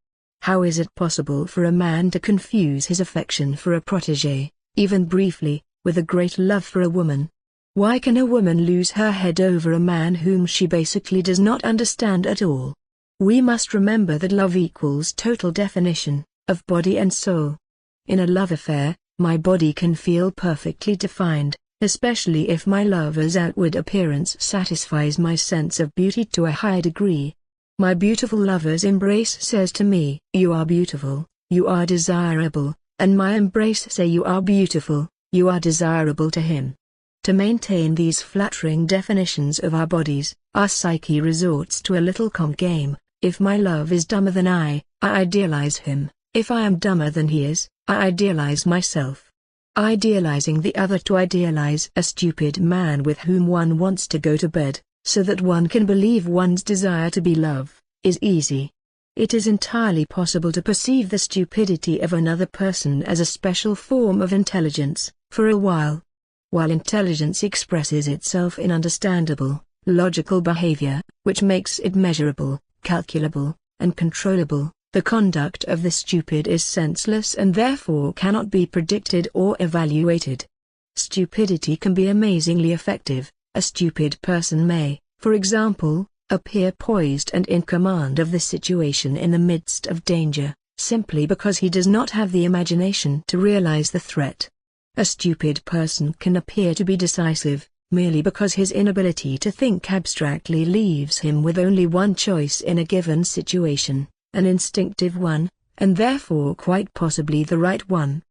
How is it possible for a man to confuse his affection for a protégé, even briefly, with a great love for a woman? Why can a woman lose her head over a man whom she basically does not understand at all? We must remember that love equals total definition of body and soul. In a love affair, my body can feel perfectly defined, especially if my lover's outward appearance satisfies my sense of beauty to a high degree. My beautiful lover's embrace says to me, "You are beautiful, you are desirable," and my embrace say, "You are beautiful, you are desirable" to him. To maintain these flattering definitions of our bodies, our psyche resorts to a little game. If my love is dumber than I idealize him. If I am dumber than he is, I idealize myself. Idealizing the other to idealize a stupid man with whom one wants to go to bed, so that one can believe one's desire to be love, is easy. It is entirely possible to perceive the stupidity of another person as a special form of intelligence, for a while. While intelligence expresses itself in understandable, logical behavior, which makes it measurable, calculable, and controllable, the conduct of the stupid is senseless and therefore cannot be predicted or evaluated. Stupidity can be amazingly effective. A stupid person may, for example, appear poised and in command of the situation in the midst of danger, simply because he does not have the imagination to realize the threat. A stupid person can appear to be decisive, merely because his inability to think abstractly leaves him with only one choice in a given situation, an instinctive one, and therefore quite possibly the right one.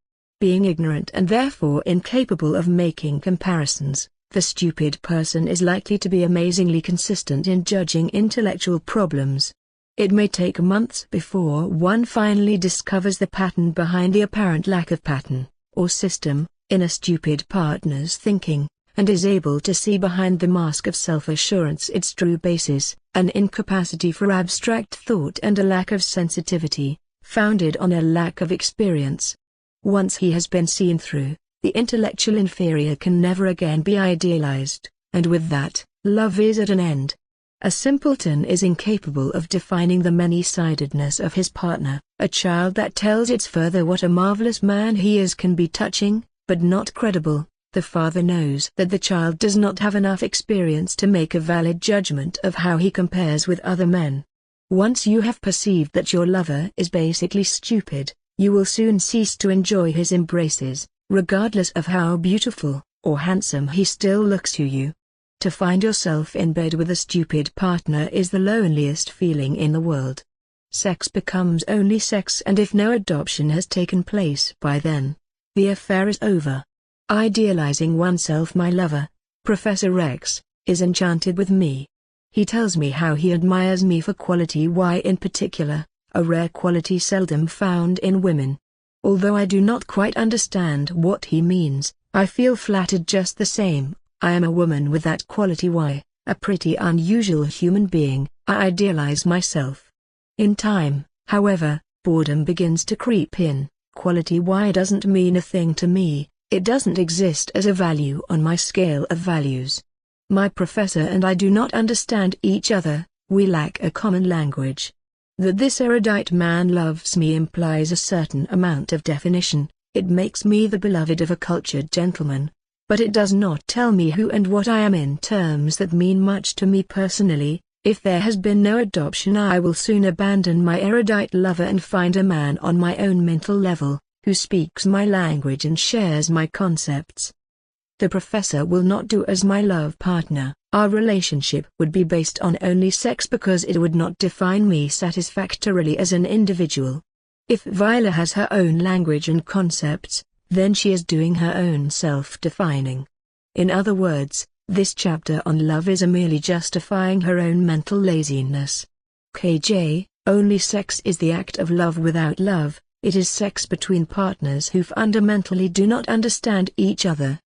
Being ignorant and therefore incapable of making comparisons, the stupid person is likely to be amazingly consistent in judging intellectual problems. It may take months before one finally discovers the pattern behind the apparent lack of pattern, or system, in a stupid partner's thinking, and is able to see behind the mask of self-assurance its true basis, an incapacity for abstract thought and a lack of sensitivity, founded on a lack of experience. Once he has been seen through, the intellectual inferior can never again be idealized, and with that, love is at an end. A simpleton is incapable of defining the many-sidedness of his partner. A child that tells its father what a marvelous man he is can be touching, but not credible. The father knows that the child does not have enough experience to make a valid judgment of how he compares with other men. Once you have perceived that your lover is basically stupid, you will soon cease to enjoy his embraces, regardless of how beautiful or handsome he still looks to you. To find yourself in bed with a stupid partner is the loneliest feeling in the world. Sex becomes only sex, and if no adoption has taken place by then, the affair is over. Idealizing oneself. My lover, Professor X, is enchanted with me. He tells me how he admires me for quality Y in particular, a rare quality seldom found in women. Although I do not quite understand what he means, I feel flattered just the same. I am a woman with that quality Y, a pretty unusual human being. I idealize myself. In time, however, boredom begins to creep in. Quality Y doesn't mean a thing to me. It doesn't exist as a value on my scale of values. My professor and I do not understand each other. We lack a common language. That this erudite man loves me implies a certain amount of definition. It makes me the beloved of a cultured gentleman. But it does not tell me who and what I am in terms that mean much to me personally. If there has been no adoption, I will soon abandon my erudite lover and find a man on my own mental level, who speaks my language and shares my concepts. The professor will not do as my love partner. Our relationship would be based on only sex because it would not define me satisfactorily as an individual. If Vilar has her own language and concepts, then she is doing her own self-defining. In other words, this chapter on love is merely justifying her own mental laziness. KJ, only sex is the act of love without love. It is sex between partners who fundamentally do not understand each other.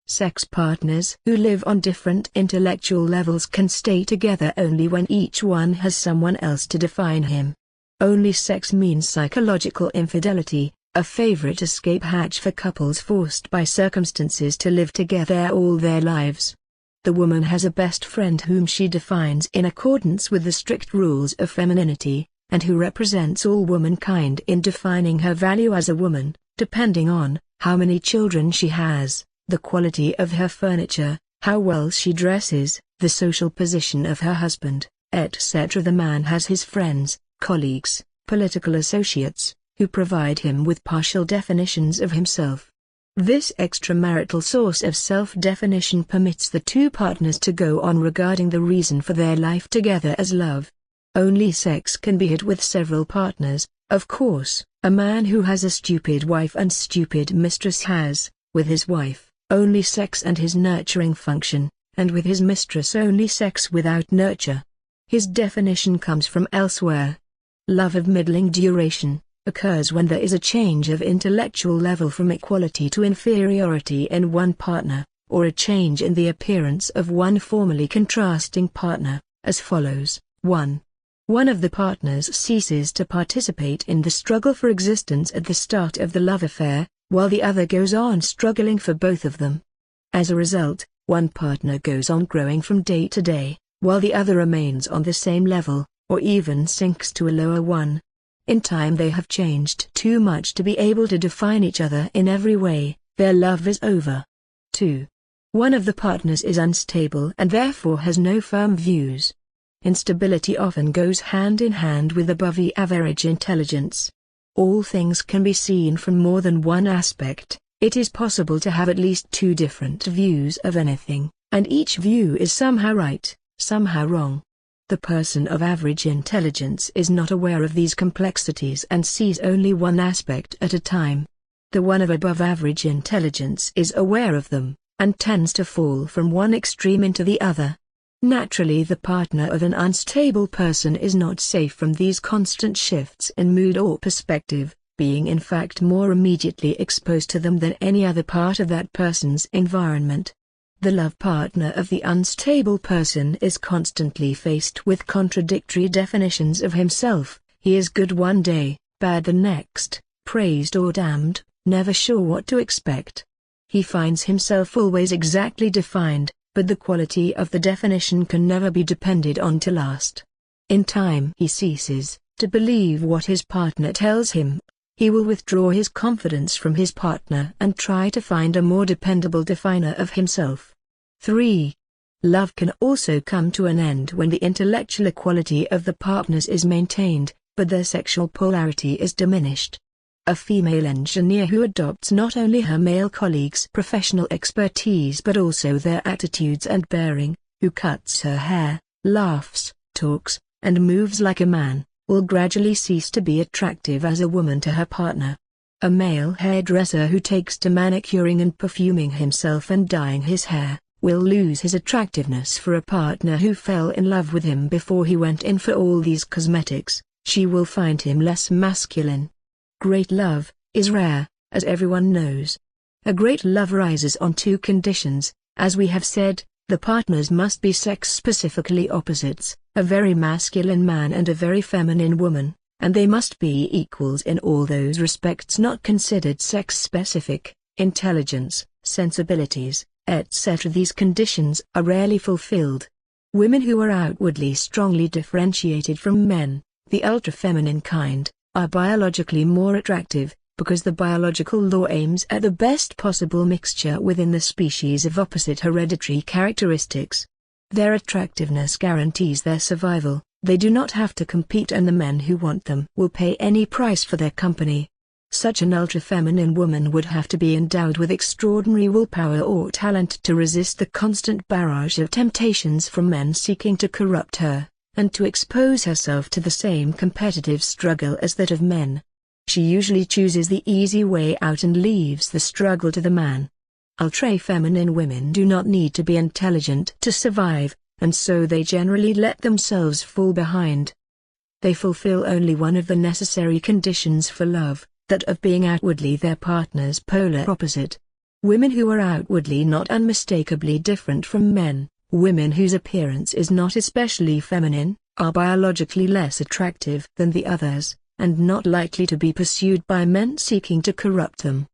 Sex partners who live on different intellectual levels can stay together only when each one has someone else to define him. Only sex means psychological infidelity, A favorite escape hatch for couples forced by circumstances to live together all their lives. The woman has a best friend whom she defines in accordance with the strict rules of femininity, and who represents all womankind in defining her value as a woman, depending on how many children she has, the quality of her furniture, how well she dresses, the social position of her husband, etc. The man has his friends, colleagues, political associates, who provide him with partial definitions of himself. This extramarital source of self-definition permits the two partners to go on regarding the reason for their life together as love. Only sex can be had with several partners, of course. A man who has a stupid wife and stupid mistress has, with his wife, only sex and his nurturing function, and with his mistress only sex without nurture. His definition comes from elsewhere. Love of middling duration occurs when there is a change of intellectual level from equality to inferiority in one partner, or a change in the appearance of one formerly contrasting partner, as follows. 1. One of the partners ceases to participate in the struggle for existence at the start of the love affair, while the other goes on struggling for both of them. As a result, one partner goes on growing from day to day, while the other remains on the same level, or even sinks to a lower one. In time they have changed too much to be able to define each other in every way, their love is over. 2. One of the partners is unstable and therefore has no firm views. Instability often goes hand in hand with above-average intelligence. All things can be seen from more than one aspect. It is possible to have at least two different views of anything, and each view is somehow right, somehow wrong. The person of average intelligence is not aware of these complexities and sees only one aspect at a time. The one of above-average intelligence is aware of them, and tends to fall from one extreme into the other. Naturally, the partner of an unstable person is not safe from these constant shifts in mood or perspective, being in fact more immediately exposed to them than any other part of that person's environment. The love partner of the unstable person is constantly faced with contradictory definitions of himself. He is good one day, bad the next, praised or damned, never sure what to expect. He finds himself always exactly defined, but the quality of the definition can never be depended on to last. In time he ceases to believe what his partner tells him. He will withdraw his confidence from his partner and try to find a more dependable definer of himself. 3. Love can also come to an end when the intellectual equality of the partners is maintained, but their sexual polarity is diminished. A female engineer who adopts not only her male colleagues' professional expertise but also their attitudes and bearing, who cuts her hair, laughs, talks, and moves like a man, will gradually cease to be attractive as a woman to her partner. A male hairdresser who takes to manicuring and perfuming himself and dyeing his hair, will lose his attractiveness for a partner who fell in love with him before he went in for all these cosmetics. She will find him less masculine. Great love is rare, as everyone knows. A great love rises on two conditions. As we have said, the partners must be sex-specifically opposites, a very masculine man and a very feminine woman, and they must be equals in all those respects not considered sex-specific: intelligence, sensibilities, etc. These conditions are rarely fulfilled. Women who are outwardly strongly differentiated from men, the ultra-feminine kind, are biologically more attractive, because the biological law aims at the best possible mixture within the species of opposite hereditary characteristics. Their attractiveness guarantees their survival. They do not have to compete, and the men who want them will pay any price for their company. Such an ultra-feminine woman would have to be endowed with extraordinary willpower or talent to resist the constant barrage of temptations from men seeking to corrupt her, and to expose herself to the same competitive struggle as that of men. She usually chooses the easy way out and leaves the struggle to the man. Ultra-feminine women do not need to be intelligent to survive, and so they generally let themselves fall behind. They fulfill only one of the necessary conditions for love, that of being outwardly their partner's polar opposite. Women who are outwardly not unmistakably different from men, women whose appearance is not especially feminine, are biologically less attractive than the others, and not likely to be pursued by men seeking to corrupt them.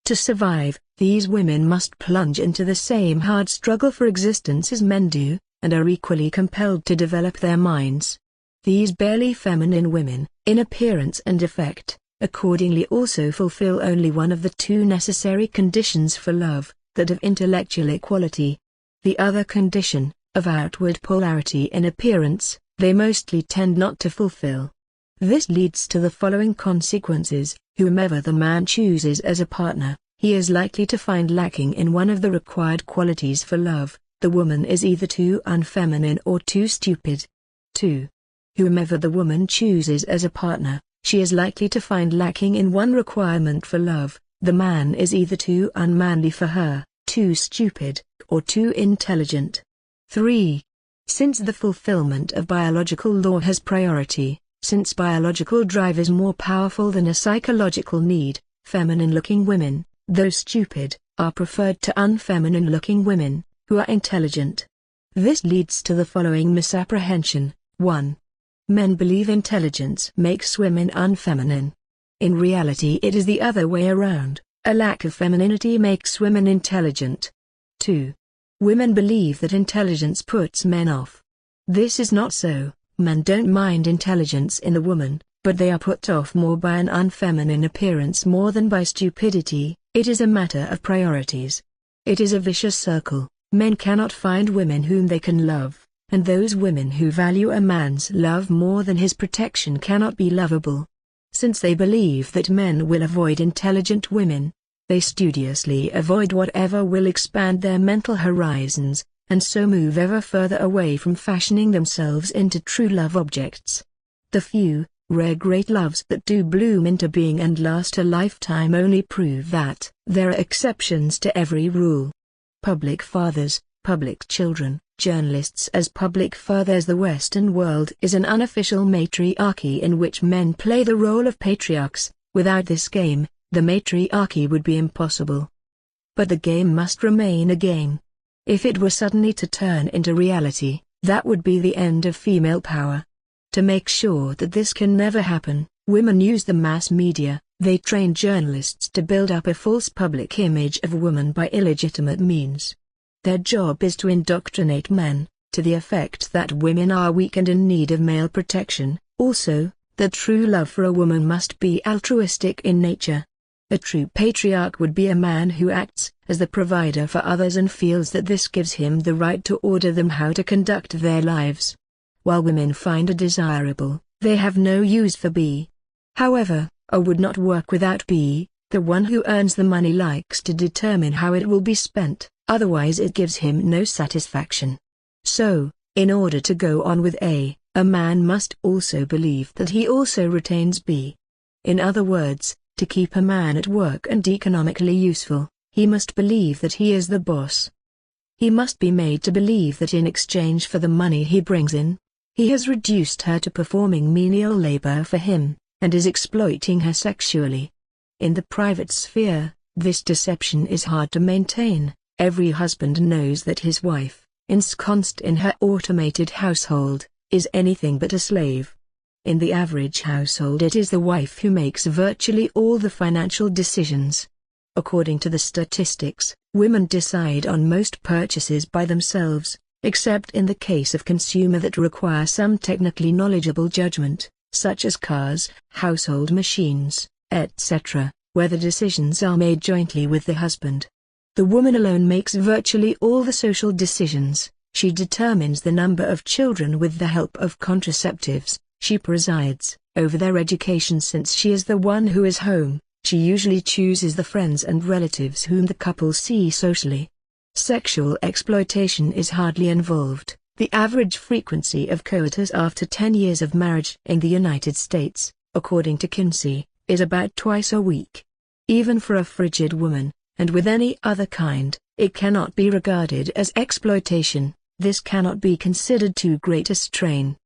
To survive, these women must plunge into the same hard struggle for existence as men do, and are equally compelled to develop their minds. These barely feminine women, in appearance and effect, accordingly also fulfill only one of the two necessary conditions for love, that of intellectual equality. The other condition, of outward polarity in appearance, they mostly tend not to fulfill. This leads to the following consequences: whomever the man chooses as a partner, he is likely to find lacking in one of the required qualities for love. The woman is either too unfeminine or too stupid. 2. Whomever the woman chooses as a partner, she is likely to find lacking in one requirement for love. The man is either too unmanly for her, too stupid, or too intelligent. 3. Since the fulfillment of biological law has priority, since biological drive is more powerful than a psychological need, feminine-looking women, though stupid, are preferred to unfeminine-looking women, who are intelligent. This leads to the following misapprehension. 1. Men believe intelligence makes women unfeminine. In reality it is the other way around, a lack of femininity makes women intelligent. 2. Women believe that intelligence puts men off. This is not so. Men don't mind intelligence in a woman, but they are put off more by an unfeminine appearance more than by stupidity. It is a matter of priorities. It is a vicious circle. Men cannot find women whom they can love, and those women who value a man's love more than his protection cannot be lovable. Since they believe that men will avoid intelligent women, they studiously avoid whatever will expand their mental horizons, and so move ever further away from fashioning themselves into true love objects. The few, rare great loves that do bloom into being and last a lifetime only prove that there are exceptions to every rule. Public fathers, public children, journalists as public fathers. The Western world is an unofficial matriarchy in which men play the role of patriarchs. Without this game, the matriarchy would be impossible. But the game must remain a game. If it were suddenly to turn into reality, that would be the end of female power. To make sure that this can never happen, women use the mass media. They train journalists to build up a false public image of women by illegitimate means. Their job is to indoctrinate men, to the effect that women are weak and in need of male protection, also, that true love for a woman must be altruistic in nature. A true patriarch would be a man who acts as the provider for others and feels that this gives him the right to order them how to conduct their lives. While women find A desirable, they have no use for B. However, A would not work without B. The one who earns the money likes to determine how it will be spent, otherwise it gives him no satisfaction. So, in order to go on with A man must also believe that he also retains B. In other words, to keep a man at work and economically useful, he must believe that he is the boss. He must be made to believe that in exchange for the money he brings in, he has reduced her to performing menial labor for him, and is exploiting her sexually. In the private sphere, this deception is hard to maintain. Every husband knows that his wife, ensconced in her automated household, is anything but a slave. In the average household it is the wife who makes virtually all the financial decisions. According to the statistics, women decide on most purchases by themselves, except in the case of consumer that require some technically knowledgeable judgment, such as cars, household machines, etc., where the decisions are made jointly with the husband. The woman alone makes virtually all the social decisions. She determines the number of children with the help of contraceptives. She presides over their education since she is the one who is home. She usually chooses the friends and relatives whom the couple see socially. Sexual exploitation is hardly involved. The average frequency of coitus after 10 years of marriage in the United States, according to Kinsey, is about twice a week. Even for a frigid woman, and with any other kind, it cannot be regarded as exploitation. This cannot be considered too great a strain.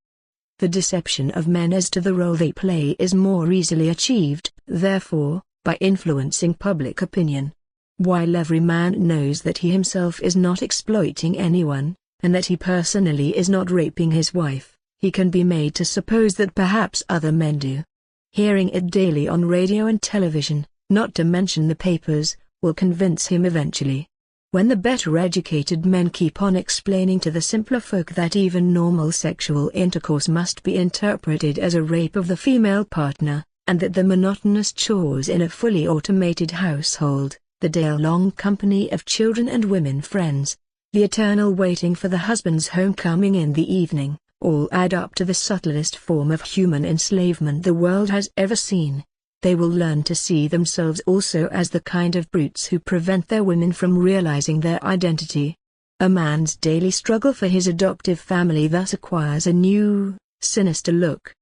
The deception of men as to the role they play is more easily achieved, therefore, by influencing public opinion. While every man knows that he himself is not exploiting anyone, and that he personally is not raping his wife, he can be made to suppose that perhaps other men do. Hearing it daily on radio and television, not to mention the papers, will convince him eventually. When the better educated men keep on explaining to the simpler folk that even normal sexual intercourse must be interpreted as a rape of the female partner, and that the monotonous chores in a fully automated household, the day-long company of children and women friends, the eternal waiting for the husband's homecoming in the evening, all add up to the subtlest form of human enslavement the world has ever seen, they will learn to see themselves also as the kind of brutes who prevent their women from realizing their identity. A man's daily struggle for his adoptive family thus acquires a new, sinister look.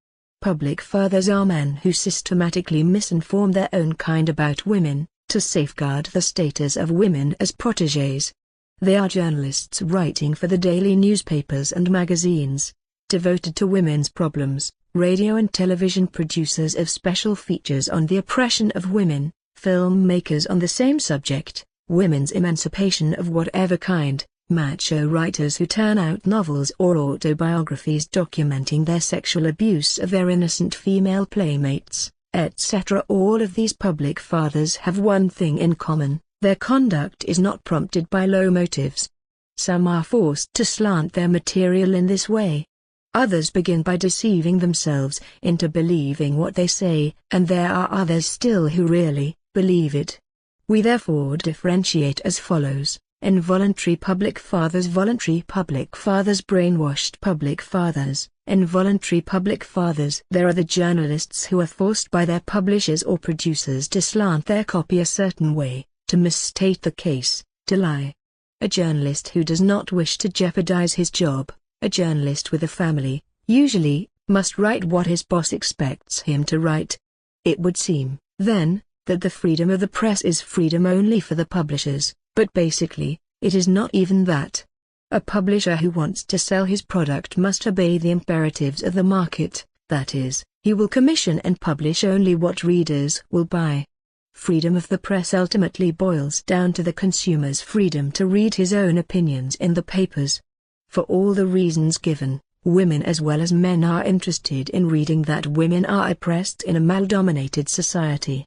Public fathers are men who systematically misinform their own kind about women, to safeguard the status of women as protégées. They are journalists writing for the daily newspapers and magazines, devoted to women's problems, radio and television producers of special features on the oppression of women, filmmakers on the same subject, women's emancipation of whatever kind, macho writers who turn out novels or autobiographies documenting their sexual abuse of their innocent female playmates, etc. All of these public fathers have one thing in common: their conduct is not prompted by low motives. Some are forced to slant their material in this way. Others begin by deceiving themselves into believing what they say, and there are others still who really believe it. We therefore differentiate as follows: involuntary public fathers, voluntary public fathers, brainwashed public fathers. Involuntary public fathers: there are the journalists who are forced by their publishers or producers to slant their copy a certain way, to misstate the case, to lie. A journalist who does not wish to jeopardize his job, a journalist with a family, usually, must write what his boss expects him to write. It would seem, then, that the freedom of the press is freedom only for the publishers, but basically, it is not even that. A publisher who wants to sell his product must obey the imperatives of the market, that is, he will commission and publish only what readers will buy. Freedom of the press ultimately boils down to the consumer's freedom to read his own opinions in the papers. For all the reasons given, women as well as men are interested in reading that women are oppressed in a male-dominated society.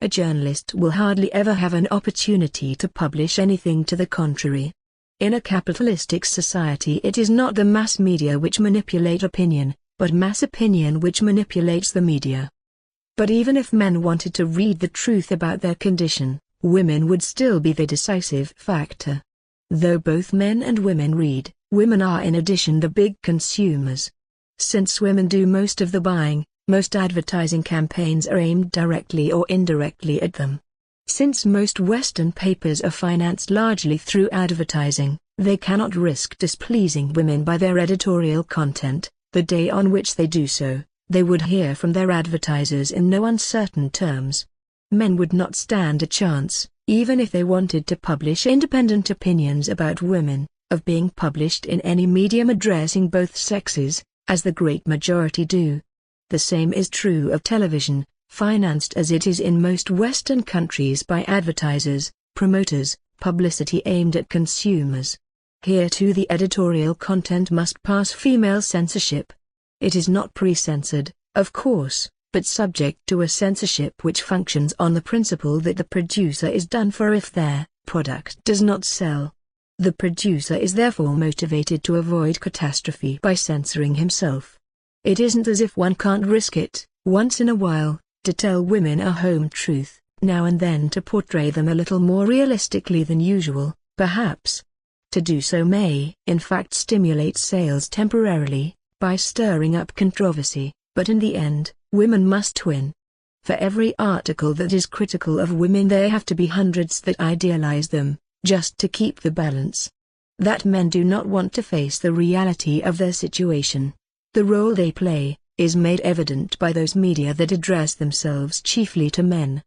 A journalist will hardly ever have an opportunity to publish anything to the contrary. In a capitalistic society, it is not the mass media which manipulate opinion, but mass opinion which manipulates the media. But even if men wanted to read the truth about their condition, women would still be the decisive factor. Though both men and women read, women are in addition the big consumers. Since women do most of the buying, most advertising campaigns are aimed directly or indirectly at them. Since most Western papers are financed largely through advertising, they cannot risk displeasing women by their editorial content. The day on which they do so, they would hear from their advertisers in no uncertain terms. Men would not stand a chance, even if they wanted to publish independent opinions about women, of being published in any medium addressing both sexes, as the great majority do. The same is true of television, financed as it is in most Western countries by advertisers, promoters, publicity aimed at consumers. Here too the editorial content must pass female censorship. It is not pre-censored, of course, but subject to a censorship which functions on the principle that the producer is done for if their product does not sell. The producer is therefore motivated to avoid catastrophe by censoring himself. It isn't as if one can't risk it, once in a while, to tell women a home truth, now and then to portray them a little more realistically than usual, perhaps. To do so may, in fact, stimulate sales temporarily, by stirring up controversy, but in the end, women must win. For every article that is critical of women there have to be hundreds that idealize them, just to keep the balance. That men do not want to face the reality of their situation. The role they play is made evident by those media that address themselves chiefly to men.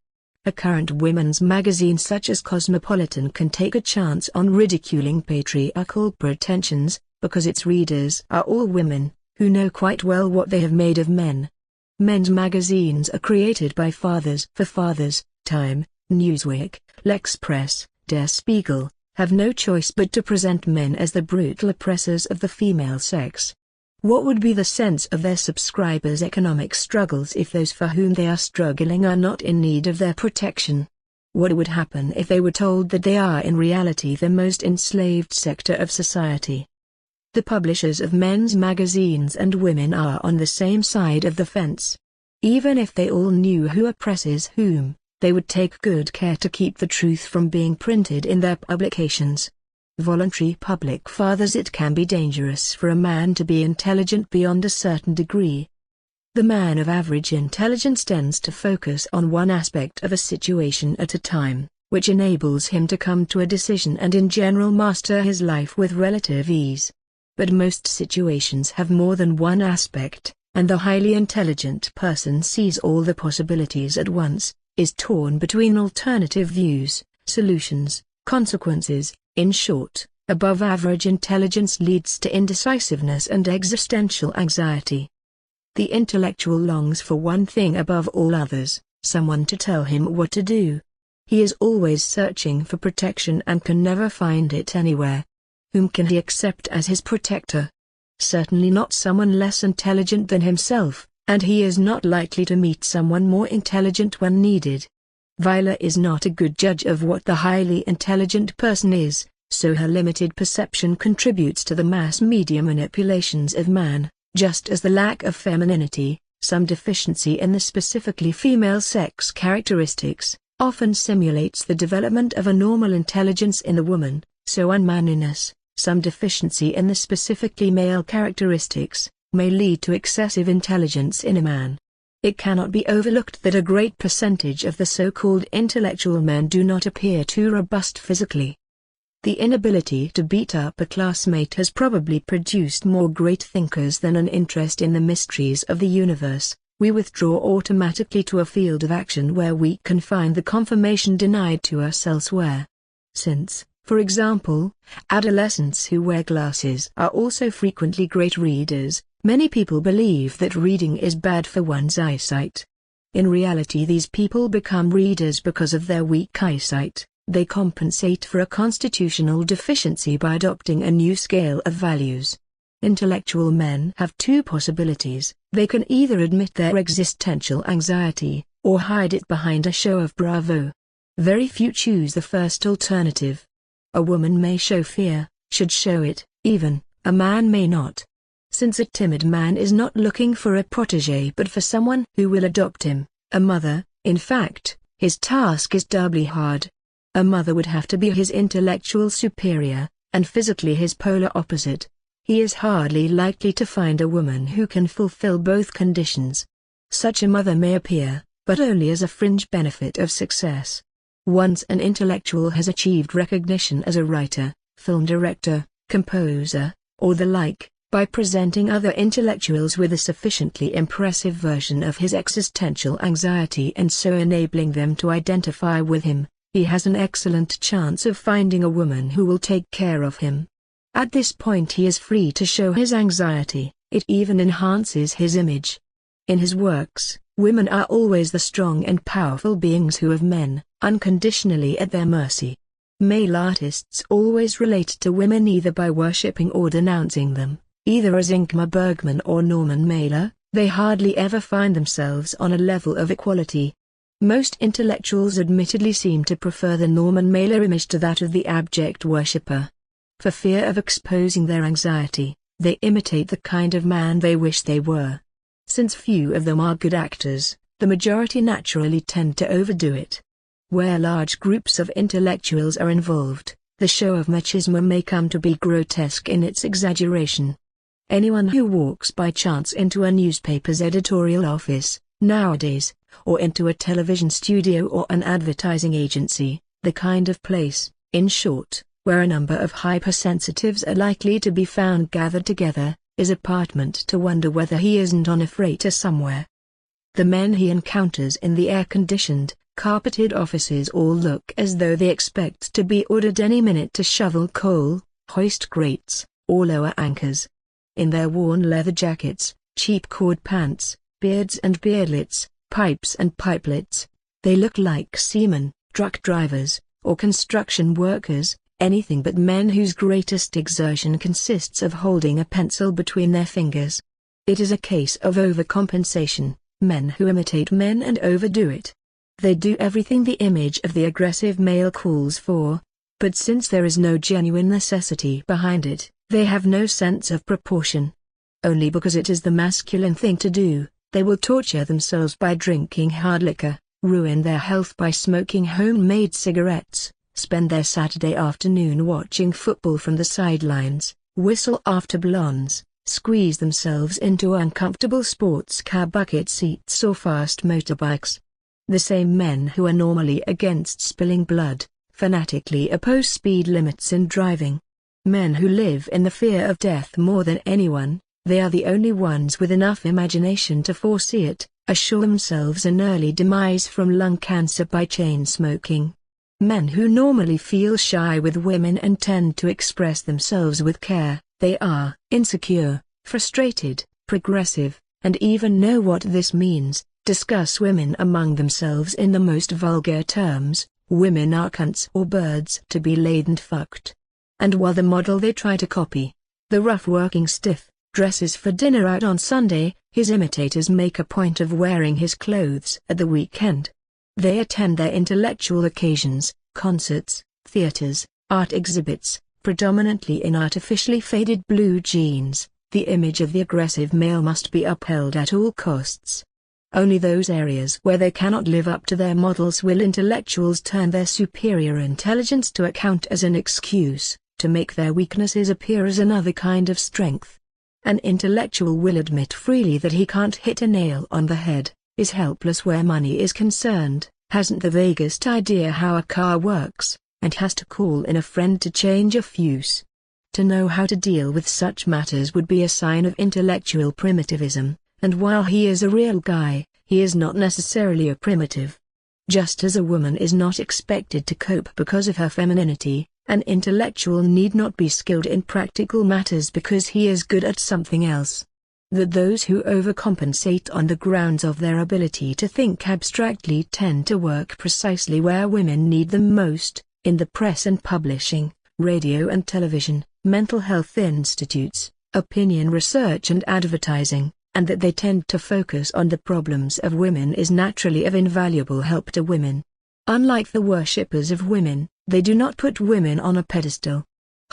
A current women's magazine such as Cosmopolitan can take a chance on ridiculing patriarchal pretensions, because its readers are all women, who know quite well what they have made of men. Men's magazines are created by fathers for fathers. Time, Newsweek, L'Express, Der Spiegel, have no choice but to present men as the brutal oppressors of the female sex. What would be the sense of their subscribers' economic struggles if those for whom they are struggling are not in need of their protection? What would happen if they were told that they are in reality the most enslaved sector of society? The publishers of men's magazines and women are on the same side of the fence. Even if they all knew who oppresses whom, they would take good care to keep the truth from being printed in their publications. Voluntary public fathers. It can be dangerous for a man to be intelligent beyond a certain degree. The man of average intelligence tends to focus on one aspect of a situation at a time, which enables him to come to a decision and in general master his life with relative ease. But most situations have more than one aspect, and the highly intelligent person sees all the possibilities at once, is torn between alternative views, solutions, consequences. In short, above-average intelligence leads to indecisiveness and existential anxiety. The intellectual longs for one thing above all others, someone to tell him what to do. He is always searching for protection and can never find it anywhere. Whom can he accept as his protector? Certainly not someone less intelligent than himself, and he is not likely to meet someone more intelligent when needed. Vilar is not a good judge of what the highly intelligent person is, so her limited perception contributes to the mass media manipulations of man, just as the lack of femininity, some deficiency in the specifically female sex characteristics, often simulates the development of a normal intelligence in the woman, so unmanliness, some deficiency in the specifically male characteristics, may lead to excessive intelligence in a man. It cannot be overlooked that a great percentage of the so-called intellectual men do not appear too robust physically. The inability to beat up a classmate has probably produced more great thinkers than an interest in the mysteries of the universe. We withdraw automatically to a field of action where we can find the confirmation denied to us elsewhere. Since, for example, adolescents who wear glasses are also frequently great readers, many people believe that reading is bad for one's eyesight. In reality, these people become readers because of their weak eyesight. They compensate for a constitutional deficiency by adopting a new scale of values. Intellectual men have two possibilities: they can either admit their existential anxiety, or hide it behind a show of bravo. Very few choose the first alternative. A woman may show fear, should show it, even, a man may not. Since a timid man is not looking for a protégé but for someone who will adopt him, a mother, in fact, his task is doubly hard. A mother would have to be his intellectual superior, and physically his polar opposite. He is hardly likely to find a woman who can fulfill both conditions. Such a mother may appear, but only as a fringe benefit of success. Once an intellectual has achieved recognition as a writer, film director, composer, or the like, by presenting other intellectuals with a sufficiently impressive version of his existential anxiety and so enabling them to identify with him, he has an excellent chance of finding a woman who will take care of him. At this point he is free to show his anxiety, it even enhances his image. In his works, women are always the strong and powerful beings who have men, unconditionally at their mercy. Male artists always relate to women either by worshipping or denouncing them, either as Ingmar Bergman or Norman Mailer. They hardly ever find themselves on a level of equality. Most intellectuals admittedly seem to prefer the Norman Mailer image to that of the abject worshipper. For fear of exposing their anxiety, they imitate the kind of man they wish they were. Since few of them are good actors, the majority naturally tend to overdo it. Where large groups of intellectuals are involved, the show of machismo may come to be grotesque in its exaggeration. Anyone who walks by chance into a newspaper's editorial office, nowadays, or into a television studio or an advertising agency, the kind of place, in short, where a number of hypersensitives are likely to be found gathered together, is apartment to wonder whether he isn't on a freighter somewhere. The men he encounters in the air-conditioned, carpeted offices all look as though they expect to be ordered any minute to shovel coal, hoist grates, or lower anchors. In their worn leather jackets, cheap cord pants, beards and beardlets, pipes and pipelets, they look like seamen, truck drivers, or construction workers, anything but men whose greatest exertion consists of holding a pencil between their fingers. It is a case of overcompensation, men who imitate men and overdo it. They do everything the image of the aggressive male calls for, but since there is no genuine necessity behind it, they have no sense of proportion. Only because it is the masculine thing to do, they will torture themselves by drinking hard liquor, ruin their health by smoking homemade cigarettes, spend their Saturday afternoon watching football from the sidelines, whistle after blondes, squeeze themselves into uncomfortable sports car bucket seats or fast motorbikes. The same men who are normally against spilling blood, fanatically oppose speed limits in driving. Men who live in the fear of death more than anyone, they are the only ones with enough imagination to foresee it, assure themselves an early demise from lung cancer by chain smoking. Men who normally feel shy with women and tend to express themselves with care, they are insecure, frustrated, progressive, and even know what this means, discuss women among themselves in the most vulgar terms. Women are cunts or birds to be laid and fucked. And while the model they try to copy, the rough working stiff, dresses for dinner out on Sunday, his imitators make a point of wearing his clothes at the weekend. They attend their intellectual occasions, concerts, theaters, art exhibits, predominantly in artificially faded blue jeans. The image of the aggressive male must be upheld at all costs. Only those areas where they cannot live up to their models will intellectuals turn their superior intelligence to account as an excuse, to make their weaknesses appear as another kind of strength. An intellectual will admit freely that he can't hit a nail on the head, is helpless where money is concerned, hasn't the vaguest idea how a car works, and has to call in a friend to change a fuse. To know how to deal with such matters would be a sign of intellectual primitivism. And while he is a real guy, he is not necessarily a primitive. Just as a woman is not expected to cope because of her femininity, an intellectual need not be skilled in practical matters because he is good at something else. That those who overcompensate on the grounds of their ability to think abstractly tend to work precisely where women need them most, in the press and publishing, radio and television, mental health institutes, opinion research and advertising, and that they tend to focus on the problems of women is naturally of invaluable help to women. Unlike the worshippers of women, they do not put women on a pedestal.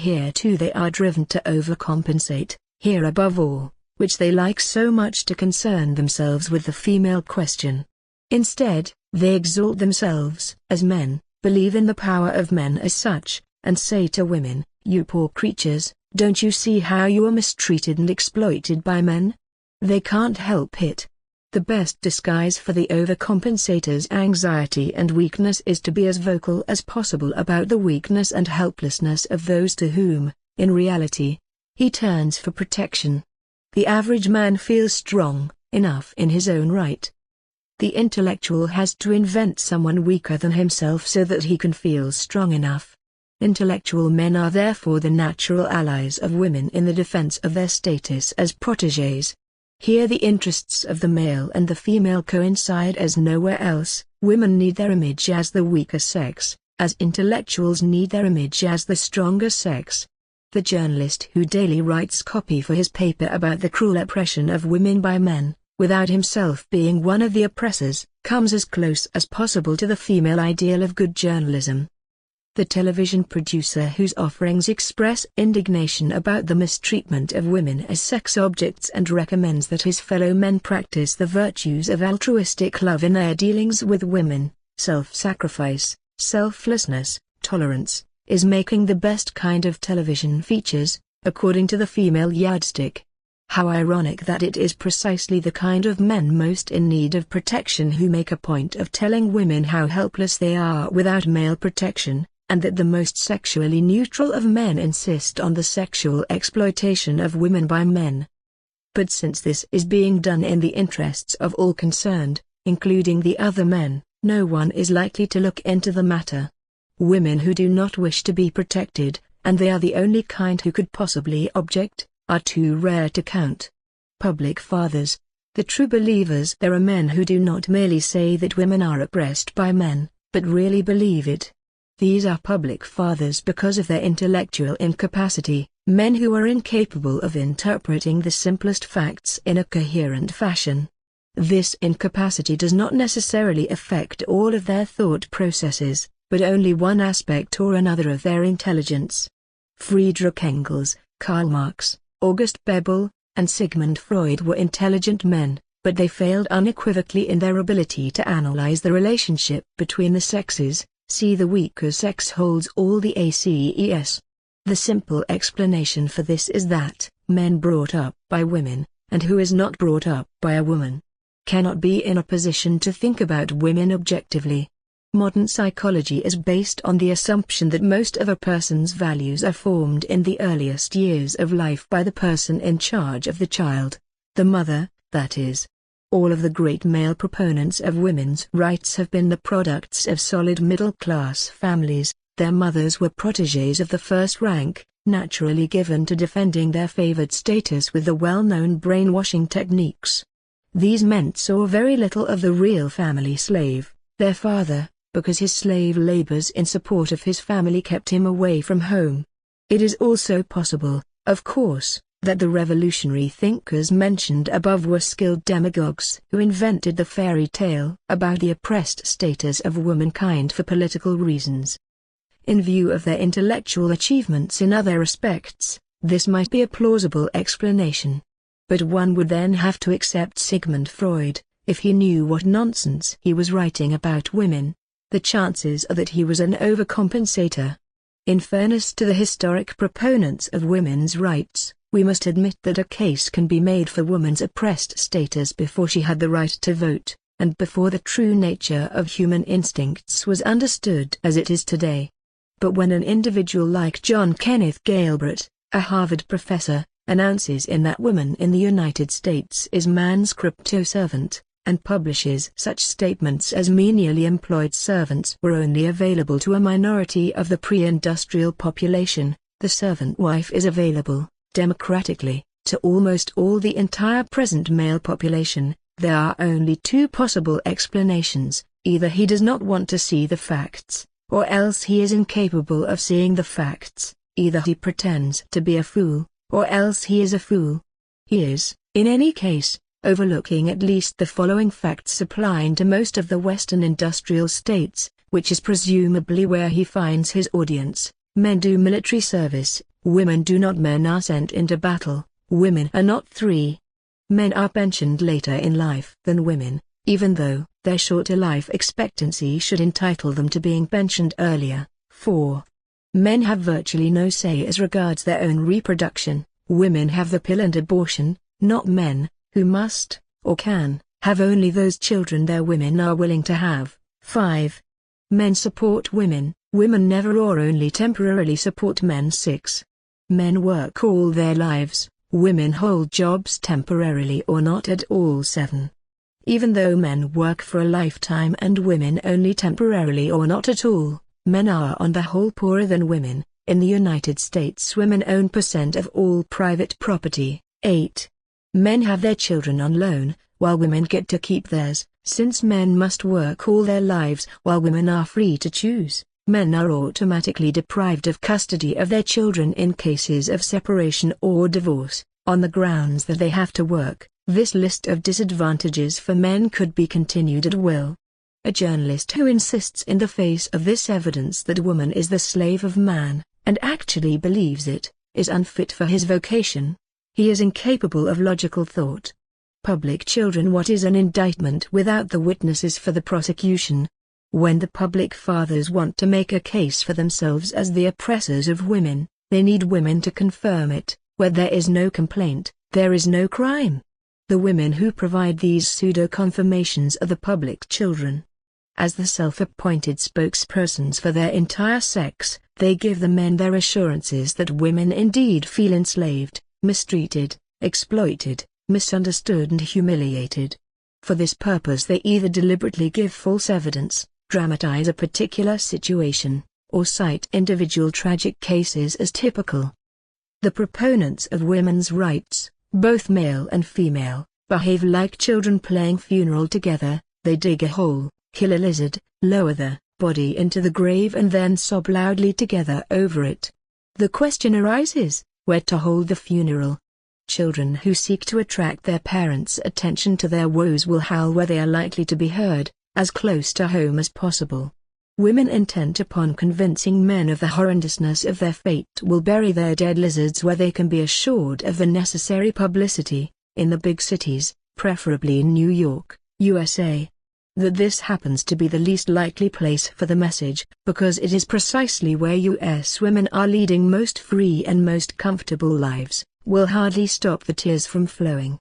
Here too they are driven to overcompensate, here above all, which they like so much to concern themselves with the female question. Instead, they exalt themselves as men, believe in the power of men as such, and say to women, "You poor creatures, don't you see how you are mistreated and exploited by men?" They can't help it. The best disguise for the overcompensator's anxiety and weakness is to be as vocal as possible about the weakness and helplessness of those to whom, in reality, he turns for protection. The average man feels strong enough in his own right. The intellectual has to invent someone weaker than himself so that he can feel strong enough. Intellectual men are therefore the natural allies of women in the defense of their status as protégés. Here the interests of the male and the female coincide as nowhere else. Women need their image as the weaker sex, as intellectuals need their image as the stronger sex. The journalist who daily writes copy for his paper about the cruel oppression of women by men, without himself being one of the oppressors, comes as close as possible to the female ideal of good journalism. The television producer whose offerings express indignation about the mistreatment of women as sex objects and recommends that his fellow men practice the virtues of altruistic love in their dealings with women, self-sacrifice, selflessness, tolerance, is making the best kind of television features, according to the female yardstick. How ironic that it is precisely the kind of men most in need of protection who make a point of telling women how helpless they are without male protection, and that the most sexually neutral of men insist on the sexual exploitation of women by men. But since this is being done in the interests of all concerned, including the other men, no one is likely to look into the matter. Women who do not wish to be protected, and they are the only kind who could possibly object, are too rare to count. Public fathers, the true believers. There are men who do not merely say that women are oppressed by men, but really believe it. These are public fathers because of their intellectual incapacity, men who are incapable of interpreting the simplest facts in a coherent fashion. This incapacity does not necessarily affect all of their thought processes, but only one aspect or another of their intelligence. Friedrich Engels, Karl Marx, August Bebel, and Sigmund Freud were intelligent men, but they failed unequivocally in their ability to analyze the relationship between the sexes. See, the weaker sex holds all the ACES. The simple explanation for this is that men brought up by women, and who is not brought up by a woman, cannot be in a position to think about women objectively. Modern psychology is based on the assumption that most of a person's values are formed in the earliest years of life by the person in charge of the child, the mother, that is. All of the great male proponents of women's rights have been the products of solid middle-class families. Their mothers were protégées of the first rank, naturally given to defending their favored status with the well-known brainwashing techniques. These men saw very little of the real family slave, their father, because his slave labors in support of his family kept him away from home. It is also possible, of course, that the revolutionary thinkers mentioned above were skilled demagogues who invented the fairy tale about the oppressed status of womankind for political reasons. In view of their intellectual achievements in other respects, this might be a plausible explanation. But one would then have to accept Sigmund Freud, if he knew what nonsense he was writing about women. The chances are that he was an overcompensator. In fairness to the historic proponents of women's rights, we must admit that a case can be made for woman's oppressed status before she had the right to vote, and before the true nature of human instincts was understood as it is today. But when an individual like John Kenneth Galbraith, a Harvard professor, announces in That Woman in the United States is Man's Crypto Servant, and publishes such statements as menially employed servants were only available to a minority of the pre-industrial population, the servant wife is available, democratically, to almost all the entire present male population, there are only two possible explanations: either he does not want to see the facts, or else he is incapable of seeing the facts, either he pretends to be a fool, or else he is a fool. He is, in any case, overlooking at least the following facts applying to most of the Western industrial states, which is presumably where he finds his audience. Men do military service, women do not. Men are sent into battle, women are not. 3. Men are pensioned later in life than women, even though their shorter life expectancy should entitle them to being pensioned earlier. 4. Men have virtually no say as regards their own reproduction, women have the pill and abortion, not men, who must, or can, have only those children their women are willing to have. 5. Men support women, women never or only temporarily support men. 6. Men work all their lives, women hold jobs temporarily or not at all. 7. Even though men work for a lifetime and women only temporarily or not at all, men are on the whole poorer than women. In the United States, women own % of all private property. 8. Men have their children on loan, while women get to keep theirs. Since men must work all their lives while women are free to choose, men are automatically deprived of custody of their children in cases of separation or divorce, on the grounds that they have to work. This list of disadvantages for men could be continued at will. A journalist who insists in the face of this evidence that woman is the slave of man, and actually believes it, is unfit for his vocation. He is incapable of logical thought. Public children. What is an indictment without the witnesses for the prosecution? When the public fathers want to make a case for themselves as the oppressors of women, they need women to confirm it. Where there is no complaint, there is no crime. The women who provide these pseudo-confirmations are the public children. As the self-appointed spokespersons for their entire sex, they give the men their assurances that women indeed feel enslaved, mistreated, exploited, misunderstood and humiliated. For this purpose they either deliberately give false evidence, dramatize a particular situation, or cite individual tragic cases as typical. The proponents of women's rights, both male and female, behave like children playing funeral together. They dig a hole, kill a lizard, lower the body into the grave and then sob loudly together over it. The question arises, where to hold the funeral? Children who seek to attract their parents' attention to their woes will howl where they are likely to be heard, as close to home as possible. Women intent upon convincing men of the horrendousness of their fate will bury their dead lizards where they can be assured of the necessary publicity, in the big cities, preferably in New York, USA. That this happens to be the least likely place for the message, because it is precisely where US women are leading most free and most comfortable lives, will hardly stop the tears from flowing.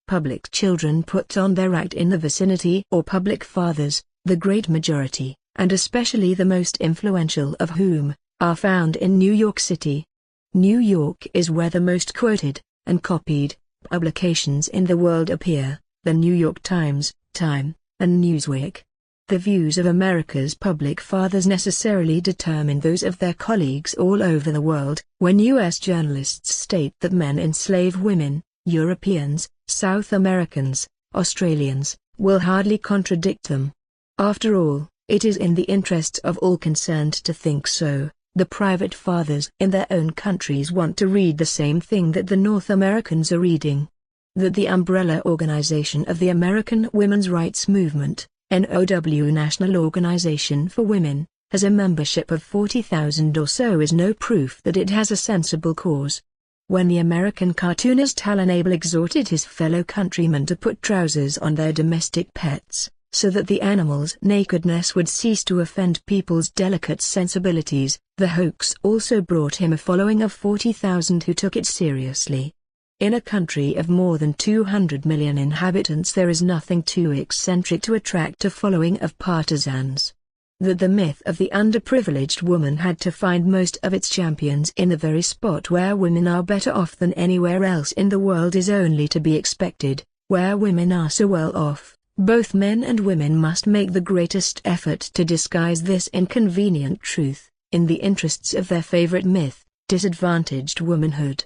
Public children put on their act in the vicinity or public fathers, the great majority, and especially the most influential of whom, are found in New York City. New York is where the most quoted, and copied, publications in the world appear, the New York Times, Time, and Newsweek. The views of America's public fathers necessarily determine those of their colleagues all over the world. When U.S. journalists state that men enslave women, Europeans, South Americans, Australians, will hardly contradict them. After all, it is in the interests of all concerned to think so. The private fathers in their own countries want to read the same thing that the North Americans are reading. That the umbrella organization of the American Women's Rights Movement, NOW National Organization for Women, has a membership of 40,000 or so is no proof that it has a sensible cause. When the American cartoonist Alan Abel exhorted his fellow countrymen to put trousers on their domestic pets, so that the animal's nakedness would cease to offend people's delicate sensibilities, the hoax also brought him a following of 40,000 who took it seriously. In a country of more than 200 million inhabitants there is nothing too eccentric to attract a following of partisans. That the myth of the underprivileged woman had to find most of its champions in the very spot where women are better off than anywhere else in the world is only to be expected. Where women are so well off, both men and women must make the greatest effort to disguise this inconvenient truth, in the interests of their favorite myth, disadvantaged womanhood.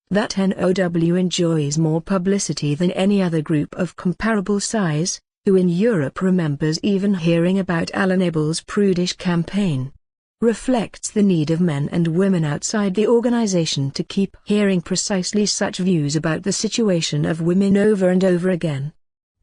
That NOW enjoys more publicity than any other group of comparable size, who in Europe remembers even hearing about Alan Abel's prudish campaign, reflects the need of men and women outside the organization to keep hearing precisely such views about the situation of women over and over again.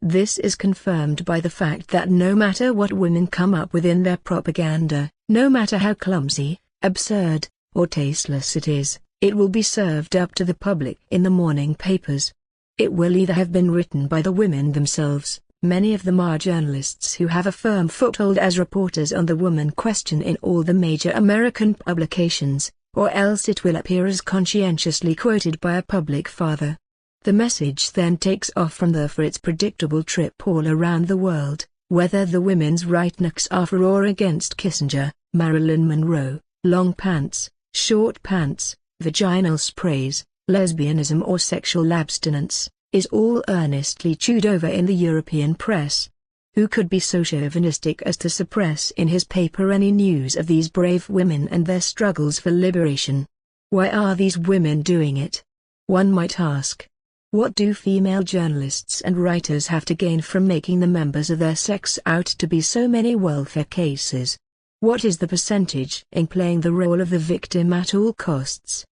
This is confirmed by the fact that no matter what women come up with in their propaganda, no matter how clumsy, absurd, or tasteless it is, it will be served up to the public in the morning papers. It will either have been written by the women themselves, many of them are journalists who have a firm foothold as reporters on the woman question in all the major American publications, or else it will appear as conscientiously quoted by a public father. The message then takes off from there for its predictable trip all around the world, whether the women's rightnecks are for or against Kissinger, Marilyn Monroe, long pants, short pants, vaginal sprays, lesbianism or sexual abstinence, is all earnestly chewed over in the European press. Who could be so chauvinistic as to suppress in his paper any news of these brave women and their struggles for liberation? Why are these women doing it? One might ask. What do female journalists and writers have to gain from making the members of their sex out to be so many welfare cases? What is the percentage in playing the role of the victim at all costs?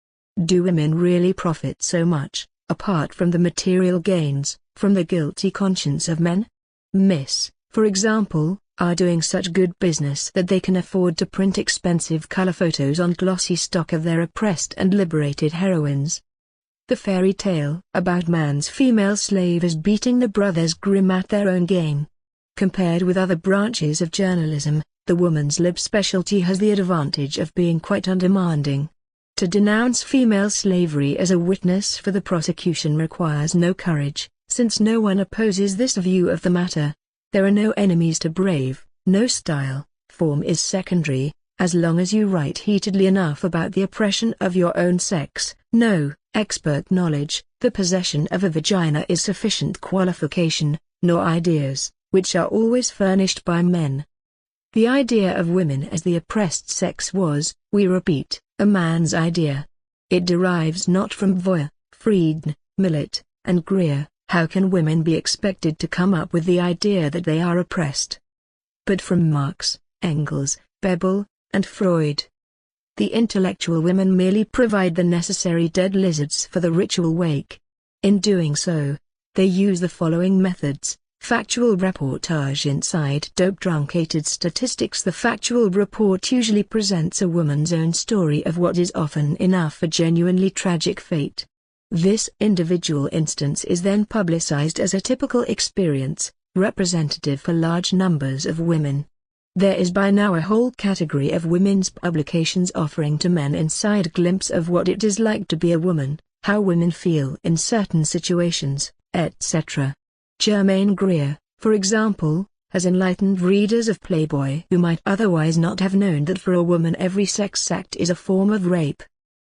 Do women really profit so much, apart from the material gains, from the guilty conscience of men? Miss, for example, are doing such good business that they can afford to print expensive color photos on glossy stock of their oppressed and liberated heroines. The fairy tale about man's female slave is beating the Brothers Grimm at their own game. Compared with other branches of journalism, the woman's lib specialty has the advantage of being quite undemanding. To denounce female slavery as a witness for the prosecution requires no courage, since no one opposes this view of the matter. There are no enemies to brave, no style, form is secondary, as long as you write heatedly enough about the oppression of your own sex. No expert knowledge, the possession of a vagina is sufficient qualification, nor ideas, which are always furnished by men. The idea of women as the oppressed sex was, we repeat, a man's idea. It derives not from Voyer, Frieden, Millet, and Greer. How can women be expected to come up with the idea that they are oppressed? But from Marx, Engels, Bebel, and Freud. The intellectual women merely provide the necessary dead lizards for the ritual wake. In doing so, they use the following methods: factual reportage inside dope-truncated statistics. The factual report usually presents a woman's own story of what is often enough a genuinely tragic fate. This individual instance is then publicized as a typical experience, representative for large numbers of women. There is by now a whole category of women's publications offering to men inside glimpse of what it is like to be a woman, how women feel in certain situations, etc. Germaine Greer, for example, has enlightened readers of Playboy who might otherwise not have known that for a woman every sex act is a form of rape.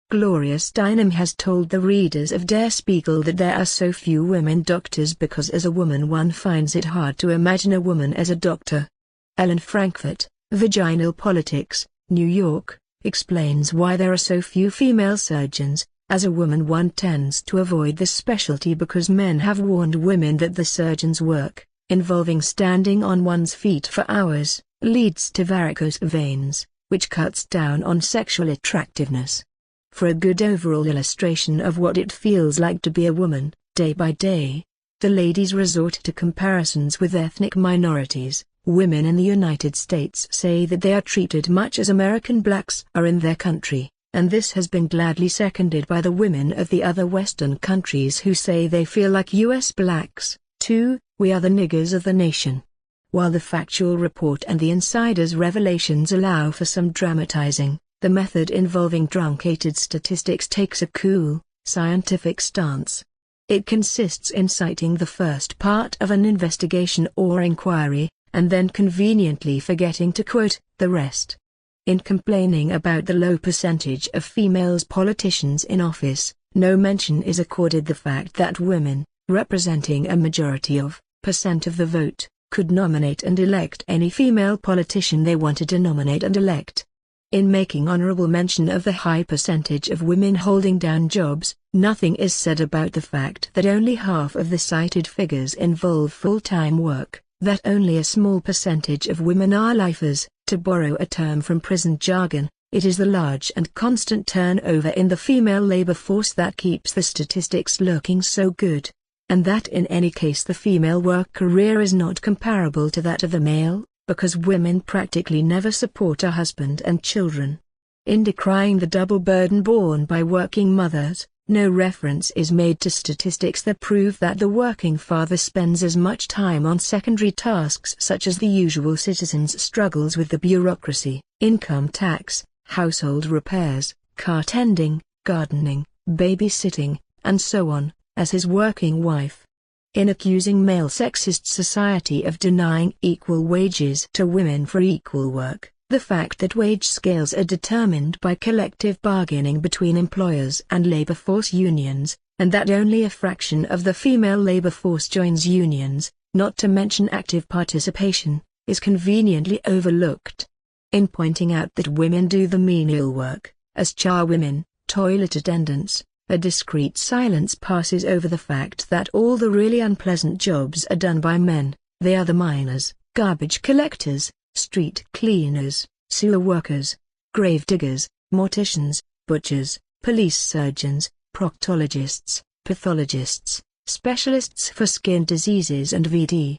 Gloria Steinem has told the readers of Der Spiegel that there are so few women doctors because as a woman one finds it hard to imagine a woman as a doctor. Ellen Frankfurt, Vaginal Politics, New York, explains why there are so few female surgeons. As a woman one tends to avoid this specialty because men have warned women that the surgeon's work, involving standing on one's feet for hours, leads to varicose veins, which cuts down on sexual attractiveness. For a good overall illustration of what it feels like to be a woman, day by day, the ladies resort to comparisons with ethnic minorities. Women in the United States say that they are treated much as American blacks are in their country, and this has been gladly seconded by the women of the other Western countries who say they feel like U.S. blacks, too. We are the niggers of the nation. While the factual report and the insider's revelations allow for some dramatizing, the method involving truncated statistics takes a cool, scientific stance. It consists in citing the first part of an investigation or inquiry, and then conveniently forgetting to quote the rest. In complaining about the low percentage of female politicians in office, no mention is accorded the fact that women, representing a majority of % of the vote, could nominate and elect any female politician they wanted to nominate and elect. In making honorable mention of the high percentage of women holding down jobs, nothing is said about the fact that only half of the cited figures involve full-time work, that only a small percentage of women are lifers. To borrow a term from prison jargon, it is the large and constant turnover in the female labor force that keeps the statistics looking so good, and that in any case the female work career is not comparable to that of the male, because women practically never support a husband and children. In decrying the double burden borne by working mothers, no reference is made to statistics that prove that the working father spends as much time on secondary tasks such as the usual citizen's struggles with the bureaucracy, income tax, household repairs, car tending, gardening, babysitting, and so on, as his working wife. In accusing male sexist society of denying equal wages to women for equal work, the fact that wage scales are determined by collective bargaining between employers and labor force unions, and that only a fraction of the female labor force joins unions, not to mention active participation, is conveniently overlooked. In pointing out that women do the menial work, as charwomen, toilet attendants, a discreet silence passes over the fact that all the really unpleasant jobs are done by men. They are the miners, garbage collectors, street cleaners, sewer workers, grave diggers, morticians, butchers, police surgeons, proctologists, pathologists, specialists for skin diseases and VD.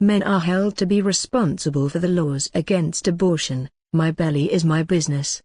Men are held to be responsible for the laws against abortion. My belly is my business.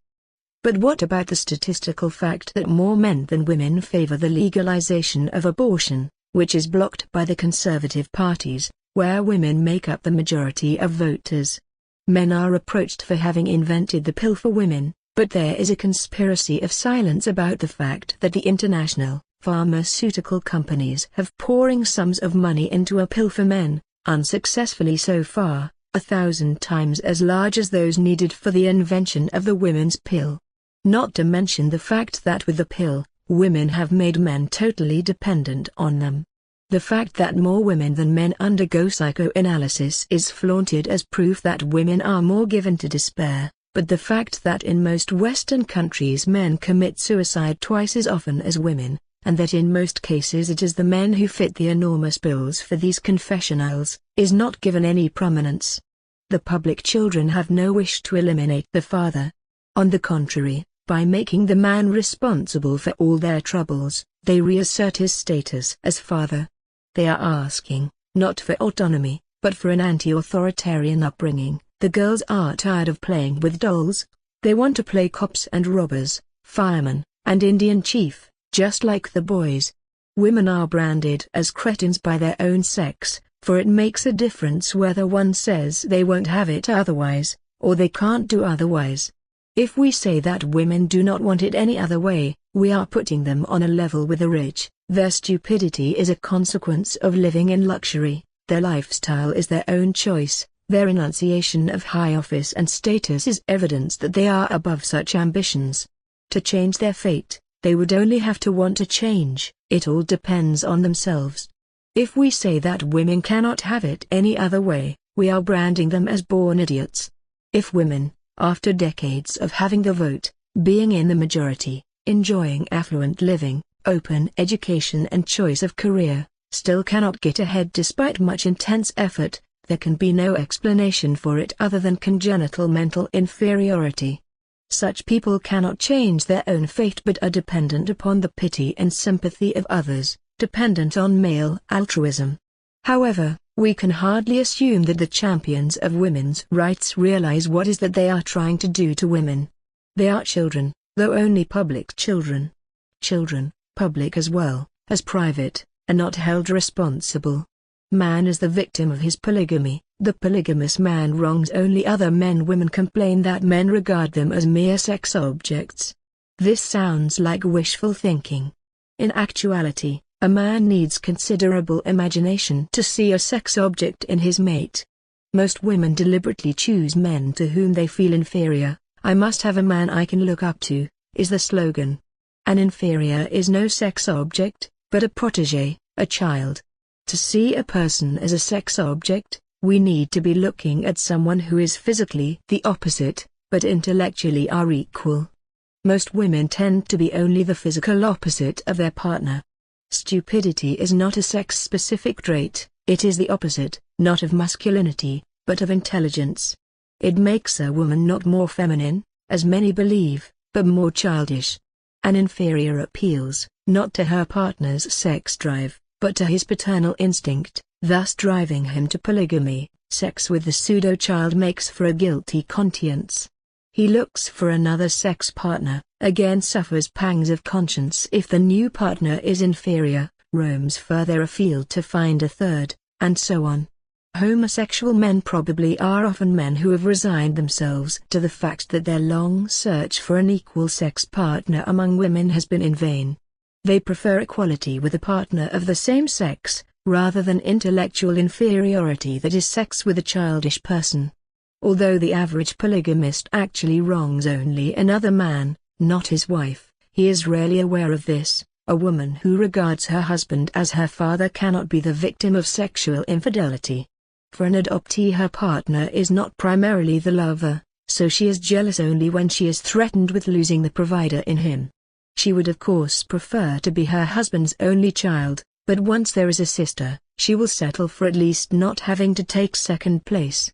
But what about the statistical fact that more men than women favor the legalization of abortion, which is blocked by the conservative parties, where women make up the majority of voters? Men are reproached for having invented the pill for women, but there is a conspiracy of silence about the fact that the international pharmaceutical companies have pouring sums of money into a pill for men, unsuccessfully so far, 1,000 times as large as those needed for the invention of the women's pill. Not to mention the fact that with the pill, women have made men totally dependent on them. The fact that more women than men undergo psychoanalysis is flaunted as proof that women are more given to despair, but the fact that in most Western countries men commit suicide twice as often as women, and that in most cases it is the men who fit the enormous bills for these confessionals, is not given any prominence. The public children have no wish to eliminate the father. On the contrary, by making the man responsible for all their troubles, they reassert his status as father. They are asking, not for autonomy, but for an anti-authoritarian upbringing. The girls are tired of playing with dolls. They want to play cops and robbers, firemen, and Indian chief, just like the boys. Women are branded as cretins by their own sex, for it makes a difference whether one says they won't have it otherwise, or they can't do otherwise. If we say that women do not want it any other way, we are putting them on a level with the rich. Their stupidity is a consequence of living in luxury, their lifestyle is their own choice, their enunciation of high office and status is evidence that they are above such ambitions. To change their fate, they would only have to want to change. It all depends on themselves. If we say that women cannot have it any other way, we are branding them as born idiots. If women, after decades of having the vote, being in the majority, enjoying affluent living, open education and choice of career, still cannot get ahead despite much intense effort, there can be no explanation for it other than congenital mental inferiority. Such people cannot change their own fate but are dependent upon the pity and sympathy of others, dependent on male altruism. However, we can hardly assume that the champions of women's rights realize what is that they are trying to do to women. They are children, though only public children. Children, public as well as private, are not held responsible. Man is the victim of his polygamy. The polygamous man wrongs only other men. Women complain that men regard them as mere sex objects. This sounds like wishful thinking. In actuality, a man needs considerable imagination to see a sex object in his mate. Most women deliberately choose men to whom they feel inferior. "I must have a man I can look up to," is the slogan. An inferior is no sex object, but a protégé, a child. To see a person as a sex object, we need to be looking at someone who is physically the opposite, but intellectually are equal. Most women tend to be only the physical opposite of their partner. Stupidity is not a sex-specific trait, it is the opposite, not of masculinity, but of intelligence. It makes a woman not more feminine, as many believe, but more childish. An inferior appeals, not to her partner's sex drive, but to his paternal instinct, thus driving him to polygamy. Sex with the pseudo-child makes for a guilty conscience. He looks for another sex partner, again suffers pangs of conscience if the new partner is inferior, roams further afield to find a third, and so on. Homosexual men probably are often men who have resigned themselves to the fact that their long search for an equal sex partner among women has been in vain. They prefer equality with a partner of the same sex, rather than intellectual inferiority that is sex with a childish person. Although the average polygamist actually wrongs only another man, not his wife, he is rarely aware of this. A woman who regards her husband as her father cannot be the victim of sexual infidelity. For an adoptee, her partner is not primarily the lover, so she is jealous only when she is threatened with losing the provider in him. She would of course prefer to be her husband's only child, but once there is a sister, she will settle for at least not having to take second place.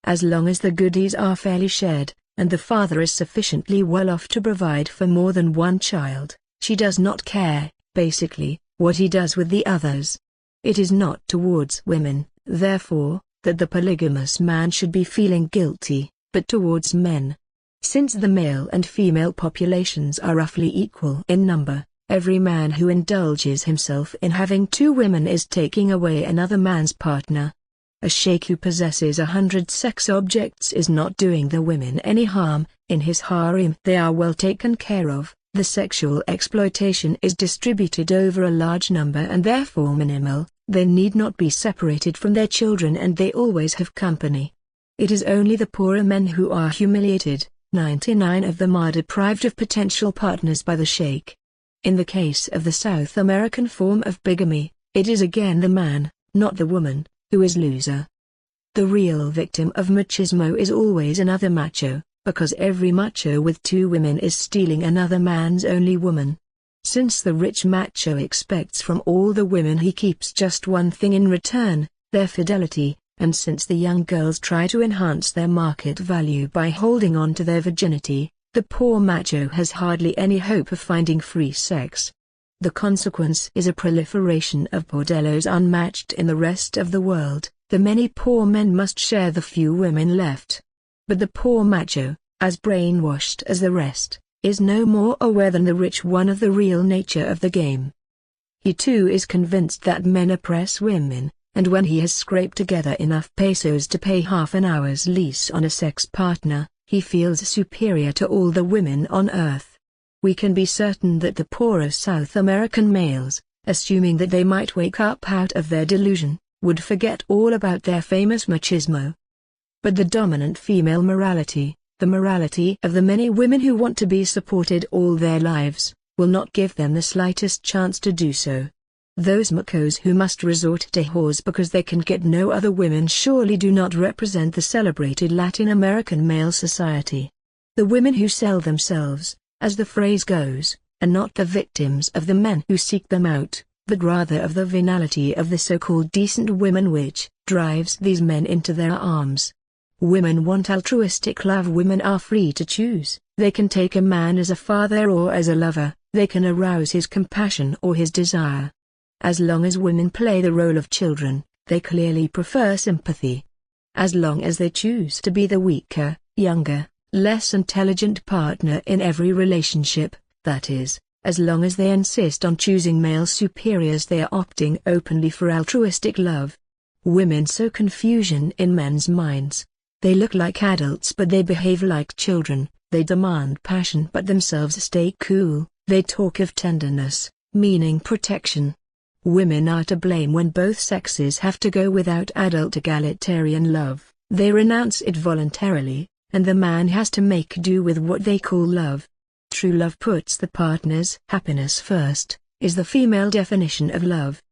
As long as the goodies are fairly shared, and the father is sufficiently well off to provide for more than one child, she does not care, basically, what he does with the others. It is not towards women, therefore, that the polygamous man should be feeling guilty, but towards men. Since the male and female populations are roughly equal in number, every man who indulges himself in having two women is taking away another man's partner. A sheikh who possesses 100 sex objects is not doing the women any harm. In his harem they are well taken care of. The sexual exploitation is distributed over a large number and therefore minimal. They need not be separated from their children and they always have company. It is only the poorer men who are humiliated. 99 of them are deprived of potential partners by the sheikh. In the case of the South American form of bigamy, it is again the man, not the woman, who is loser. The real victim of machismo is always another macho, because every macho with two women is stealing another man's only woman. Since the rich macho expects from all the women he keeps just one thing in return, their fidelity, And since the young girls try to enhance their market value by holding on to their virginity, the poor macho has hardly any hope of finding free sex. The consequence is a proliferation of bordellos unmatched in the rest of the world. The many poor men must share the few women left. But the poor macho, as brainwashed as the rest, is no more aware than the rich one of the real nature of the game. He too is convinced that men oppress women, and when he has scraped together enough pesos to pay half an hour's lease on a sex partner, he feels superior to all the women on earth. We can be certain that the poorer South American males, assuming that they might wake up out of their delusion, would forget all about their famous machismo. But the dominant female morality, the morality of the many women who want to be supported all their lives, will not give them the slightest chance to do so. Those machos who must resort to whores because they can get no other women surely do not represent the celebrated Latin American male society. The women who sell themselves, as the phrase goes, are not the victims of the men who seek them out, but rather of the venality of the so-called decent women which drives these men into their arms. Women want altruistic love. Women are free to choose. They can take a man as a father or as a lover, they can arouse his compassion or his desire. As long as women play the role of children, they clearly prefer sympathy. As long as they choose to be the weaker, younger, less intelligent partner in every relationship, that is, as long as they insist on choosing male superiors, they are opting openly for altruistic love. Women sow confusion in men's minds. They look like adults but they behave like children, they demand passion but themselves stay cool, they talk of tenderness, meaning protection. Women are to blame when both sexes have to go without adult egalitarian love. They renounce it voluntarily, and the man has to make do with what they call love. True love puts the partner's happiness first, is the female definition of love.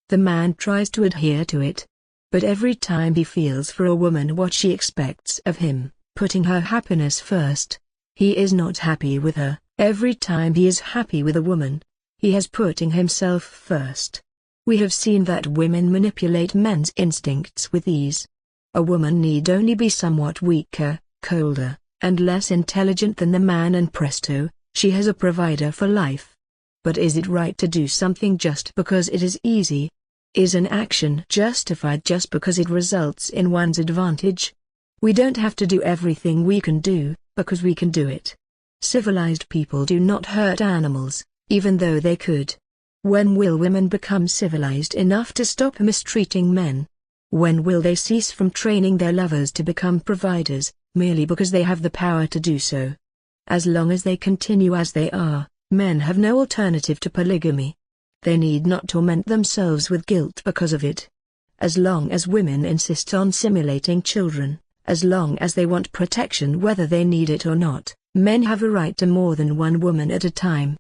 The man tries to adhere to it. But every time he feels for a woman what she expects of him, putting her happiness first, he is not happy with her. Every time he is happy with a woman, he has putting himself first. We have seen that women manipulate men's instincts with ease. A woman need only be somewhat weaker, colder, and less intelligent than the man and presto, she has a provider for life. But is it right to do something just because it is easy? Is an action justified just because it results in one's advantage? We don't have to do everything we can do, because we can do it. Civilized people do not hurt animals, even though they could. When will women become civilized enough to stop mistreating men? When will they cease from training their lovers to become providers, merely because they have the power to do so? As long as they continue as they are, men have no alternative to polygamy. They need not torment themselves with guilt because of it. As long as women insist on simulating children, as long as they want protection whether they need it or not, men have a right to more than one woman at a time.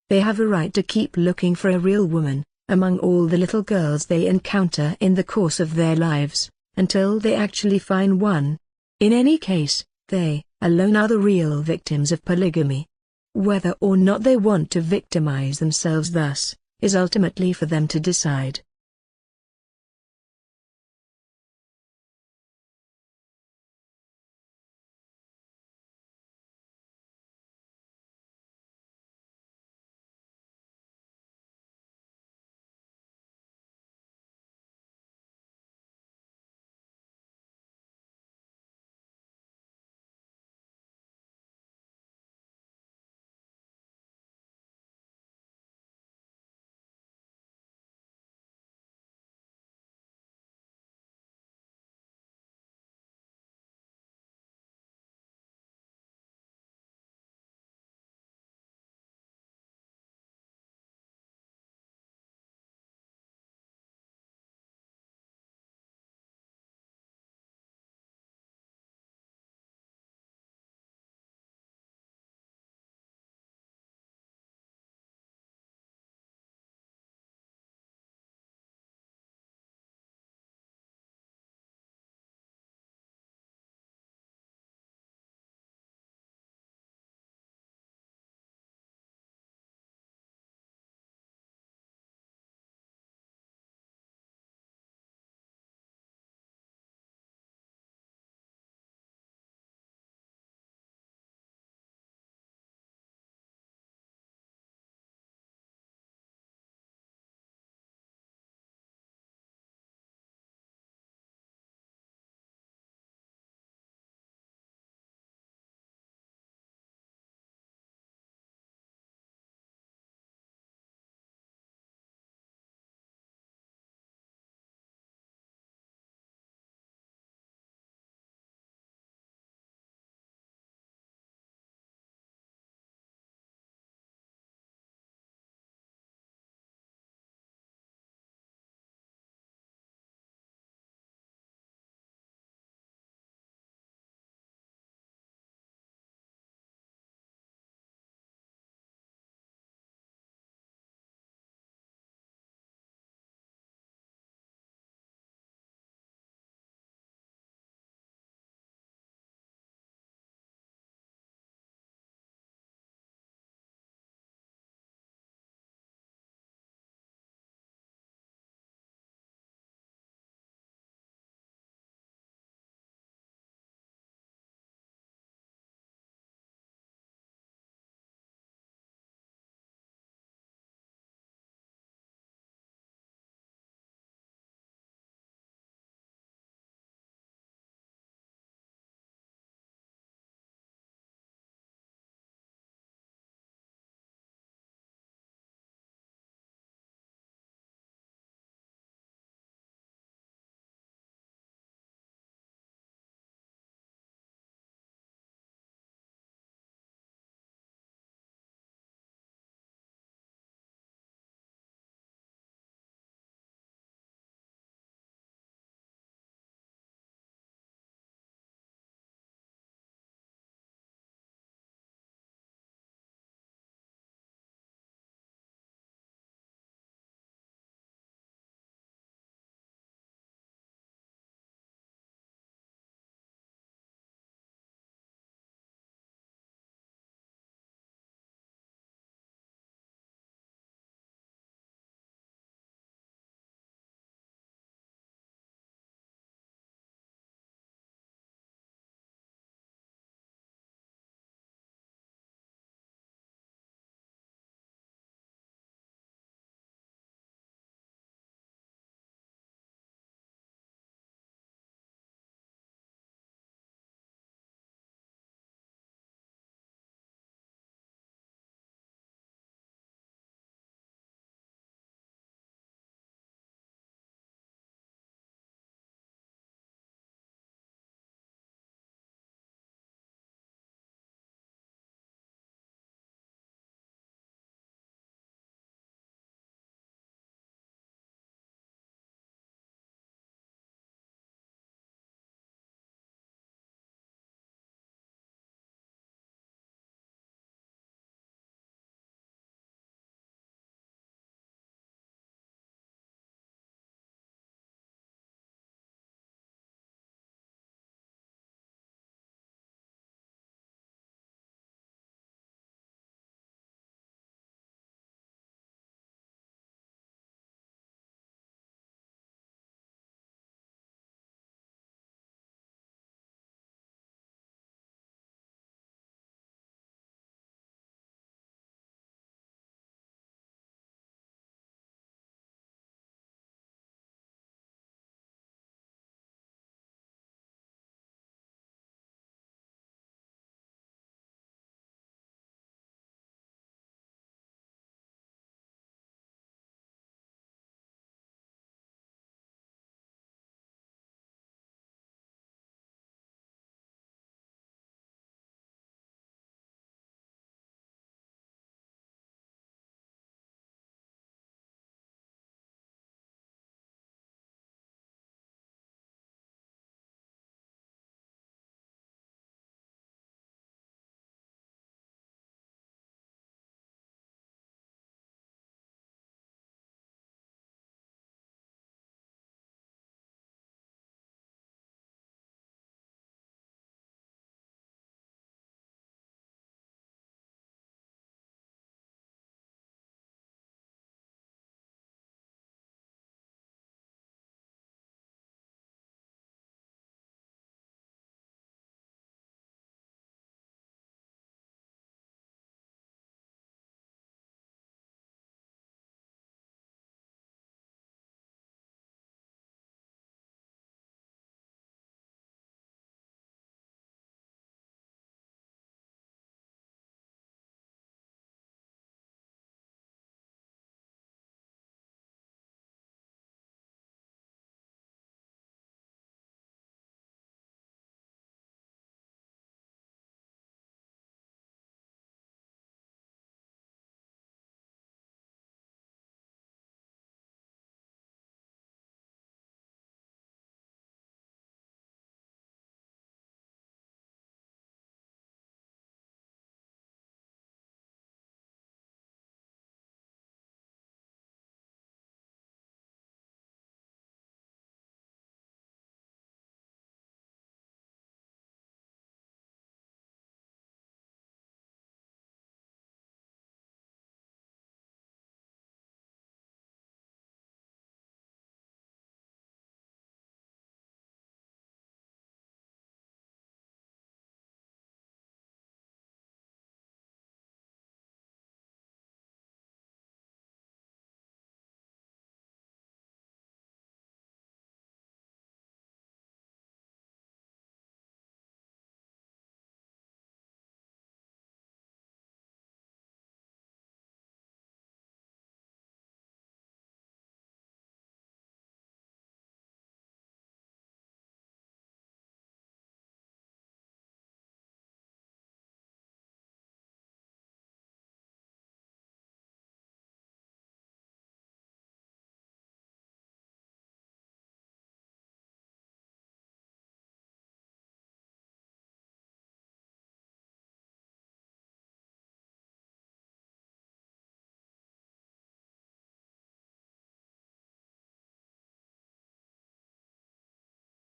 They have a right to keep looking for a real woman, among all the little girls they encounter in the course of their lives, until they actually find one. In any case, they, alone are the real victims of polygamy. Whether or not they want to victimize themselves thus, is ultimately for them to decide.